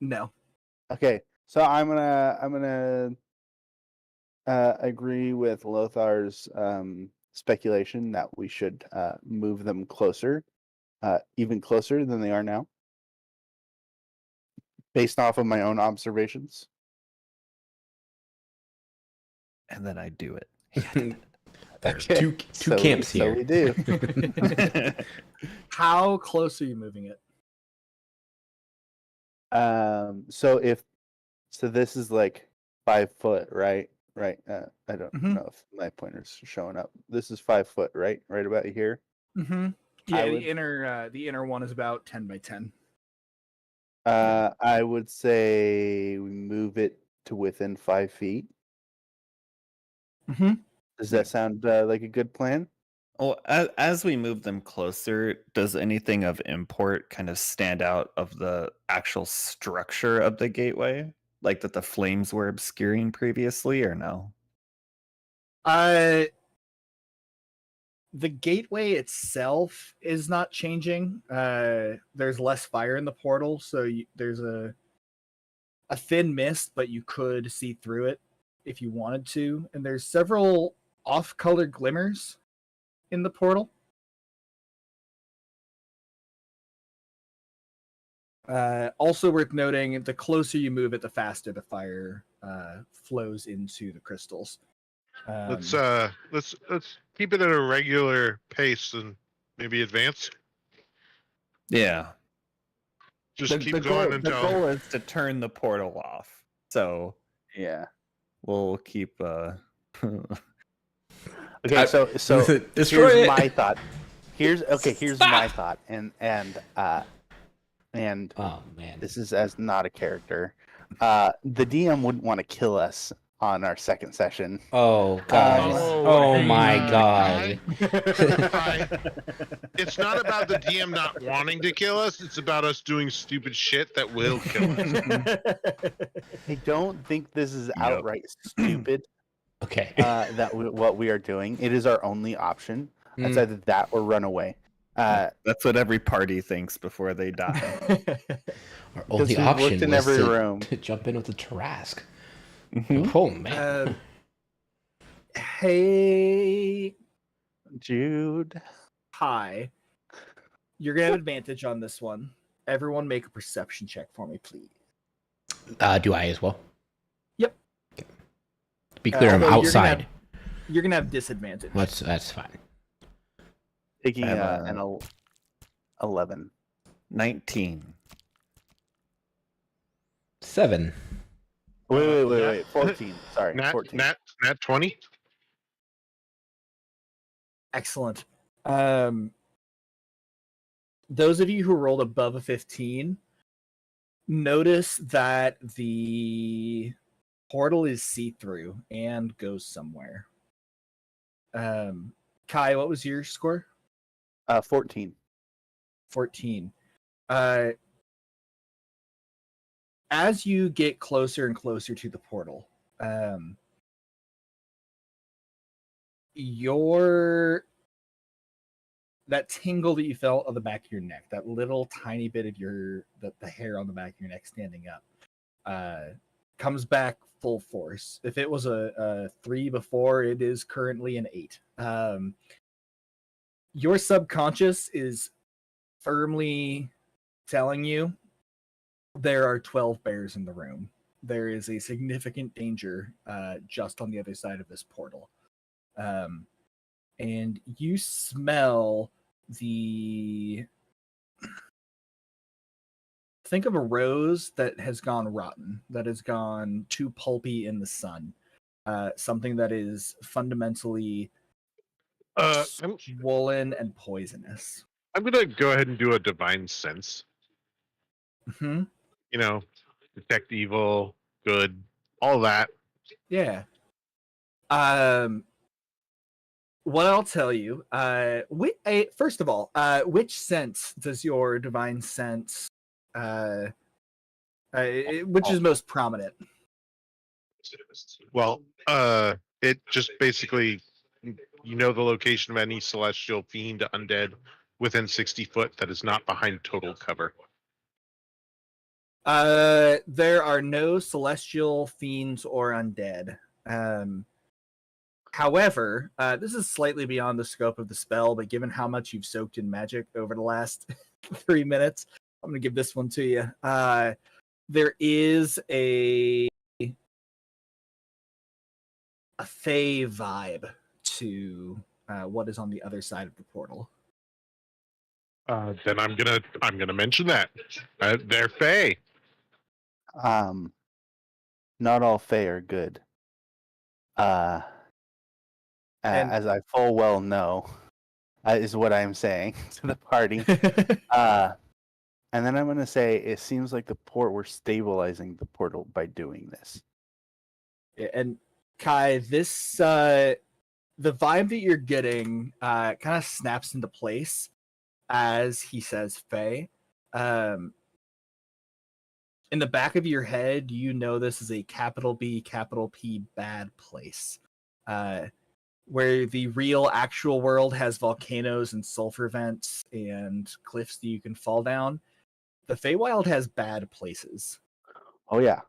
No. Okay, so I'm gonna agree with Lothar's speculation that we should move them closer, even closer than they are now, based off of my own observations. And then I do it. There's Okay, two camps so here. we do. How close are you moving it? So this is like 5 foot, right? Right. I don't Mhm. know if my pointer's showing up. This is 5 foot, right? Right about here. Mm-hmm. Yeah, I would- the inner one is about 10 by 10. I would say we move it to within 5 feet. Mm-hmm. Does that sound like a good plan? Well, as we move them closer, does anything of import kind of stand out of the actual structure of the gateway? Like that the flames were obscuring previously, or no? The gateway itself is not changing. There's less fire in the portal, so there's a thin mist, but you could see through it if you wanted to. And there's several off-color glimmers in the portal. Also worth noting, the closer you move it, the faster the fire flows into the crystals. Let's keep it at a regular pace and maybe advance. Yeah. Just keep going until the goal is to turn the portal off. So Yeah. we'll keep Okay, so Destroy here's it. my thought. Here's my thought, and Oh man. this is as not a character. The DM wouldn't want to kill us on our second session. Oh god. Oh my god. It's not about the DM not wanting to kill us. It's about us doing stupid shit that will kill us. I don't think this is outright stupid. Okay. What we are doing. It is our only option. It's Mm. either that or run away. That's what every party thinks before they die. Our only we've option looked in was every to, room. to jump in with the Tarask. Mhm. Oh man. Hey, Jude. hi. You're gonna have advantage on this one. Everyone, make a perception check for me, please. Do I as well? Yep. To be clear, I'm although you're gonna outside. You're gonna have disadvantage. That's fine. Taking I have an 11. 19. 7. Wait. 14. Sorry, Nat 14. 20. Excellent. Those of you who rolled above a 15, notice that the portal is see-through and goes somewhere. Kai, what was your score? 14. 14. As you get closer and closer to the portal, that tingle that you felt on the back of your neck, that little tiny bit of the hair on the back of your neck standing up, comes back full force. If it was a 3 before, it is currently an 8. Your subconscious is firmly telling you there are 12 bears in the room. There is a significant danger just on the other side of this portal. And you smell think of a rose that has gone rotten, that has gone too pulpy in the sun. Something that is fundamentally swollen and poisonous. I'm gonna go ahead and do a divine sense. Mm-hmm. You know, detect evil, good, all that. Yeah. What I'll tell you, first of all, which sense does your divine sense, which is most prominent? Well, it just basically, you know, the location of any celestial fiend, undead within 60 foot that is not behind total cover. There are no celestial fiends or undead. However, this is slightly beyond the scope of the spell, but given how much you've soaked in magic over the last 3 minutes, I'm going to give this one to you. There is a Fey vibe to what is on the other side of the portal. Then I'm gonna mention that they're Fey. Not all Fae are good. As I full well know, is what I'm saying to the party. And then I'm going to say it seems like we're stabilizing the portal by doing this. And Kai, this the vibe that you're getting kind of snaps into place as he says Faye. In the back of your head, you know this is a capital B, capital P bad place. Where the real actual world has volcanoes and sulfur vents and cliffs that you can fall down. The Feywild has bad places. Oh yeah.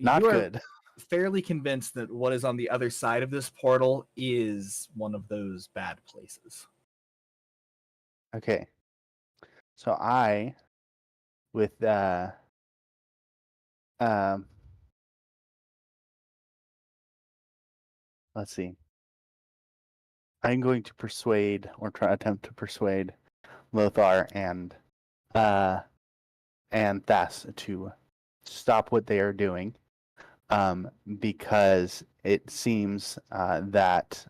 Not you good. Are fairly convinced that what is on the other side of this portal is one of those bad places. Okay. So I, with let's see. I'm going to attempt to persuade Lothar and Thas to stop what they are doing, because it seems that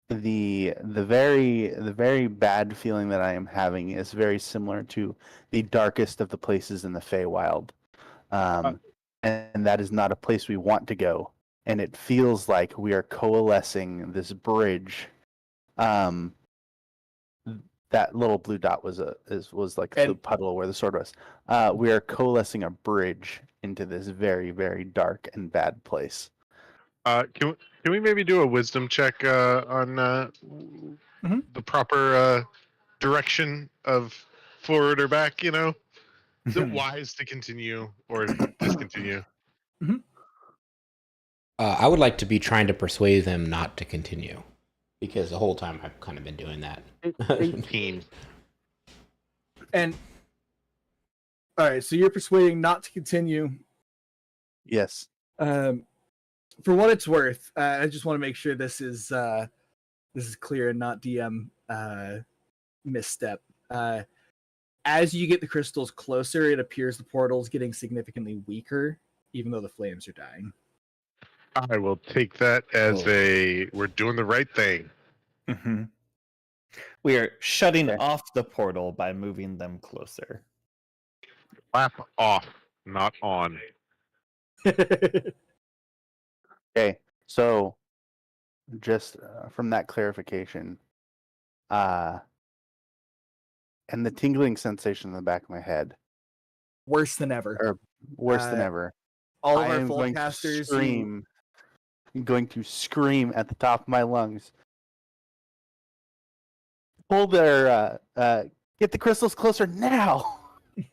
the very bad feeling that I am having is very similar to the darkest of the places in the Feywild, and and that is not a place we want to go. And it feels like we are coalescing this bridge. That little blue dot was like the puddle where the sword was. We are coalescing a bridge into this very, very dark and bad place. Can we maybe do a wisdom check on the proper direction of forward or back? You know, is it wise to continue or discontinue? I would like to be trying to persuade them not to continue, because the whole time I've kind of been doing that. 18. And all right, so you're persuading not to continue. Yes. For what it's worth, I just want to make sure this is clear and not DM misstep. As you get the crystals closer, it appears the portal's getting significantly weaker, even though the flames are dying. I will take that as we're doing the right thing. Mm-hmm. We are shutting off the portal by moving them closer. Clap off, not on. Okay, so just from that clarification, and the tingling sensation in the back of my head, Worse than ever. or worse than ever. All of I our am full going to casters. scream. I'm going to scream at the top of my lungs. Pull their get the crystals closer now. He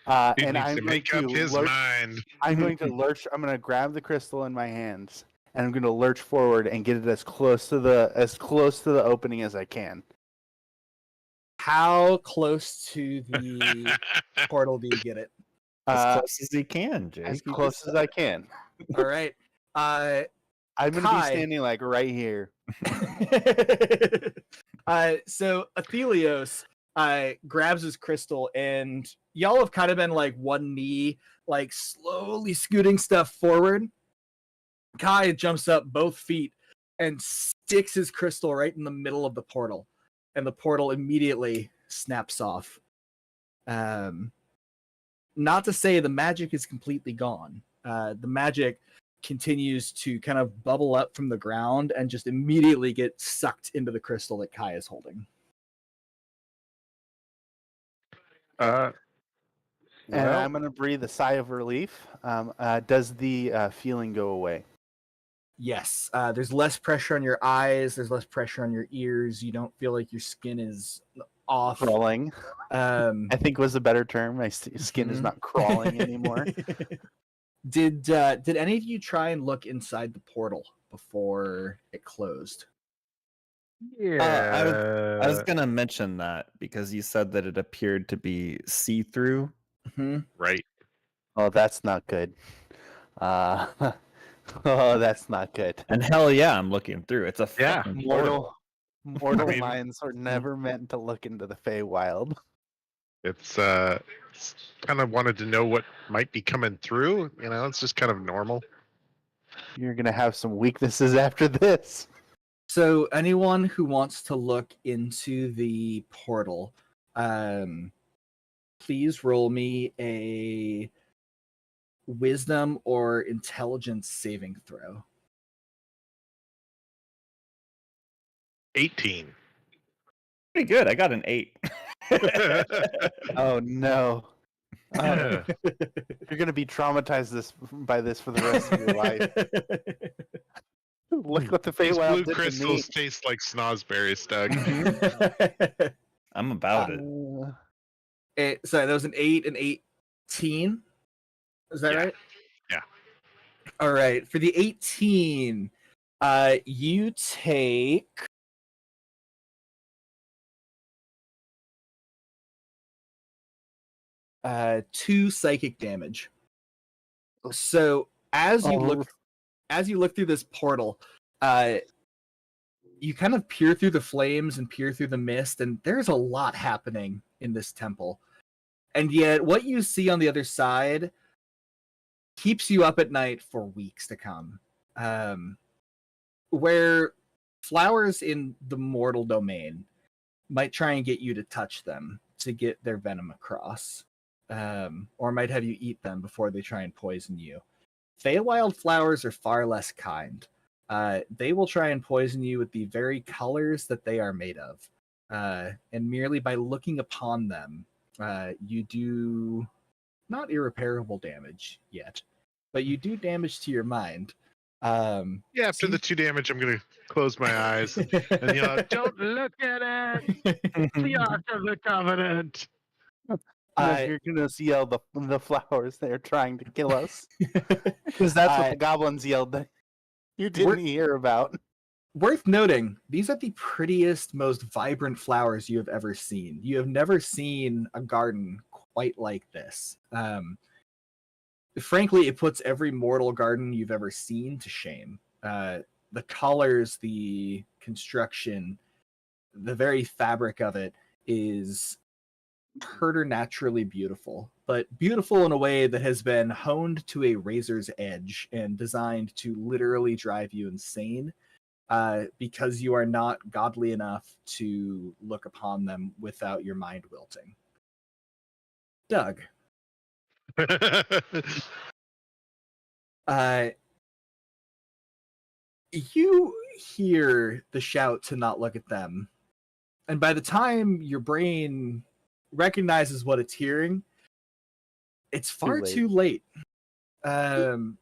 And needs I'm to going make up to his lurch. mind. I'm going to lurch. I'm going to grab the crystal in my hands, and I'm going to lurch forward and get it as close to the opening as I can. How close to the portal do you get it? As close as he can, Jake. As close as I can. All right. I'm going to be standing like right here. So Athelios grabs his crystal, and y'all have kind of been like one knee, like slowly scooting stuff forward. Kai jumps up both feet and sticks his crystal right in the middle of the portal, and the portal immediately snaps off. Not to say the magic is completely gone. The magic continues to kind of bubble up from the ground and just immediately get sucked into the crystal that Kai is holding. And I'm going to breathe a sigh of relief. Does the feeling go away? Yes. There's less pressure on your eyes. There's less pressure on your ears. You don't feel like your skin is off. Crawling. I think was a better term. My skin is not crawling anymore. Did any of you try and look inside the portal before it closed? I was gonna mention that because you said that it appeared to be see-through. Right. Oh, that's not good. Oh, that's not good. And hell yeah, I'm looking through. It's a fucking portal. Mortal minds are never meant to look into the Feywild. It's kind of wanted to know what might be coming through. You know, it's just kind of normal. You're gonna have some weaknesses after this. So anyone who wants to look into the portal, please roll me a wisdom or intelligence saving throw. 18. Pretty good. I got an 8. Oh no. You're gonna be traumatized by this for the rest of your life. Look what the These Feywild blue did crystals to taste like snozberries, Doug. I'm about it. me. Sorry, that was an 8 and 18. Is that right? Yeah. All right. For the 18, you take 2 psychic damage. So as you look through this portal, you kind of peer through the flames and peer through the mist, and there's a lot happening in this temple. And yet what you see on the other side keeps you up at night for weeks to come. Where flowers in the mortal domain might try and get you to touch them to get their venom across. or might have you eat them before they try and poison you. Feywild flowers are far less kind. They will try and poison you with the very colors that they are made of. And merely by looking upon them, you do not irreparable damage yet, but you do damage to your mind. Yeah, after the 2 damage, I'm gonna close my eyes and yell out, "Don't look at it! The Ark of the Covenant!" Unless you're gonna yell the flowers they're trying to kill us, because that's what the goblins yelled that you didn't hear about. Worth noting, these are the prettiest, most vibrant flowers you have ever seen. You have never seen a garden quite like this. Frankly, it puts every mortal garden you've ever seen to shame. The colors, the construction, the very fabric of it is preternaturally beautiful, but beautiful in a way that has been honed to a razor's edge and designed to literally drive you insane, because you are not godly enough to look upon them without your mind wilting. Doug, you hear the shout to not look at them, and by the time your brain recognizes what it's hearing, it's far too late. You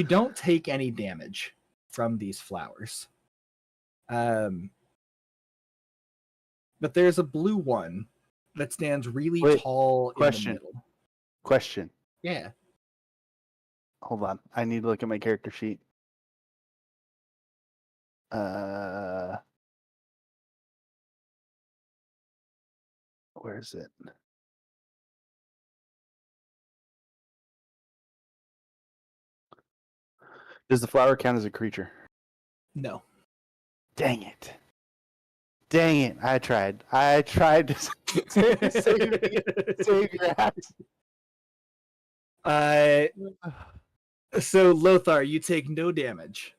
don't take any damage from these flowers. But there's a blue one that stands really tall in the middle. Question. Yeah. Hold on. I need to look at my character sheet. Where is it? Does the flower count as a creature? No. Dang it. Dang it. I tried to save your ass. So Lothar, you take no damage.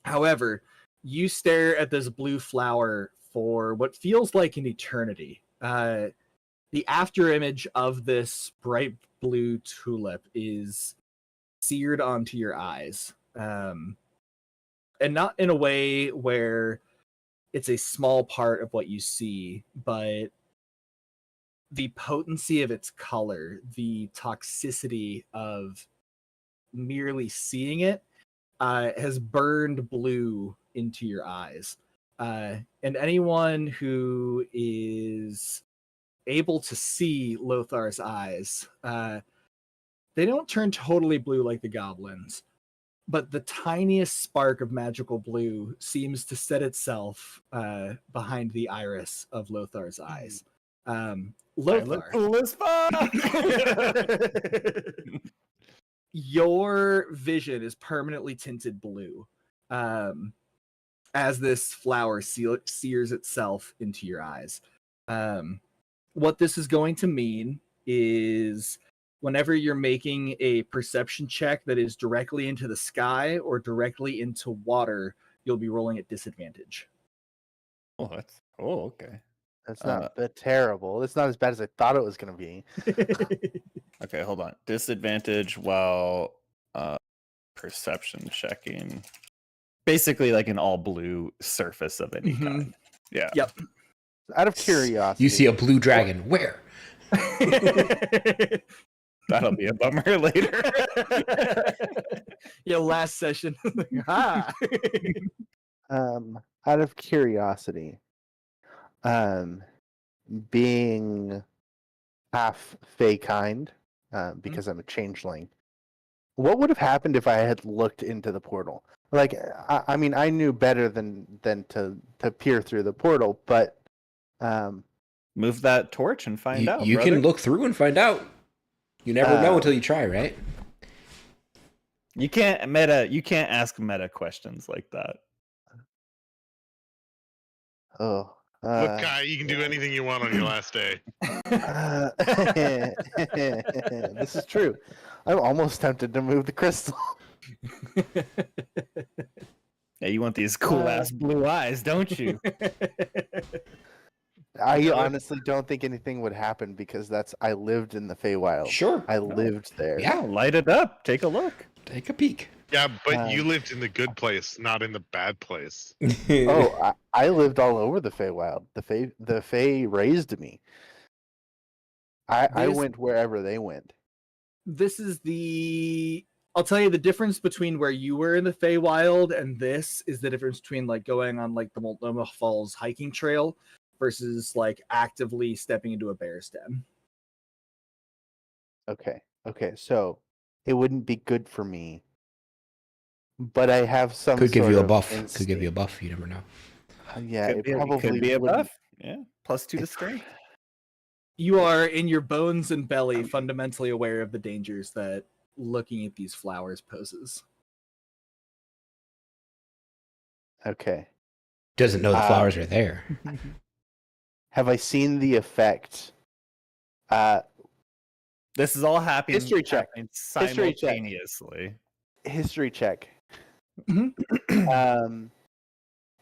However, you stare at this blue flower for what feels like an eternity. The after image of this bright blue tulip is seared onto your eyes. And not in a way where it's a small part of what you see, but the potency of its color, the toxicity of merely seeing it, has burned blue into your eyes. And anyone who is able to see Lothar's eyes, they don't turn totally blue like the goblins, but the tiniest spark of magical blue seems to set itself behind the iris of Lothar's eyes. Lothar, I look cool as fuck. Your vision is permanently tinted blue as this flower sears itself into your eyes. What this is going to mean is whenever you're making a perception check that is directly into the sky or directly into water, you'll be rolling at disadvantage. Okay. That's not terrible. It's not as bad as I thought it was going to be. Okay, hold on. Disadvantage while perception checking. Basically like an all blue surface of any kind. Yeah. Yep. Out of curiosity. You see a blue dragon. Where? That'll be a bummer later. Yeah, last session. Ah. Out of curiosity, being half fey kind, because I'm a changeling, what would have happened if I had looked into the portal? Like, I mean, I knew better than to peer through the portal, but move that torch and find out. You brother. can look through and find out. You never know until you try, right? You can't ask meta questions like that. Oh. Look, Kai, you can do anything you want on your last day. This is true. I'm almost tempted to move the crystal. Yeah, you want these cool ass blue eyes, don't you? I Yeah, honestly don't think anything would happen because I lived in the Feywild. Sure. I lived there. Yeah. No, light it up. Take a look. Take a peek. Yeah, but you Um, lived in the good place, not in the bad place. Oh, I lived all over the Feywild. The Fey raised me. I This- went wherever they went. This is the. I'll tell you the difference between where you were in the Feywild and this is the difference between like going on like the Multnomah Falls hiking trail versus like actively stepping into a bear's den. Okay. So it wouldn't be good for me. But I have some Could give sort you a of buff. Could give you a instinct. buff. You never know. Yeah, could it be, probably could be a wouldn't- buff. Yeah, +2 to It- strength. You are in your bones and belly fundamentally aware of the dangers that looking at these flowers poses. Okay. Doesn't know the flowers are there. Have I seen the effect? This is all happening, History check. happening History check. simultaneously. History check. Mhm.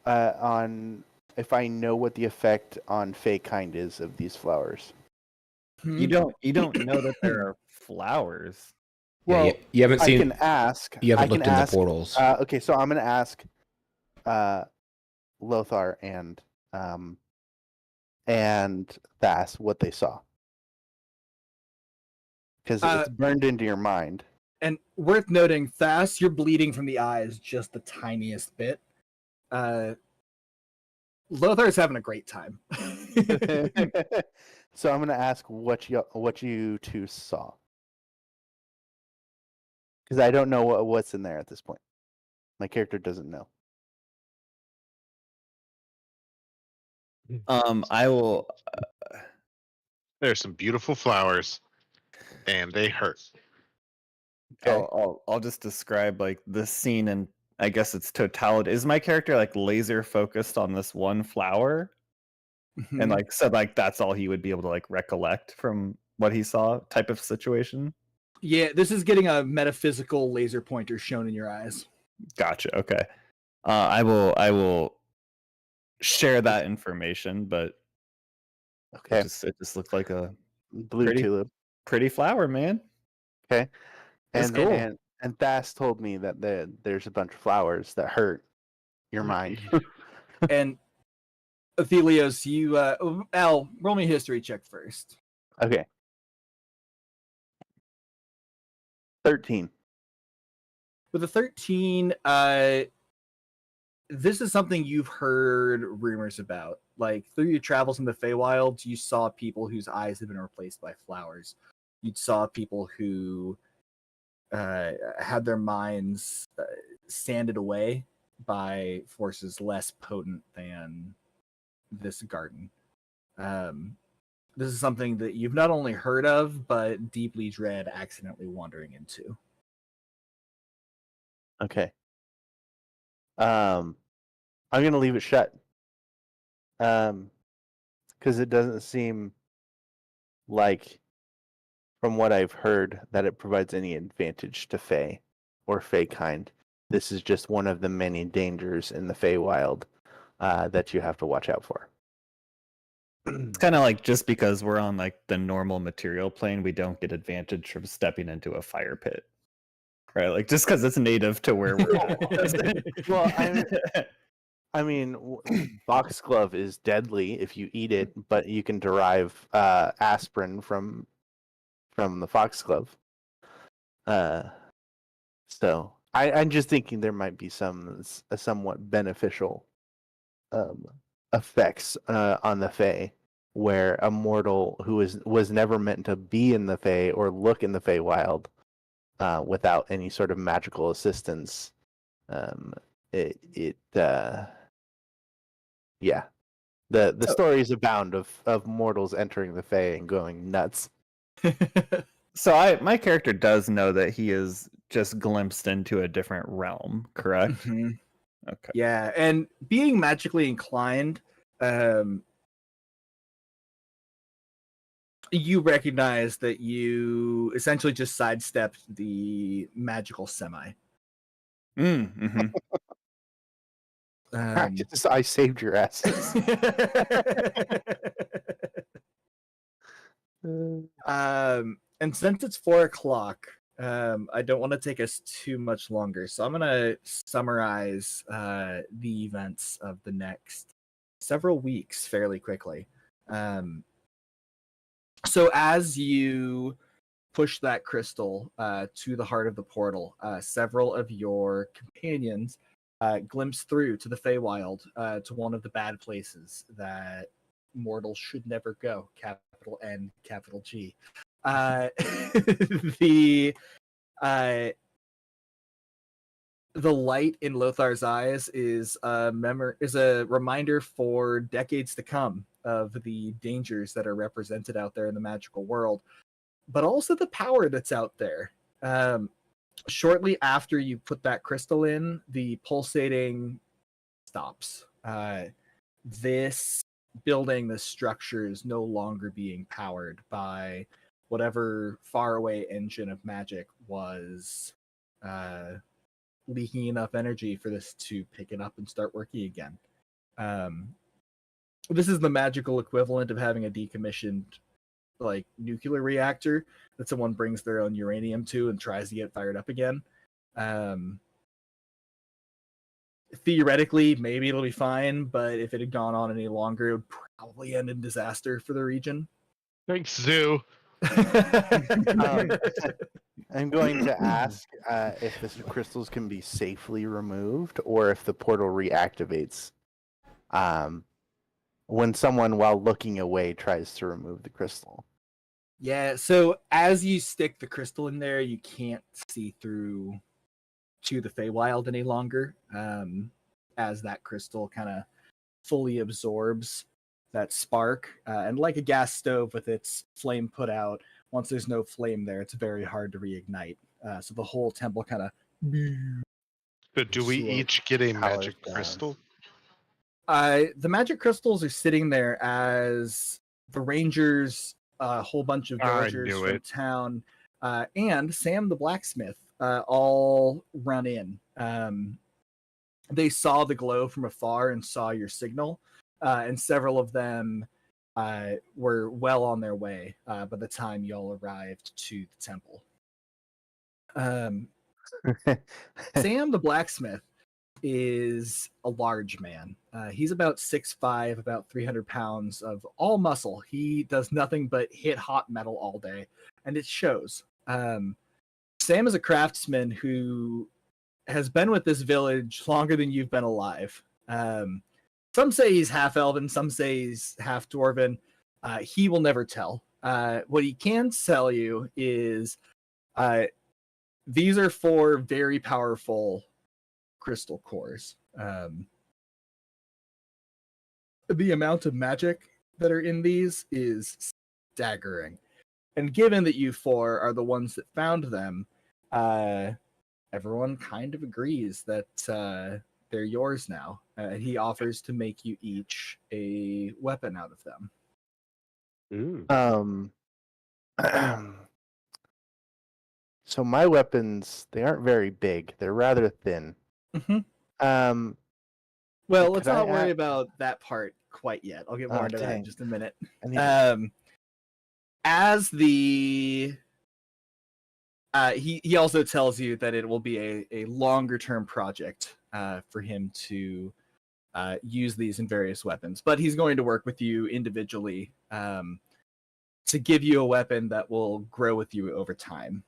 On if I know what the effect on Fey kind is of these flowers. You don't know that there are flowers. Yeah, Well, you haven't I seen. can ask. You I haven't can looked in the ask, portals. Okay, so I'm gonna ask Lothar and Thas what they saw. Because it's burned into your mind. And worth noting, Thas, you're bleeding from the eyes just the tiniest bit. Lothar's having a great time. So I'm gonna ask what you two saw. Because I don't know what's in there at this point. My character doesn't know. I will. There's some beautiful flowers, and they hurt. Okay. I'll just describe like the scene and I guess it's totality. Is my character like laser focused on this one flower? And like so like that's all he would be able to like recollect from what he saw type of situation? Yeah, this is getting a metaphysical laser pointer shown in your eyes. Gotcha. Okay. I will share that information, but Okay. it just looked like a Blue pretty- tulip. pretty flower, man. Okay. That's And cool. and Thas told me that there's a bunch of flowers that hurt your mind. And Athelios, you Al, roll me a history check first. Okay. 13. With a 13, this is something you've heard rumors about. Like through your travels in the Feywild, you saw people whose eyes had been replaced by flowers. You saw people who had their minds sanded away by forces less potent than this garden. This is something that you've not only heard of, but deeply dread accidentally wandering into. Okay. I'm gonna leave it shut. Because it doesn't seem like, from what I've heard, that it provides any advantage to Fey or Fey kind. This is just one of the many dangers in the Feywild that you have to watch out for. It's kind of like just because we're on like the normal material plane, we don't get advantage from stepping into a fire pit. Right? Like just because it's native to where we're at. Well, I mean, foxglove is deadly if you eat it, but you can derive aspirin from the foxglove. So I'm just thinking there might be some somewhat beneficial effects on the Fae, where a mortal who was never meant to be in the Fae or look in the Feywild without any sort of magical assistance, yeah, the stories abound of mortals entering the Fae and going nuts. So my character does know that he is just glimpsed into a different realm, correct? Mhm. Okay. Yeah, and being magically inclined, you recognize that you essentially just sidestepped the magical semi. Mm-hmm. I saved your asses. And since it's 4 o'clock, I don't want to take us too much longer, so I'm gonna summarize the events of the next several weeks fairly quickly. So as you push that crystal to the heart of the portal, several of your companions glimpse through to the Feywild, to one of the bad places that mortals should never go. Capital N, capital G. The light in Lothar's eyes is a reminder for decades to come of the dangers that are represented out there in the magical world, but also the power that's out there. Shortly after you put that crystal in, the pulsating stops. This building, this structure is no longer being powered by whatever faraway engine of magic was leaking enough energy for this to pick it up and start working again. This is the magical equivalent of having a decommissioned like nuclear reactor that someone brings their own uranium to and tries to get fired up again. Theoretically, maybe it'll be fine, but if it had gone on any longer, it would probably end in disaster for the region. Thanks, Zoo. I'm going to ask if the crystals can be safely removed or if the portal reactivates when someone, while looking away, tries to remove the crystal. Yeah, so as you stick the crystal in there, you can't see through to the Feywild any longer, as that crystal kind of fully absorbs that spark. And like a gas stove with its flame put out, once there's no flame there, it's very hard to reignite. So the whole temple kind of... But do we each get a magic down. crystal? The magic crystals are sitting there as the rangers, a whole bunch of villagers from town, and Sam the blacksmith all run in. They saw the glow from afar and saw your signal, and several of them were well on their way by the time y'all arrived to the temple. Sam the blacksmith is a large man. He's about 6'5", about 300 pounds of all muscle. He does nothing but hit hot metal all day, and it shows. Sam is a craftsman who has been with this village longer than you've been alive. Some say he's half elven, some say he's half dwarven. He will never tell. What he can tell you is these are 4 very powerful crystal cores. The amount of magic that are in these is staggering. And given that you 4 are the ones that found them, everyone kind of agrees that they're yours now. He offers to make you each a weapon out of them. So my weapons, they aren't very big. They're rather thin. Mm-hmm. Well, let's could I not worry add- about that part quite yet. I'll get more Oh, into that in dang. just a minute. I need to- As the he also tells you that it will be a longer term project for him to use these in various weapons, but he's going to work with you individually to give you a weapon that will grow with you over time.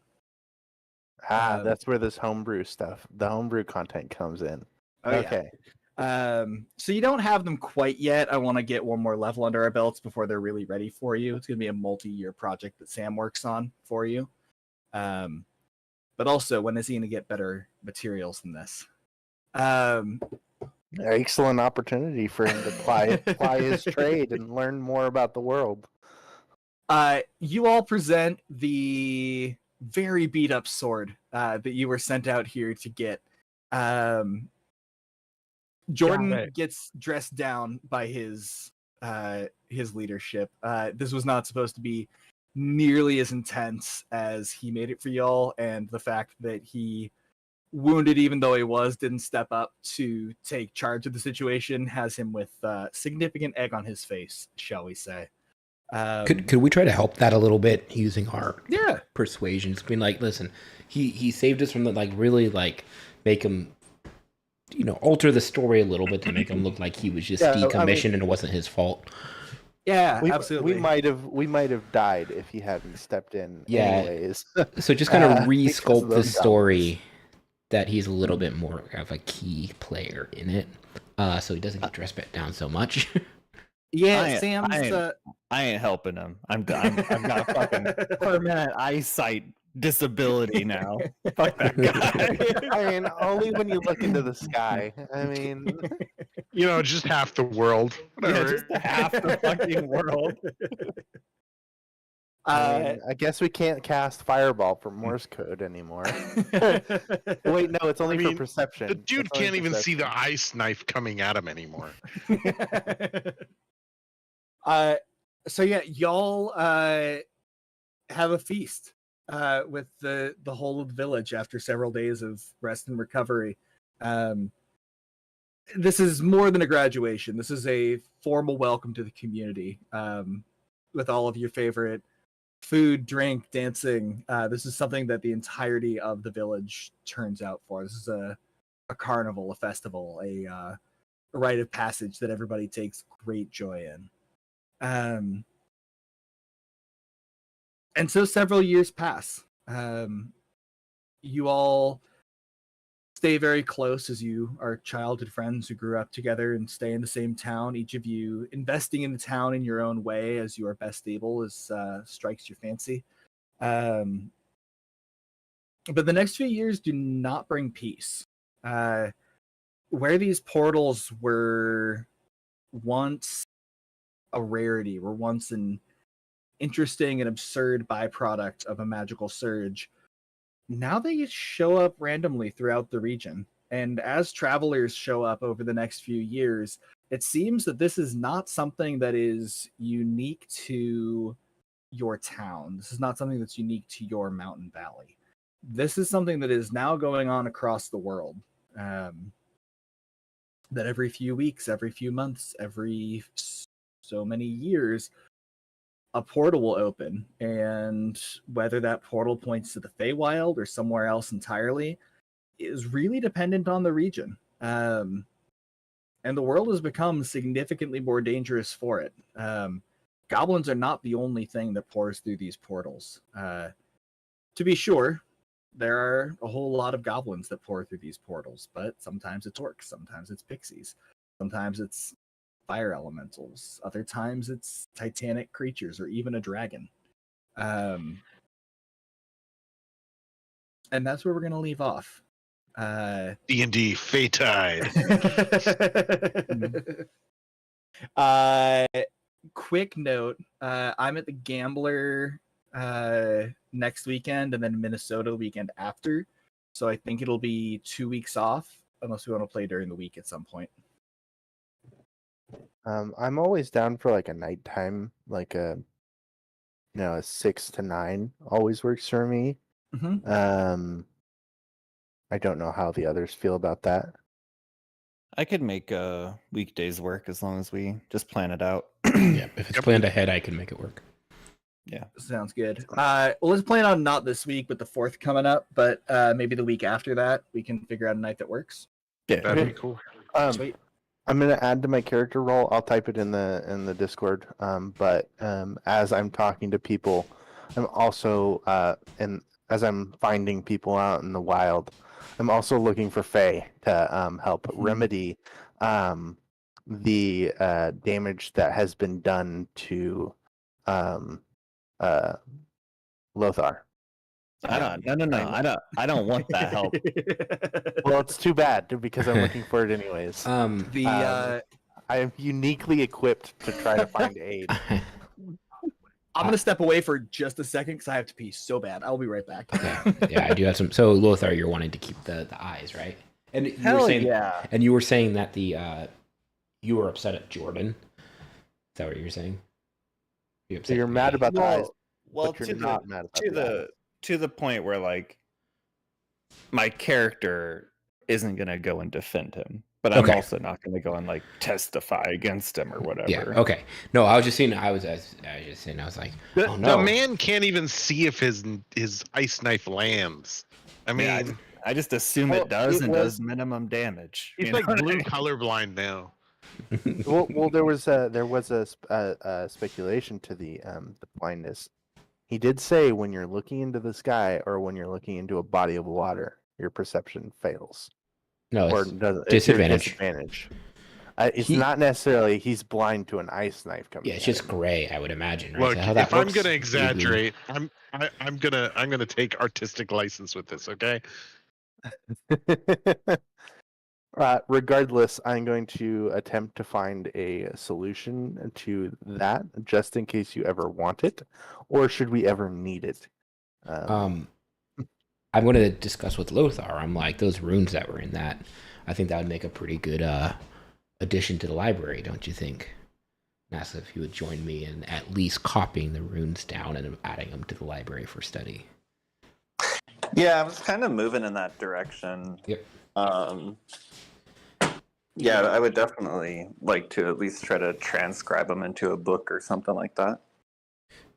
That's where this homebrew stuff, the homebrew content comes in. Oh, yeah. Okay. So you don't have them quite yet. I want to get one more level under our belts before they're really ready for you. It's going to be a multi-year project that Sam works on for you. But also, when is he going to get better materials than this? Excellent opportunity for him to ply his trade and learn more about the world. You all present the very beat up sword that you were sent out here to get. Jordan gets dressed down by his leadership. This was not supposed to be nearly as intense as he made it for y'all, and the fact that he, wounded even though he was, didn't step up to take charge of the situation has him with significant egg on his face, shall we say. Could we try to help that a little bit using our Yeah. persuasion? Just being like, listen, he saved us from the really make him, alter the story a little bit to make him look like he was just Yeah, I mean- decommissioned and it wasn't his fault. Yeah, We absolutely. we might have died if he hadn't stepped in. Yeah. Anyways, So just kind of because of resculpt the those story that he's a little bit more of a key player in it, so he doesn't get dressed back down so much. Yeah, Sam's. I ain't helping him. I've got fucking permanent eyesight disability now. Fuck that guy. I mean, only when you look into the sky. I mean, Just half the world. Yeah, Whatever. just half the fucking world. I guess we can't cast Fireball for Morse code anymore. Wait, no, it's only I mean, for perception. The dude It's only can't even see perception. the ice knife coming at him anymore. So yeah, y'all have a feast with the whole of the village after several days of rest and recovery. This is more than a graduation. This is a formal welcome to the community, with all of your favorite food, drink, dancing. This is something that the entirety of the village turns out for. This is a carnival, a festival, a rite of passage that everybody takes great joy in. And so several years pass. You all stay very close as you are childhood friends who grew up together and stay in the same town, each of you investing in the town in your own way as you are best able, as strikes your fancy. But the next few years do not bring peace. Where these portals were once a rarity, were once an interesting and absurd byproduct of a magical surge, now they show up randomly throughout the region. And as travelers show up over the next few years, it seems that this is not something that is unique to your town. This is not something that's unique to your mountain valley. This is something that is now going on across the world. That every few weeks, every few months, every so many years, a portal will open, and whether that portal points to the Feywild or somewhere else entirely is really dependent on the region. And the world has become significantly more dangerous for it. Goblins are not the only thing that pours through these portals. To be sure, there are a whole lot of goblins that pour through these portals, but sometimes it's orcs, sometimes it's pixies, sometimes it's fire elementals, other times it's titanic creatures or even a dragon. And that's where we're going to leave off. D&D Feytide. Quick note, I'm at the Gambler next weekend and then Minnesota the weekend after, so I think it'll be 2 weeks off unless we want to play during the week at some point. I'm always down for like a nighttime, like a 6 to 9 always works for me. Mm-hmm. I don't know how the others feel about that. I could make weekdays work as long as we just plan it out. Yeah, if it's planned ahead, I can make it work. Yeah. Sounds good. Well, let's plan on not this week with the 4th coming up, but maybe the week after that we can figure out a night that works. Yeah. That'd be cool. Sweet. I'm gonna add to my character role. I'll type it in the Discord. But as I'm talking to people, I'm also and as I'm finding people out in the wild, I'm also looking for Fae to help remedy the damage that has been done to Lothar. No. I don't want that help. Well, it's too bad because I'm looking for it anyways. The I am uniquely equipped to try to find aid. I'm gonna step away for just a second because I have to pee so bad. I'll be right back. Yeah, I do have some. So Lothar, you're wanting to keep the eyes, right? And you Hell were saying, yeah. And you were saying that you were upset at Jordan. Is that what you were saying? So you're mad about the eyes, Well, but you're not mad about to the point where like my character isn't gonna go and defend him, but I'm Okay. also not gonna go and like testify against him or whatever. Yeah. Okay. No, I was just seeing. I was just eyes, and I was like, The, oh no. the man can't even see if his ice knife lands. I mean, Yeah, I just assume Well, it does it and was- does minimum damage. he's you like know what I blue mean? colorblind now. well, there was a speculation to the blindness. He did say when you're looking into the sky or when you're looking into a body of water, your perception fails No, or it's doesn't. disadvantage. It's your disadvantage. It's He- not necessarily he's blind to an ice knife coming. Yeah, it's at just him. gray, I would imagine, right? Look, Is that how that if I'm works? gonna Maybe. exaggerate, I'm gonna take artistic license with this. Okay. Regardless, I'm going to attempt to find a solution to that, just in case you ever want it, or should we ever need it. I'm going to discuss with Lothar. I'm like, those runes that were in that, I think that would make a pretty good addition to the library, don't you think? And ask if he would join me in at least copying the runes down and adding them to the library for study. Yeah, I was kind of moving in that direction. Yep. Yeah, I would definitely like to at least try to transcribe them into a book or something like that.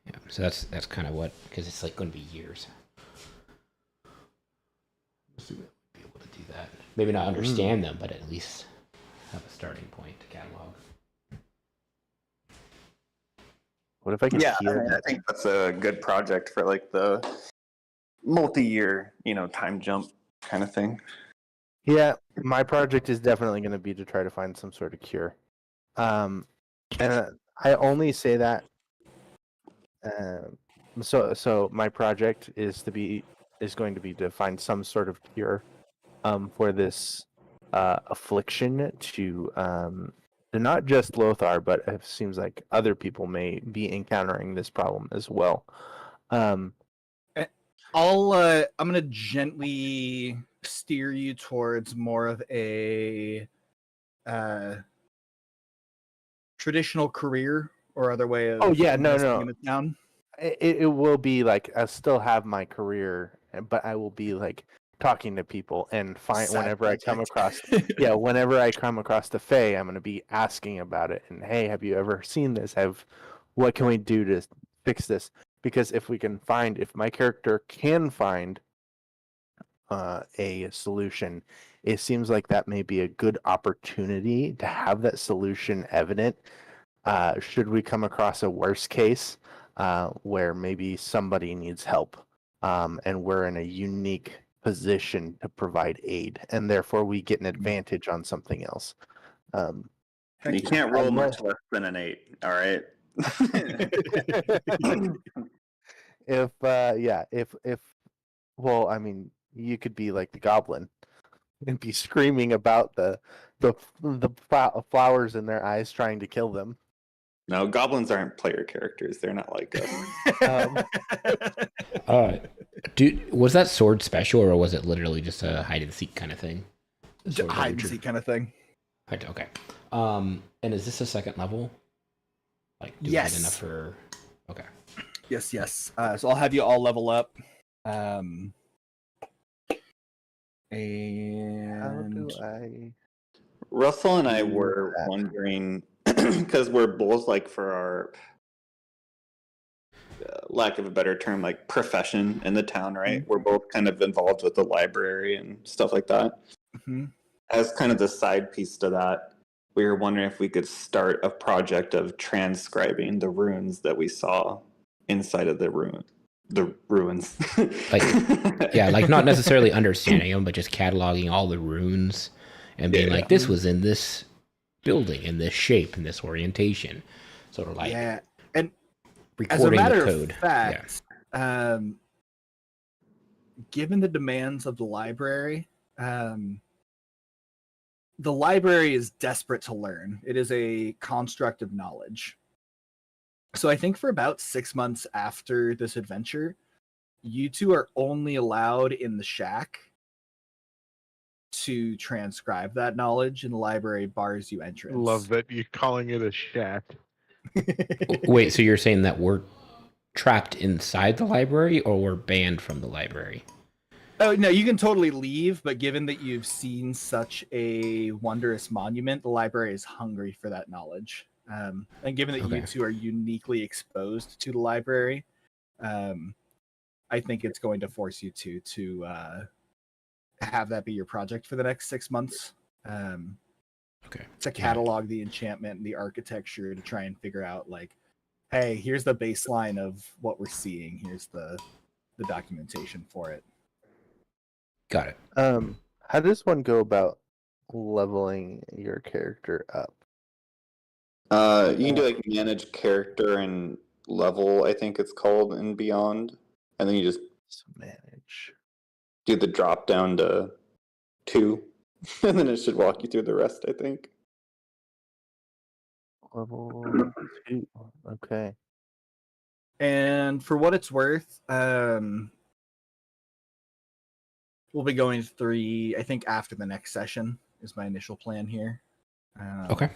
Yeah, so that's kind of what, because it's like going to be years. Assume it would be able to do that. Maybe not understand them, but at least have a starting point to catalog. What if I could Yeah, hear I think that's a good project for like the multi-year, time jump kind of thing. Yeah, my project is definitely going to be to try to find some sort of cure. And I only say that. So my project is going to be to find some sort of cure, for this affliction to not just Lothar, but it seems like other people may be encountering this problem as well. I'm gonna gently steer you towards more of a traditional career or other way of Oh, yeah, no. investing in the town. It will be like I still have my career, but I will be like talking to people and find Side whenever I come project. across whenever I come across the Fae, I'm going to be asking about it and hey, have you ever seen this? What can we do to fix this? Because if my character can find a solution, it seems like that may be a good opportunity to have that solution evident. Should we come across a worst case where maybe somebody needs help, and we're in a unique position to provide aid, and therefore we get an advantage on something else. You can't roll I'm much less than an 8, all right? if well, I mean, you could be like the goblin and be screaming about the flowers in their eyes trying to kill them. No, goblins aren't player characters. They're not like us. Dude, was that sword special or was it literally just a hide and seek kind of thing? Hide and seek kind of thing. Okay. And is this a second level? Like, do we Yes. get enough for? Okay. Yes. So I'll have you all level up. And How do I? Russell and I do were that? wondering, because we're both like for our lack of a better term, like profession in the town, right? We're both kind of involved with the library and stuff like that. Mhm. As kind of the side piece to that, we were wondering if we could start a project of transcribing the runes that we saw inside of the ruins. Like not necessarily understanding them, but just cataloging all the runes and being like, this was in this building, in this shape, in this orientation. Sort of like Yeah, and as a recording matter the code. of fact, given the demands of the library is desperate to learn. It is a construct of knowledge. So I think for about 6 months after this adventure, you two are only allowed in the shack to transcribe that knowledge, and the library bars you entrance. Love that you're calling it a shack. Wait, so you're saying that we're trapped inside the library or we're banned from the library? Oh, no, you can totally leave, but given that you've seen such a wondrous monument, the library is hungry for that knowledge. And given that you Okay. two are uniquely exposed to the library, I think it's going to force you to have that be your project for the next 6 months. Okay. To catalog the enchantment and the architecture to try and figure out like, hey, here's the baseline of what we're seeing. Here's the documentation for it. Got it. How does one go about leveling your character up? You can do like manage character and level, I think it's called, and beyond. And then you just Manage. do the drop down to 2. And then it should walk you through the rest, I think. Level 2. Okay. And for what it's worth, we'll be going to 3, I think, after the next session is my initial plan here. Okay.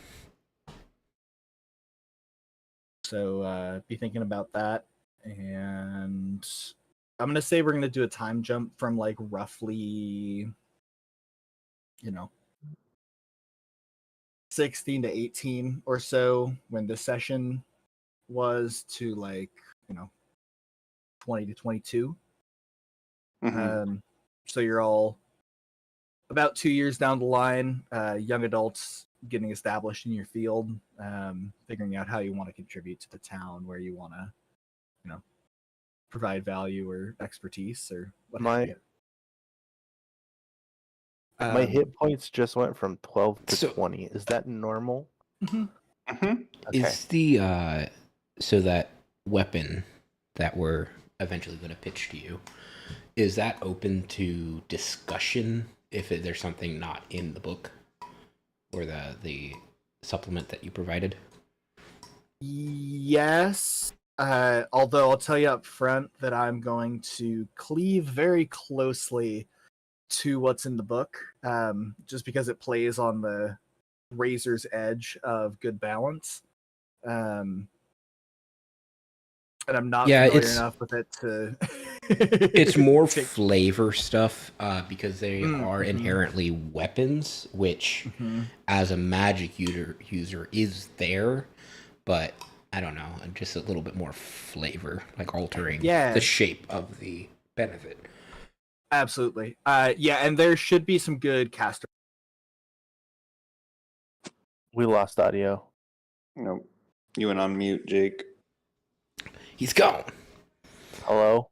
So be thinking about that. And I'm going to say we're going to do a time jump from like roughly, 16 to 18 or so when this session was to like, 20 to 22. Mhm. So you're all about 2 years down the line, young adults getting established in your field, figuring out how you want to contribute to the town, where you want to, provide value or expertise or what have you. My hit points just went from 12 to So- 20. Is that normal? Mhm. Okay. Is the so that weapon that we're eventually going to pitch to you, is that open to discussion if there's something not in the book or the supplement that you provided? Yes. Although I'll tell you up front that I'm going to cleave very closely to what's in the book, just because it plays on the razor's edge of good balance. And I'm not familiar enough with it to. It's more take- flavor stuff because they are mhm. inherently weapons, which Mhm. as a magic user is there, but I don't know, just a little bit more flavor, like altering Yeah. the shape of the benefit. Absolutely. Yeah, and there should be some good caster. We lost audio. Nope. You went on mute, Jake. He's gone. Hello?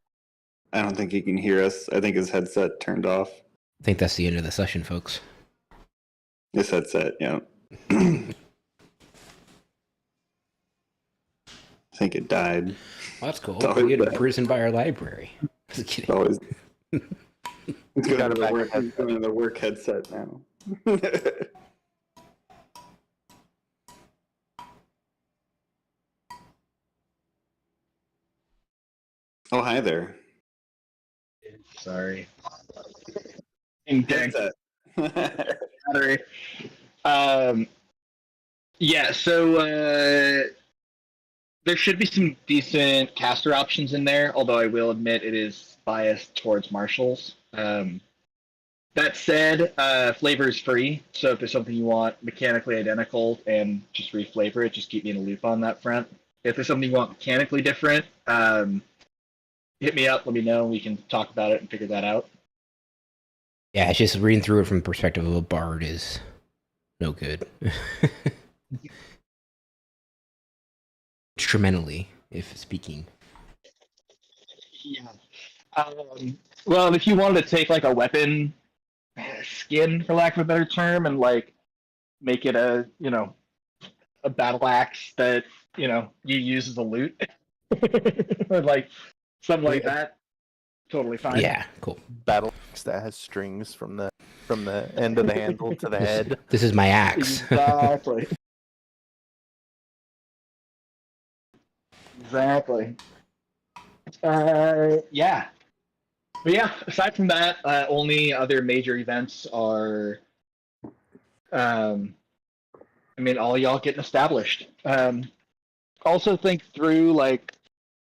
I don't think he can hear us. I think his headset turned off. I think that's the end of the session, folks. His headset, yeah. I think it died. Well, that's cool. It's always We get bad. imprisoned by our library. Just It's kidding. always. It's got going a to back work. headset. It's going to the work headset now. Oh, hi there. Sorry. Dang. Headset. Battery. Yeah, so there should be some decent caster options in there, although I will admit it is biased towards martials. That said, flavor is free, so if there's something you want mechanically identical and just reflavor it, just keep me in a loop on that front. If there's something you want mechanically different, hit me up, let me know, we can talk about it and figure that out. Yeah, it's just reading through it from the perspective of a bard is no good. Instrumentally, if speaking. Yeah. Well, if you wanted to take like a weapon skin, for lack of a better term, and like make it a battle axe that you use as a loot, or like something like that, totally fine. Yeah, cool. Battle axe that has strings from the end of the handle to the head. This is my axe. Exactly. Exactly. Yeah. But yeah, aside from that, only other major events are, all y'all getting established. Also think through, like,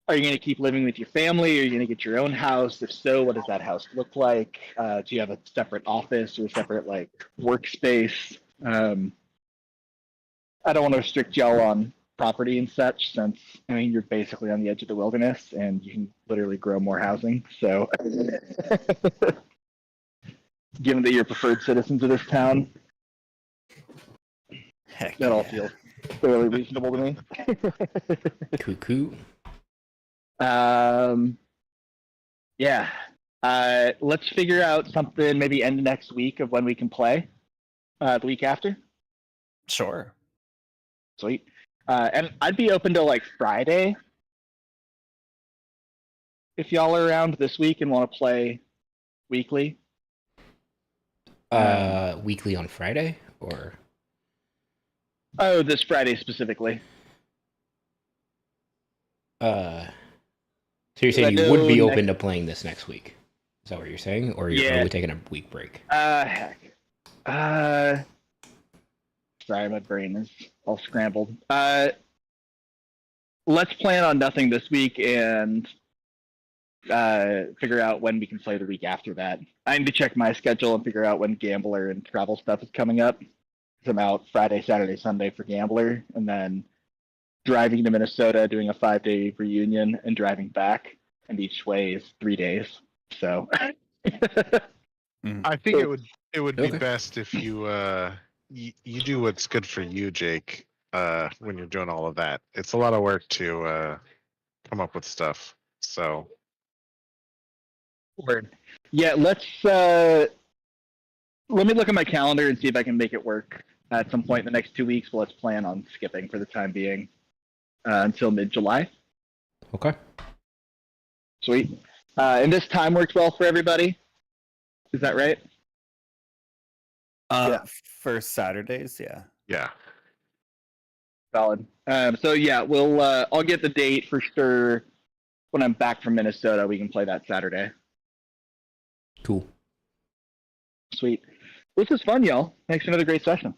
are you going to keep living with your family? Are you going to get your own house? If so, what does that house look like? Do you have a separate office or a separate, like, workspace? I don't want to restrict y'all on property and such, since I mean you're basically on the edge of the wilderness and you can literally grow more housing. So, given that you're preferred citizens of this town, Heck that all yeah. feels fairly reasonable to me. Cuckoo. Yeah. Let's figure out something maybe end of next week of when we can play. The week after. Sure. Sweet. And I'd be open to like Friday if y'all are around this week and want to play weekly. Weekly on Friday or Oh, this Friday specifically. so you're I saying you would know be next- open to playing this next week? Is that what you're saying, or you're Yeah. really taking a week break? Heck. Sorry, my brain is all scrambled. Let's plan on nothing this week and figure out when we can play the week after that. I need to check my schedule and figure out when Gambler and travel stuff is coming up. 'Cause I'm out Friday, Saturday, Sunday for Gambler, and then driving to Minnesota, doing a 5-day reunion, and driving back. And each way is 3 days. So I think it would be Okay. best if you you do what's good for you, Jake. When you're doing all of that, it's a lot of work to come up with stuff. So Word. Yeah, let's let me look at my calendar and see if I can make it work at some point in the next 2 weeks. But let's plan on skipping for the time being until mid-July. Okay. Sweet. And this time works well for everybody. Is that right? Yeah. For Saturdays, yeah. yeah, Valid. So yeah, we'll I'll get the date for sure when I'm back from Minnesota. We can play that Saturday. Cool. Sweet. This was fun, y'all. Thanks for another great session.